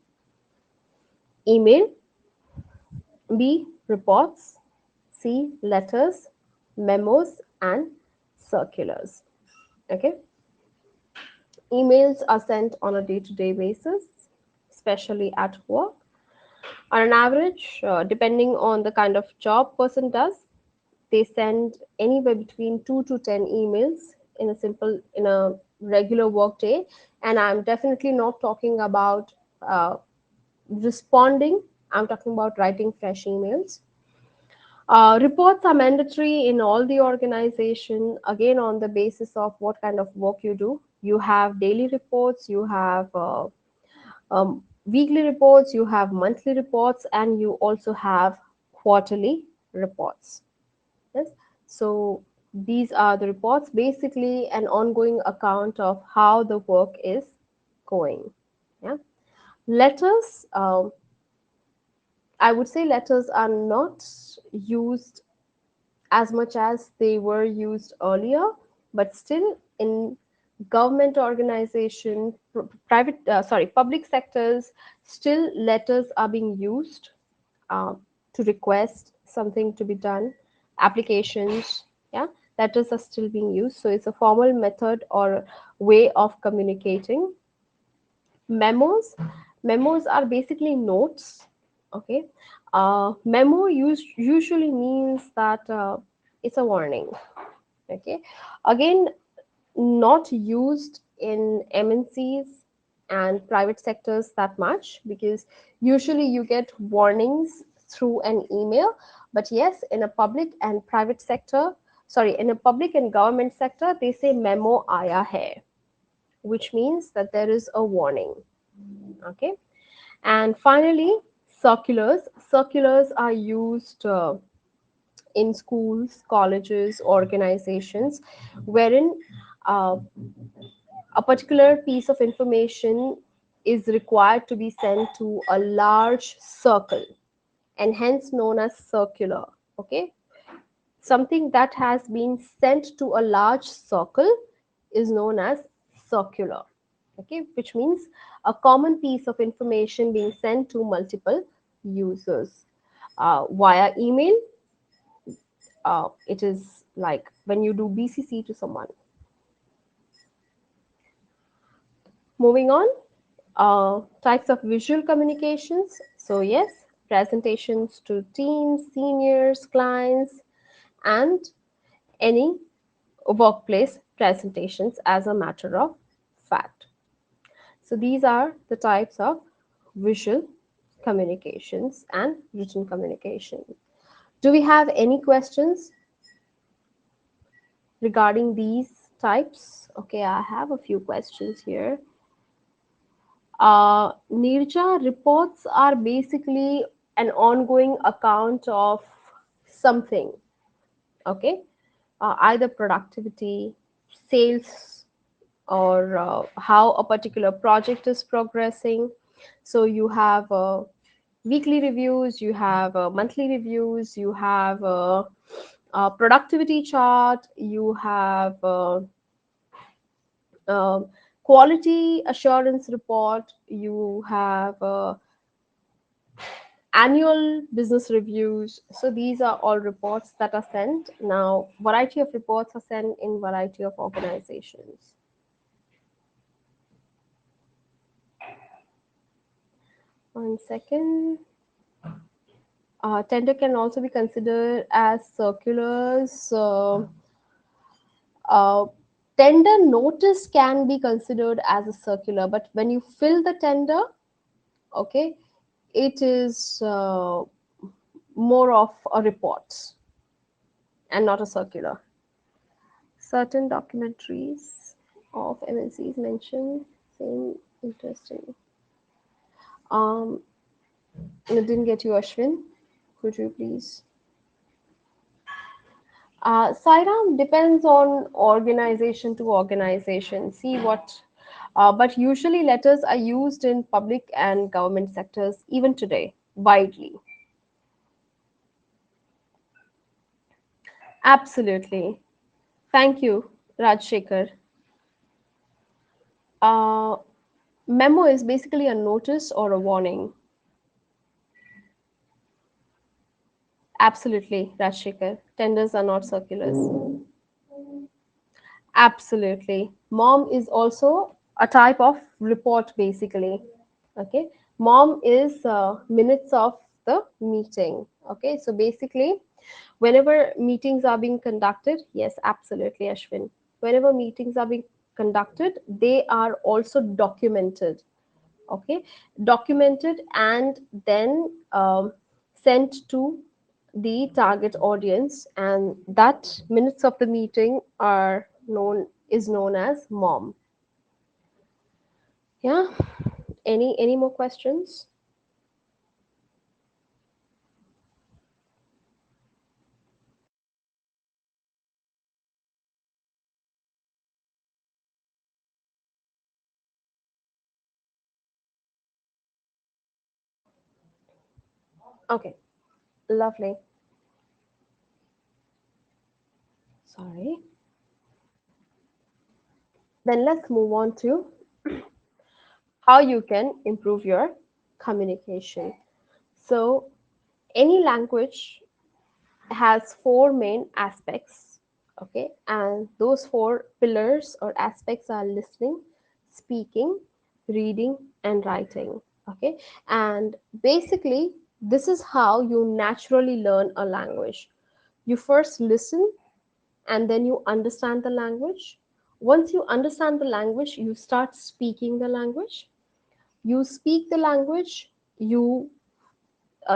email, B, reports, C, letters, memos, and circulars. Okay, emails are sent on a day to day basis, especially at work. On an average, depending on the kind of job person does, they send anywhere between 2 to 10 emails in a regular work day. And I'm definitely not talking about responding, I'm talking about writing fresh emails. Reports are mandatory in all the organization, again on the basis of what kind of work you do. You have daily reports, you have weekly reports, you have monthly reports, and you also have quarterly reports. Yes. So these are the reports, basically an ongoing account of how the work is going. Yeah. Letters, I would say letters are not used as much as they were used earlier, but still in government organization, public sectors, still letters are being used uh, to request something to be done. Applications, yeah, letters are still being used. So it's a formal method or way of communicating. Memos, memos are basically notes. Okay, usually means that it's a warning. Okay, again, not used in MNCs and private sectors that much, because usually you get warnings through an email. But yes, in a public and private sector, sorry, in a public and government sector, they say memo aaya hai, which means that there is a warning. Okay. And finally, circulars. Circulars are used in schools, colleges, organizations, wherein uh, a particular piece of information is required to be sent to a large circle, and hence known as circular. Okay, something that has been sent to a large circle is known as circular. Okay, which means a common piece of information being sent to multiple users via email. It is like when you do BCC to someone. Moving on, types of visual communications. So, yes, presentations to teams, seniors, clients, and any workplace presentations as a matter of fact. So, these are the types of visual communications and written communication. Do we have any questions regarding these types? Okay, I have a few questions here. Nirja, reports are basically an ongoing account of something, okay? Either productivity, sales, or how a particular project is progressing. So you have weekly reviews, you have monthly reviews, you have a productivity chart, you have um, quality assurance report, you have annual business reviews. So these are all reports that are sent. Now, variety of reports are sent in variety of organizations. One second. Tender can also be considered as circulars. Uh, Tender notice can be considered as a circular, but when you fill the tender, okay, it is more of a report and not a circular. Certain documentaries of MNCs mention same interesting. Um, I didn't get you, Ashwin. Could you please? Sairam depends on organization to organization. See what, but usually letters are used in public and government sectors even today, widely. Absolutely. Thank you, Rajshekhar. Uh, Memo is basically a notice or a warning. Absolutely, Rajshekhar. Tenders are not circulars. Absolutely. Mom is also a type of report, basically. Okay. Mom is minutes of the meeting. Okay. So basically, whenever meetings are being conducted, yes, absolutely, Ashwin. Whenever meetings are being conducted, they are also documented. Okay. Documented and then sent to the target audience, and that minutes of the meeting are known as mom. Yeah. Any more questions? Okay, lovely. Sorry. Then let's move on to how you can improve your communication. So any language has four main aspects, okay, and those four pillars or aspects are listening, speaking, reading, and writing. Okay, and basically this is how you naturally learn a language. You first listen and then you understand the language. Once you understand the language, you start speaking the language. You speak the language, you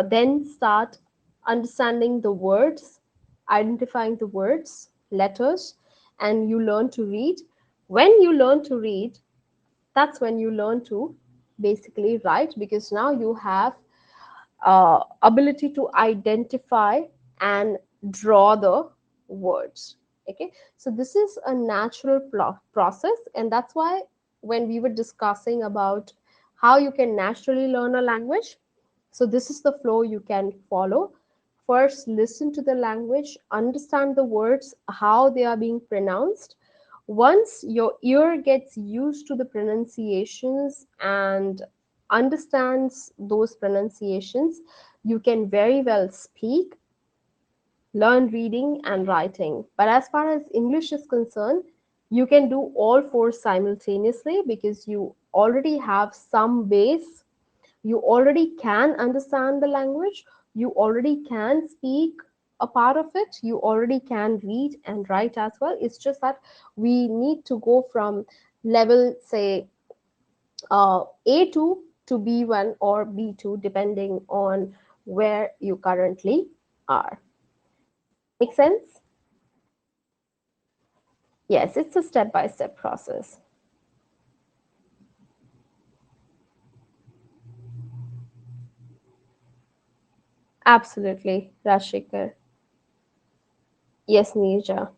then start understanding the words, identifying the words, letters, and you learn to read. When you learn to read, that's when you learn to basically write, because now you have ability to identify and draw the words. Okay, so this is a natural process, and that's why when we were discussing about how you can naturally learn a language, so this is the flow you can follow. First, listen to the language, understand the words, how they are being pronounced. Once your ear gets used to the pronunciations and understands those pronunciations, you can very well speak, learn reading and writing. But as far as English is concerned, you can do all four simultaneously because you already have some base, you already can understand the language, you already can speak a part of it, you already can read and write as well. It's just that we need to go from level, say, A2 to B1 or B2, depending on where you currently are. Make sense? Yes, it's a step by step process. Absolutely, Rashikar. Yes, Nirja.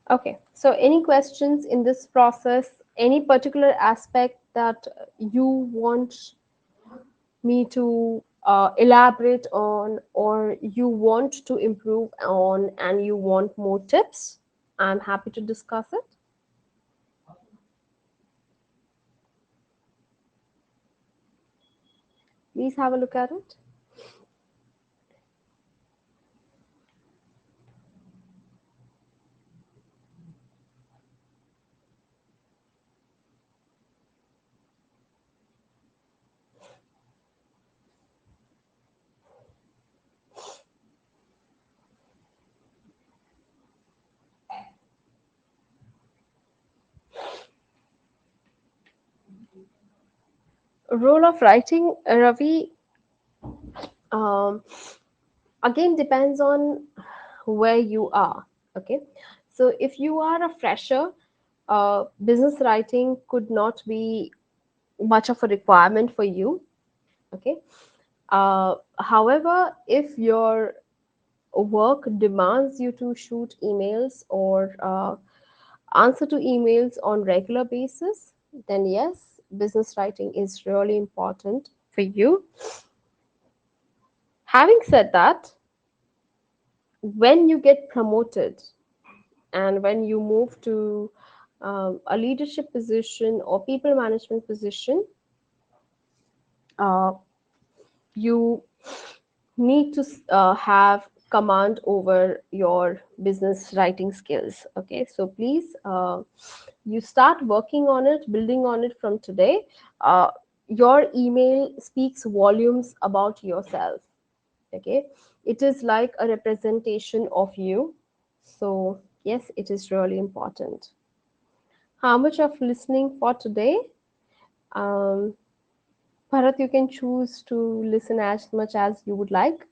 Okay, so any questions in this process? Any particular aspect that you want me to elaborate on, or you want to improve on, and you want more tips? I'm happy to discuss it. Please have a look at it. Role of writing, Ravi, um, again depends on where you are. Okay, so if you are a fresher, business writing could not be much of a requirement for you. Okay, however, if your work demands you to shoot emails or answer to emails on regular basis, then yes, business writing is really important for you. Having said that, when you get promoted and when you move to a leadership position or people management position, uh, you need to have command over your business writing skills. Okay, so please, you start working on it, building on it from today. Your email speaks volumes about yourself. Okay, it is like a representation of you. So yes, it is really important. How much of listening for today? um, Bharat, you can choose to listen as much as you would like.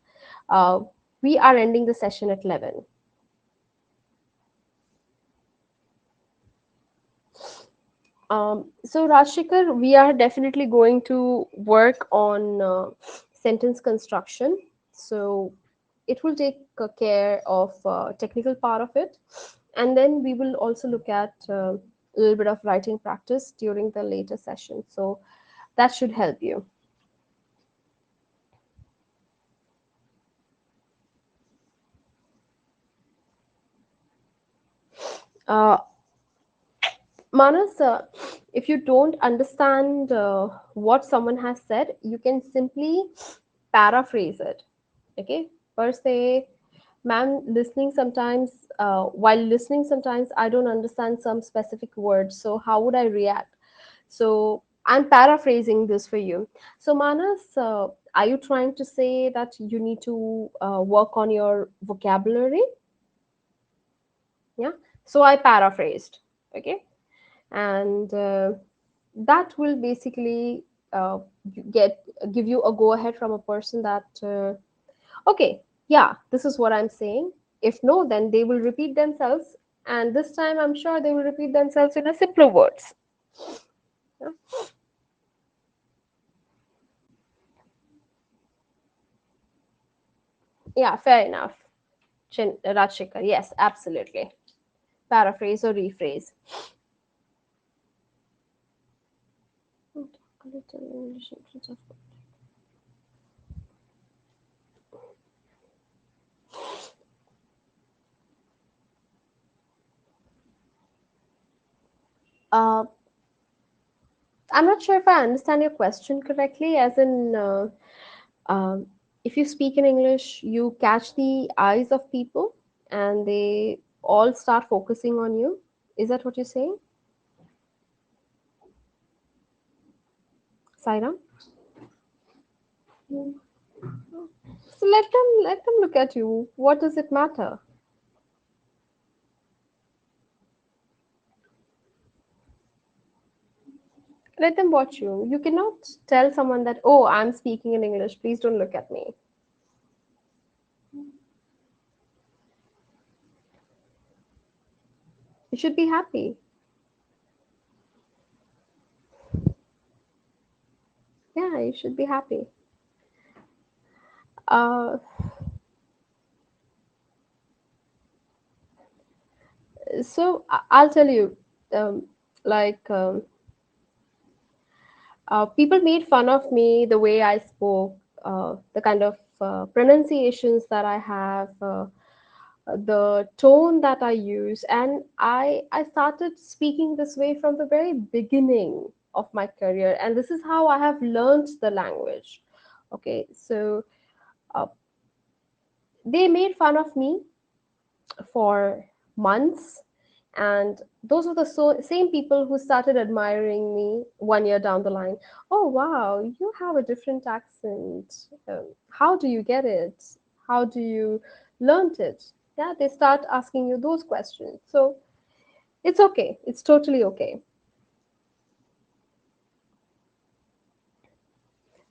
uh, we are ending the session at 11. So Rajshekar, we are definitely going to work on sentence construction. So it will take care of technical part of it, and then we will also look at a little bit of writing practice during the later session. So that should help you. Uh, Manas, if you don't understand what someone has said, you can simply paraphrase it. Okay, per se, ma'am, listening sometimes, while listening sometimes, I don't understand some specific words. So how would I react? So I'm paraphrasing this for you. So Manas, are you trying to say that you need to work on your vocabulary? Yeah. So I paraphrased. Okay, and that will basically get give you a go ahead from a person that okay, yeah, this is what I'm saying. If no, then they will repeat themselves, and this time I'm sure they will repeat themselves in a simpler words. Yeah, yeah, fair enough. Rajshekar, yes, absolutely. Paraphrase or rephrase. uh, I'm not sure if I understand your question correctly, as in um, if you speak in English, you catch the eyes of people and they all start focusing on you. Is that what you're saying, Sairam? So let them look at you. What does it matter? Let them watch you. You cannot tell someone that, oh, I'm speaking in English. Please don't look at me. You should be happy. Yeah, you should be happy. Uh, so I'll tell you, um, like people made fun of me the way I spoke, the kind of pronunciations that I have, the tone that I use, and I started speaking this way from the very beginning of my career, and this is how I have learned the language. Okay, so uh, they made fun of me for months, and those were the same people who started admiring me 1 year down the line. Oh wow, you have a different accent. How do you get it? How do you learnt it? Yeah, they start asking you those questions. So it's okay, it's totally okay.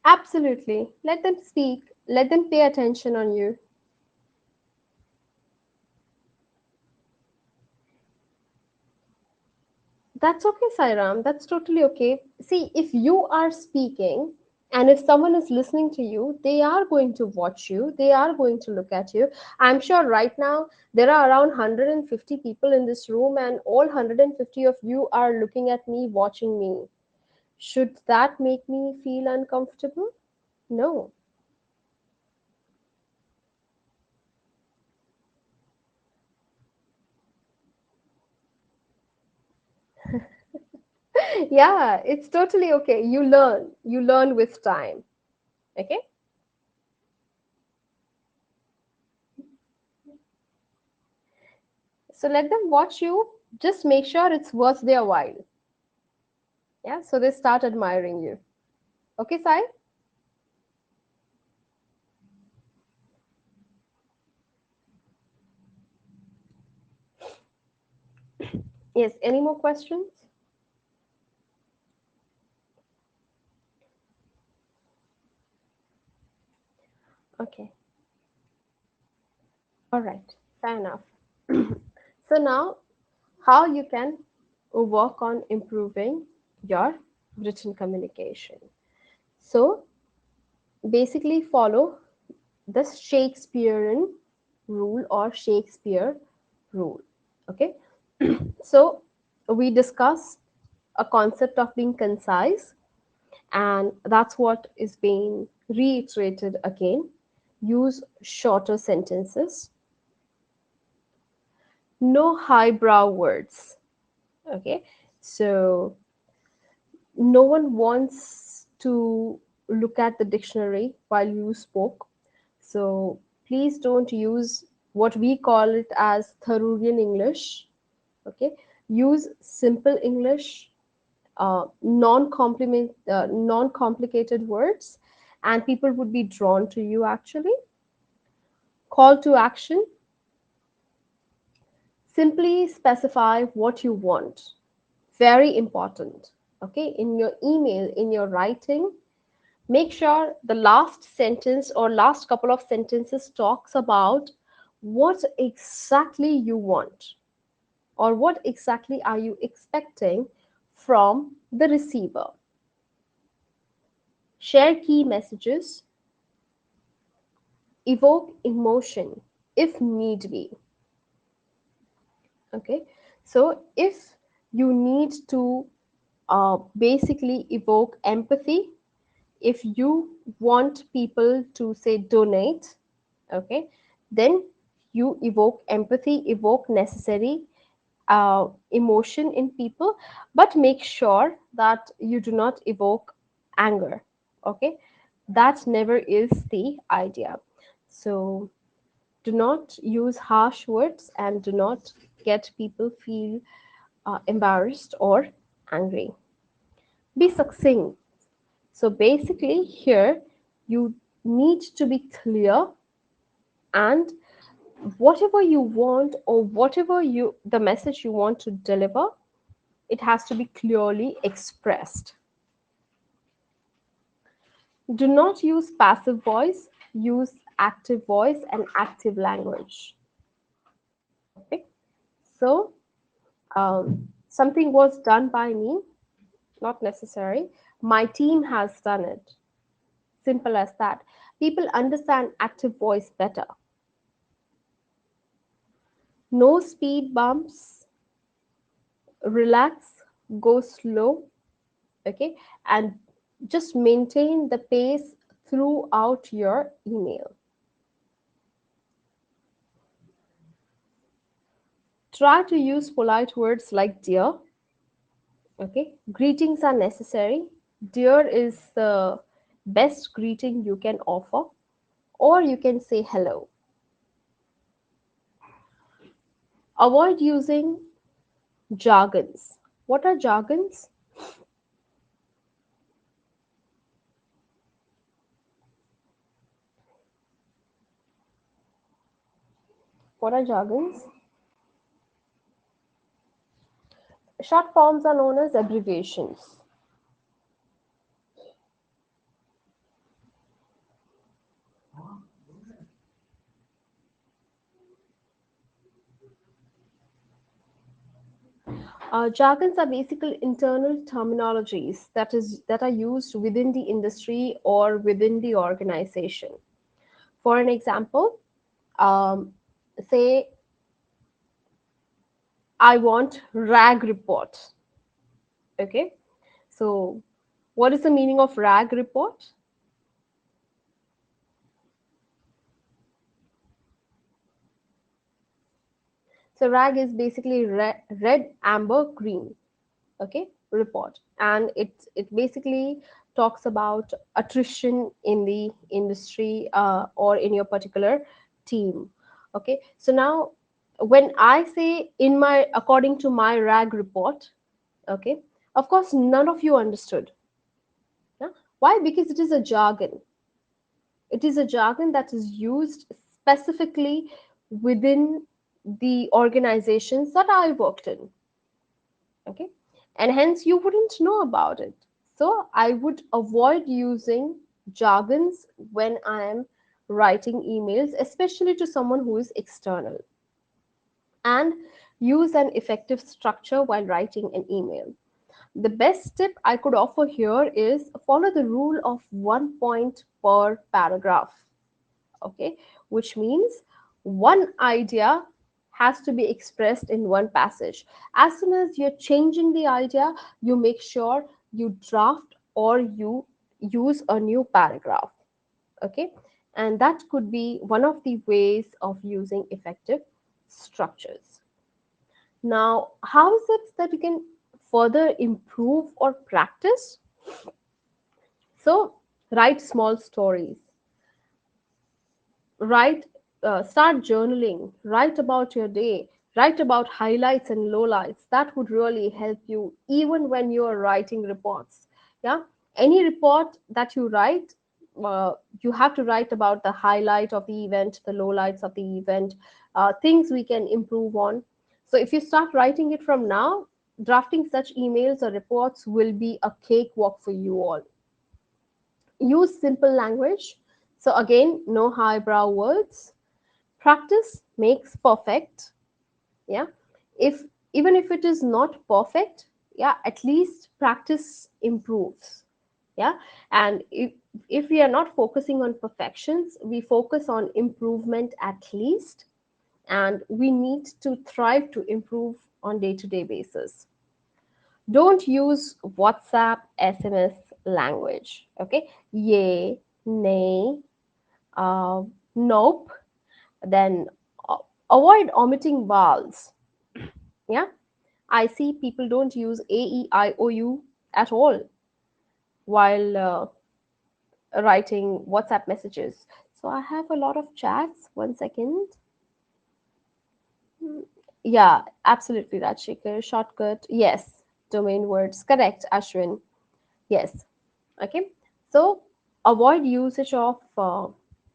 Absolutely. Let them speak. Let them pay attention on you. That's okay, Sairam. That's totally okay. See, if you are speaking and if someone is listening to you, they are going to watch you, they are going to look at you. I'm sure right now there are around 150 people in this room, and all 150 of you are looking at me, watching me. Should that make me feel uncomfortable? No. Yeah, it's totally okay. You learn with time. Okay? So let them watch you. Just make sure it's worth their while. Yeah, so they start admiring you. Okay, Sai? Yes, any more questions? Okay, all right, fair enough. So now, how you can work on improving your written communication. So basically follow the Shakespearean rule or Shakespeare rule. Okay, so we discussed a concept of being concise, and that's what is being reiterated again. Use shorter sentences, no highbrow words. Okay, so no one wants to look at the dictionary while you spoke. So please don't use what we call it as Tharurian English. Okay, use simple English, non-complicated words, and people would be drawn to you. Actually, call to action: simply specify what you want. Very important. Okay, in your email, in your writing, make sure the last sentence or last couple of sentences talks about what exactly you want, or what exactly are you expecting from the receiver. Share key messages, evoke emotion if need be. Okay, so if you need to basically evoke empathy, if you want people to say donate, okay, then you evoke empathy, evoke necessary emotion in people, but make sure that you do not evoke anger. Okay, that never is the idea. So do not use harsh words and do not get people feel embarrassed or angry. Be succinct. So basically here you need to be clear, and whatever you want or whatever you the message you want to deliver, it has to be clearly expressed. Do not use passive voice, use active voice and active language. Okay, so something was done by me, not necessary. My team has done it. Simple as that. People understand active voice better. No speed bumps, relax, go slow, okay, and just maintain the pace throughout your email. Try to use polite words like dear, okay. Greetings are necessary. Dear is the best greeting you can offer, or you can say hello. Avoid using jargons. What are jargons? What are jargons? Short forms are known as abbreviations. Jargons are basically internal terminologies that are used within the industry or within the organization. For an example, um, say I want RAG report. Okay, so what is the meaning of RAG report? So RAG is basically red, amber, green. Okay, report, and it basically talks about attrition in the industry or in your particular team. Okay, so now when I say in my according to my RAG report, okay, of course none of you understood. Yeah? Why? Because it is a jargon. It is a jargon that is used specifically within the organizations that I worked in. Okay, and hence you wouldn't know about it. So I would avoid using jargons when I am writing emails, especially to someone who is external, and use an effective structure while writing an email. The best tip I could offer here is follow the rule of 1 point per paragraph. Okay, which means one idea has to be expressed in one passage. As soon as you're changing the idea, you make sure you draft or you use a new paragraph. Okay, and that could be one of the ways of using effective structures. Now, how is it that you can further improve or practice? So write small stories, write start journaling, write about your day, write about highlights and lowlights. That would really help you even when you are writing reports. Yeah, any report that you write, you have to write about the highlight of the event, the lowlights of the event, things we can improve on. So if you start writing it from now, drafting such emails or reports will be a cakewalk for you all. Use simple language. So again, no highbrow words. Practice makes perfect. Yeah. If even if it is not perfect, yeah, at least practice improves. Yeah. And if we are not focusing on perfections, we focus on improvement at least, and we need to thrive to improve on day-to-day basis. Don't use WhatsApp SMS language. Okay. Yay, nay, uh, nope. Then avoid omitting vowels. Yeah, I see people don't use AEIOU at all while writing WhatsApp messages. So I have a lot of chats. 1 second. Yeah, absolutely, Rajshekar. Shortcut. Yes. Domain words. Correct, Ashwin. Yes. Okay, so avoid usage of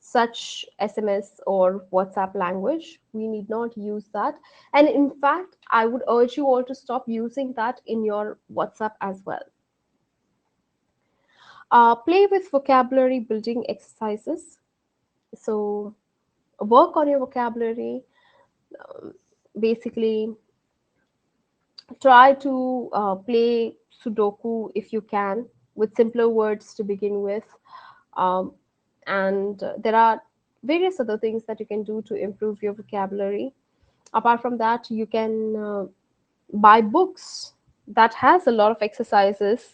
such SMS or WhatsApp language. We need not use that, and in fact I would urge you all to stop using that in your WhatsApp as well. Play with vocabulary building exercises. So work on your vocabulary. Basically, try to play Sudoku if you can, with simpler words to begin with. um, and there are various other things that you can do to improve your vocabulary. Apart from that, you can buy books that has a lot of exercises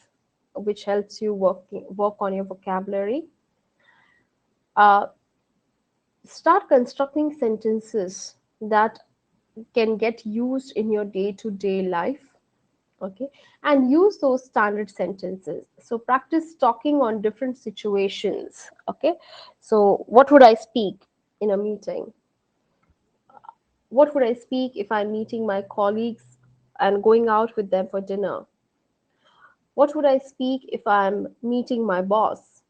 which helps you work on your vocabulary. uh, Start constructing sentences that can get used in your day-to-day life. Okay, and use those standard sentences. So practice talking on different situations. Okay, so what would I speak in a meeting? What would I speak if I'm meeting my colleagues and going out with them for dinner? What would I speak if I'm meeting my boss?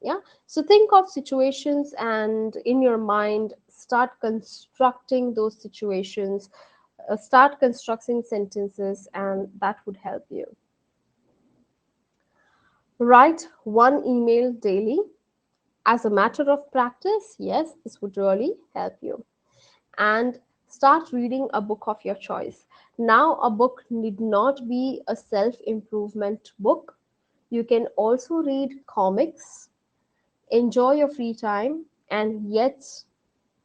Yeah, so think of situations and in your mind start constructing those situations, start constructing sentences, and that would help you. Write one email daily. As a matter of practice, yes, this would really help you. And Start reading a book of your choice. Now, a book need not be a self improvement book. You can also read comics, enjoy your free time, and yet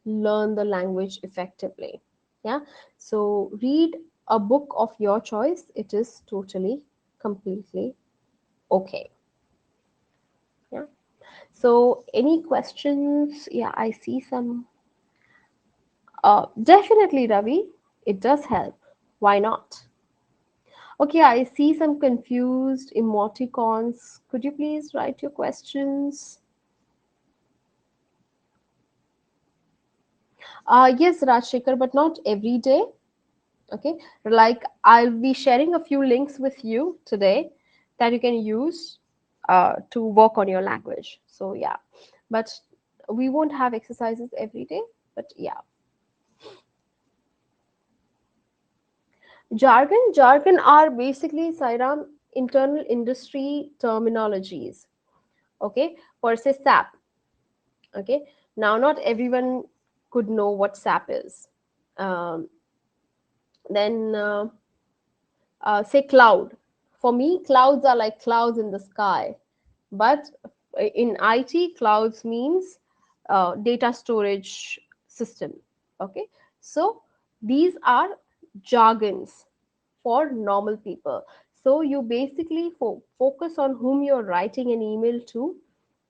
learn the language effectively. Yeah. So, read a book of your choice. It is totally, completely okay. Yeah. So, any questions? Yeah, I see some. Definitely, Ravi. It does help. Why not? Okay, I see some confused emoticons. Could you please write your questions? Yes, Rajshekhar, but not every day. Okay, like I'll be sharing a few links with you today that you can use to work on your language. So, yeah, but we won't have exercises every day. But yeah, jargon are basically, Sairam, internal industry terminologies. Okay, for say SAP. Okay, now not everyone could know what SAP is. Um, then say cloud. For me, clouds are like clouds in the sky, but in IT, clouds means data storage system. Okay, so these are jargons for normal people. So you basically focus on whom you're writing an email to,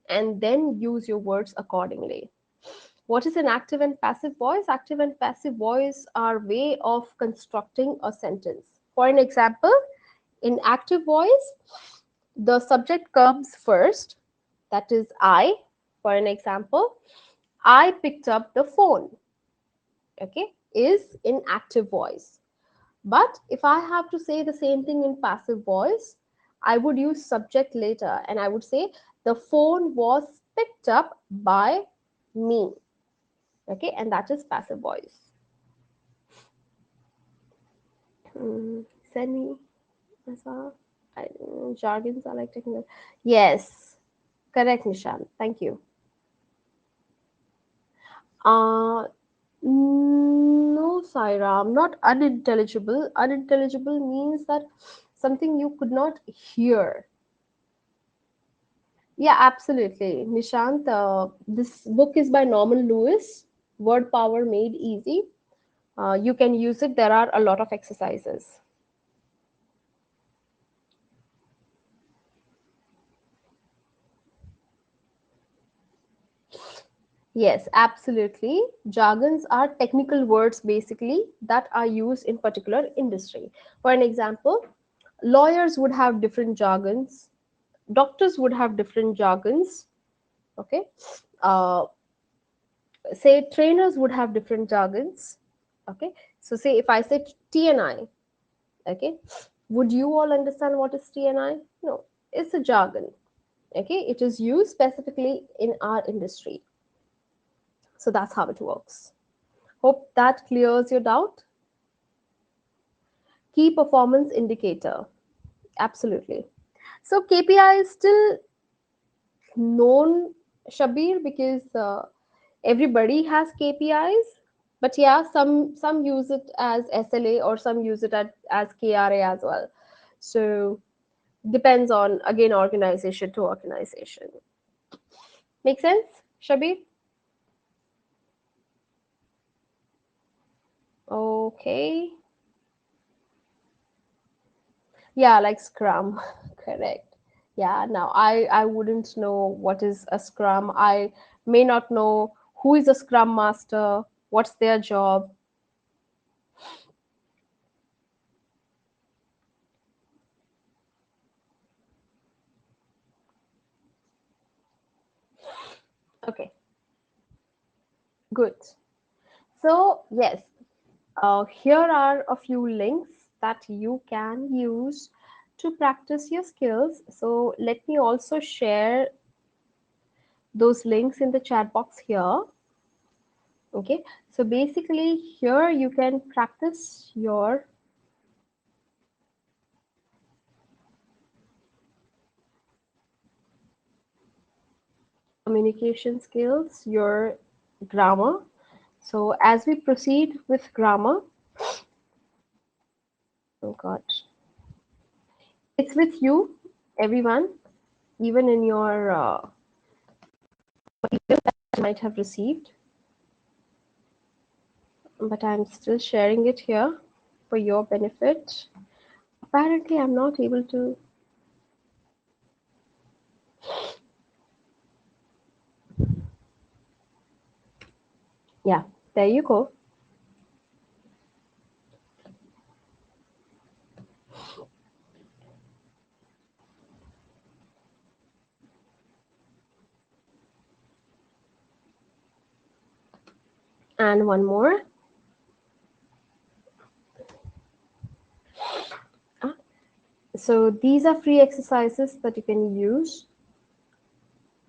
and then use your words accordingly. What is an active and passive voice? Active and passive voice are way of constructing a sentence. For an example, in active voice, the subject comes first, that is I. For an example, I picked up the phone, okay, is in active voice. But if I have to say the same thing in passive voice, I would use subject later and I would say the phone was picked up by me. Okay, and that is passive voice. Send me jargons are like technical. Yes, correct, Nishan. Thank you. Uh, no, Sairam, not unintelligible. Unintelligible means that something you could not hear. Yeah, absolutely. Nishant, this book is by Norman Lewis, Word Power Made Easy. You can use it. There are a lot of exercises. Yes, absolutely. Jargons are technical words basically that are used in particular industry. For an example, lawyers would have different jargons, doctors would have different jargons. Okay, uh, say trainers would have different jargons. Okay, so say if I say TNI, okay, would you all understand what is TNI? No, it's a jargon. Okay, it is used specifically in our industry. So that's how it works. Hope that clears your doubt. Key performance indicator. Absolutely. So KPI is still known, Shabir, because everybody has KPIs. But yeah, some use it as SLA or some use it as KRA as well. So depends on again organization to organization. Make sense, Shabir? Okay. Yeah, like Scrum. Correct. Yeah, now I wouldn't know what is a Scrum. I may not know who is a Scrum master, what's their job. Okay, good. So, yes, here are a few links that you can use to practice your skills. So, let me also share those links in the chat box here. Okay, so basically, here you can practice your communication skills, your grammar. So as we proceed with grammar, oh God, it's with you, everyone, even in your you might have received, but I'm still sharing it here for your benefit. Apparently, I'm not able to. Yeah, there you go. And one more. Ah, So these are free exercises that you can use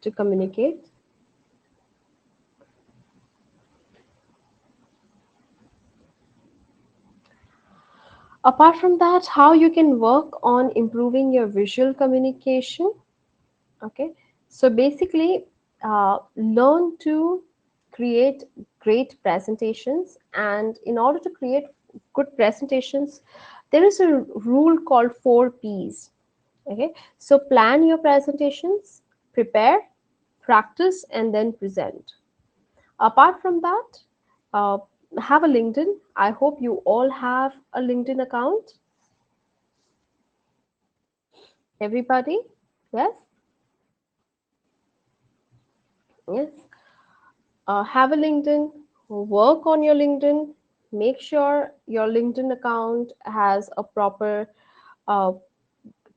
to communicate. Apart from that, how you can work on improving your visual communication. Okay, so basically, learn to create great presentations, and in order to create good presentations, there is a rule called 4 P's. Okay, so plan your presentations, prepare, practice, and then present. Apart from that, uh, have a LinkedIn. I hope you all have a LinkedIn account. Everybody, yes, yes. Have a LinkedIn, work on your LinkedIn, make sure your LinkedIn account has a proper uh,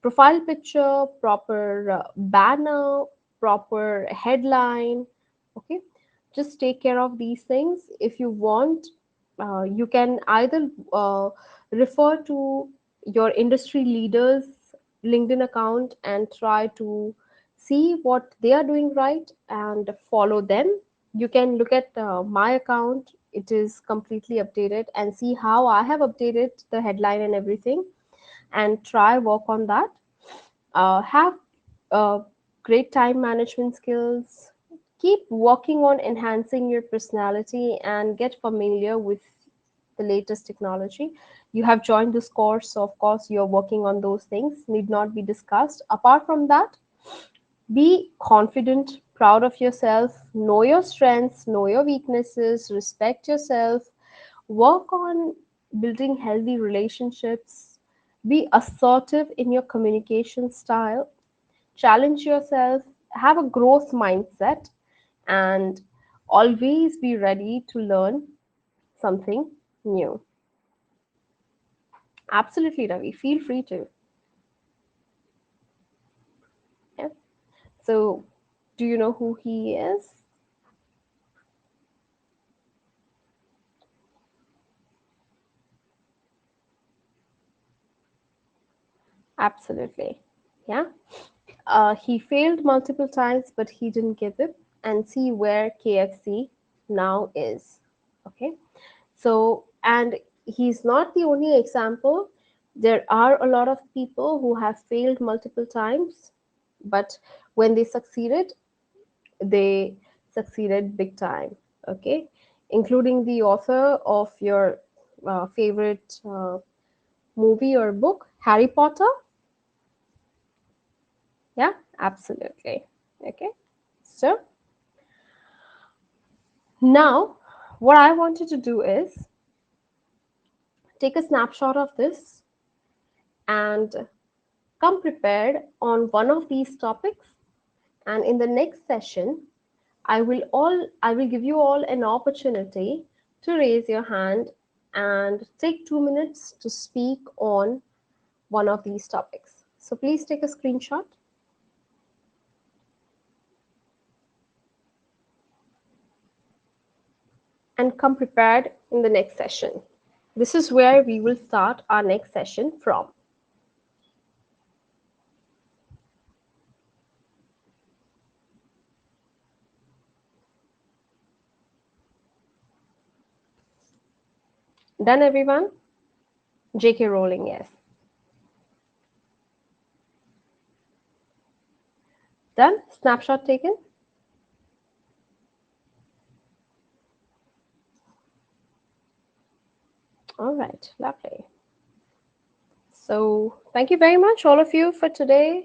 profile picture, proper banner, proper headline. Okay, just take care of these things. If you want, you can either refer to your industry leaders' LinkedIn account and try to see what they are doing right and follow them. You can look at my account, it is completely updated, and see how I have updated the headline and everything, and try work on that. Have great time management skills. Keep working on enhancing your personality and get familiar with the latest technology. You have joined this course, so of course you're working on those things, need not be discussed. Apart from that, be confident, proud of yourself, know your strengths, know your weaknesses, respect yourself, work on building healthy relationships, be assertive in your communication style, challenge yourself, have a growth mindset, and always be ready to learn something new. Absolutely, Ravi. Feel free to. Yeah. So, do you know who he is? Absolutely. Yeah. He failed multiple times, but he didn't give up, and see where KFC now is. Okay. So, and he's not the only example. There are a lot of people who have failed multiple times, but when they succeeded big time. Okay. Including the author of your favorite movie or book, Harry Potter. Yeah, absolutely. Okay. So now, what I wanted to do is take a snapshot of this and come prepared on one of these topics. And in the next session, I will give you all an opportunity to raise your hand and take 2 minutes to speak on one of these topics. So please take a screenshot and come prepared in the next session. This is where we will start our next session from. Done, everyone? JK Rowling, yes. Done? Snapshot taken? All right, lovely. So, thank you very much, all of you, for today's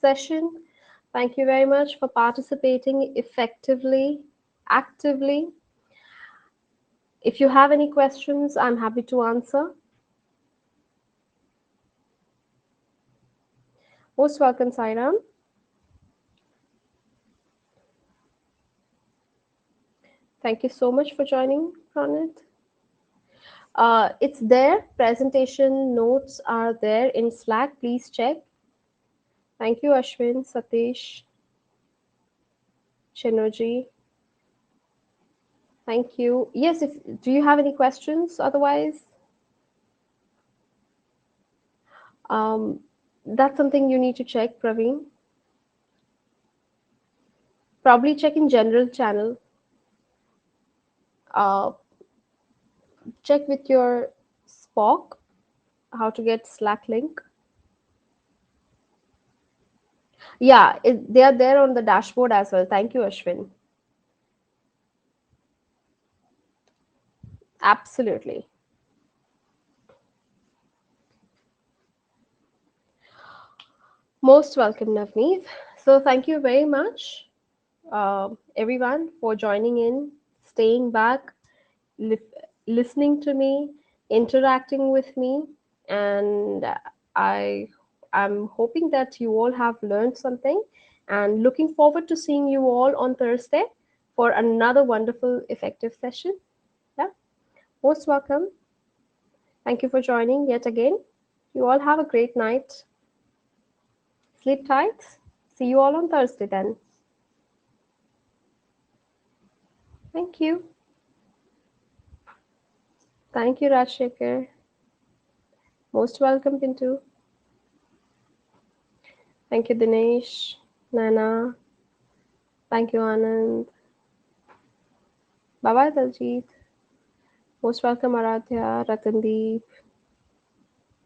session. Thank you very much for participating effectively, actively. If you have any questions, I'm happy to answer. Most welcome, Sairam. Thank you so much for joining, Pranit. It's there. Presentation notes are there in Slack. Please check. Thank you, Ashwin, Satish, Shinoji. Thank you. Yes, if do you have any questions otherwise? Um, that's something you need to check, Praveen. Probably check in general channel. Uh, check with your Spock how to get Slack link. Yeah, they are there on the dashboard as well. Thank you, Ashwin. Absolutely. Most welcome, Navneet. So thank you very much, everyone, for joining in, staying back, listening to me, interacting with me, and I am hoping that you all have learned something, and looking forward to seeing you all on Thursday for another wonderful, effective session. Yeah, most welcome. Thank you for joining yet again. You all have a great night. Sleep tight. See you all on Thursday then. Thank you. Thank you, Rajshekhar. Most welcome, Pintu. Thank you, Dinesh, Nana. Thank you, Anand. Bye bye, Daljit. Most welcome, Aradhya, Ratandeep.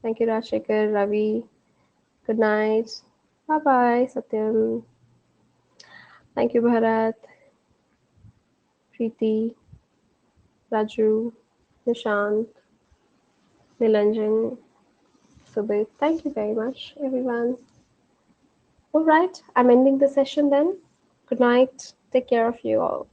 Thank you, Rajshekhar, Ravi. Good night. Bye bye, Satyam. Thank you, Bharat, Preeti, Raju, Nishant, Nilanjan, Subit. Thank you very much, everyone. All right, I'm ending the session then. Good night. Take care of you all.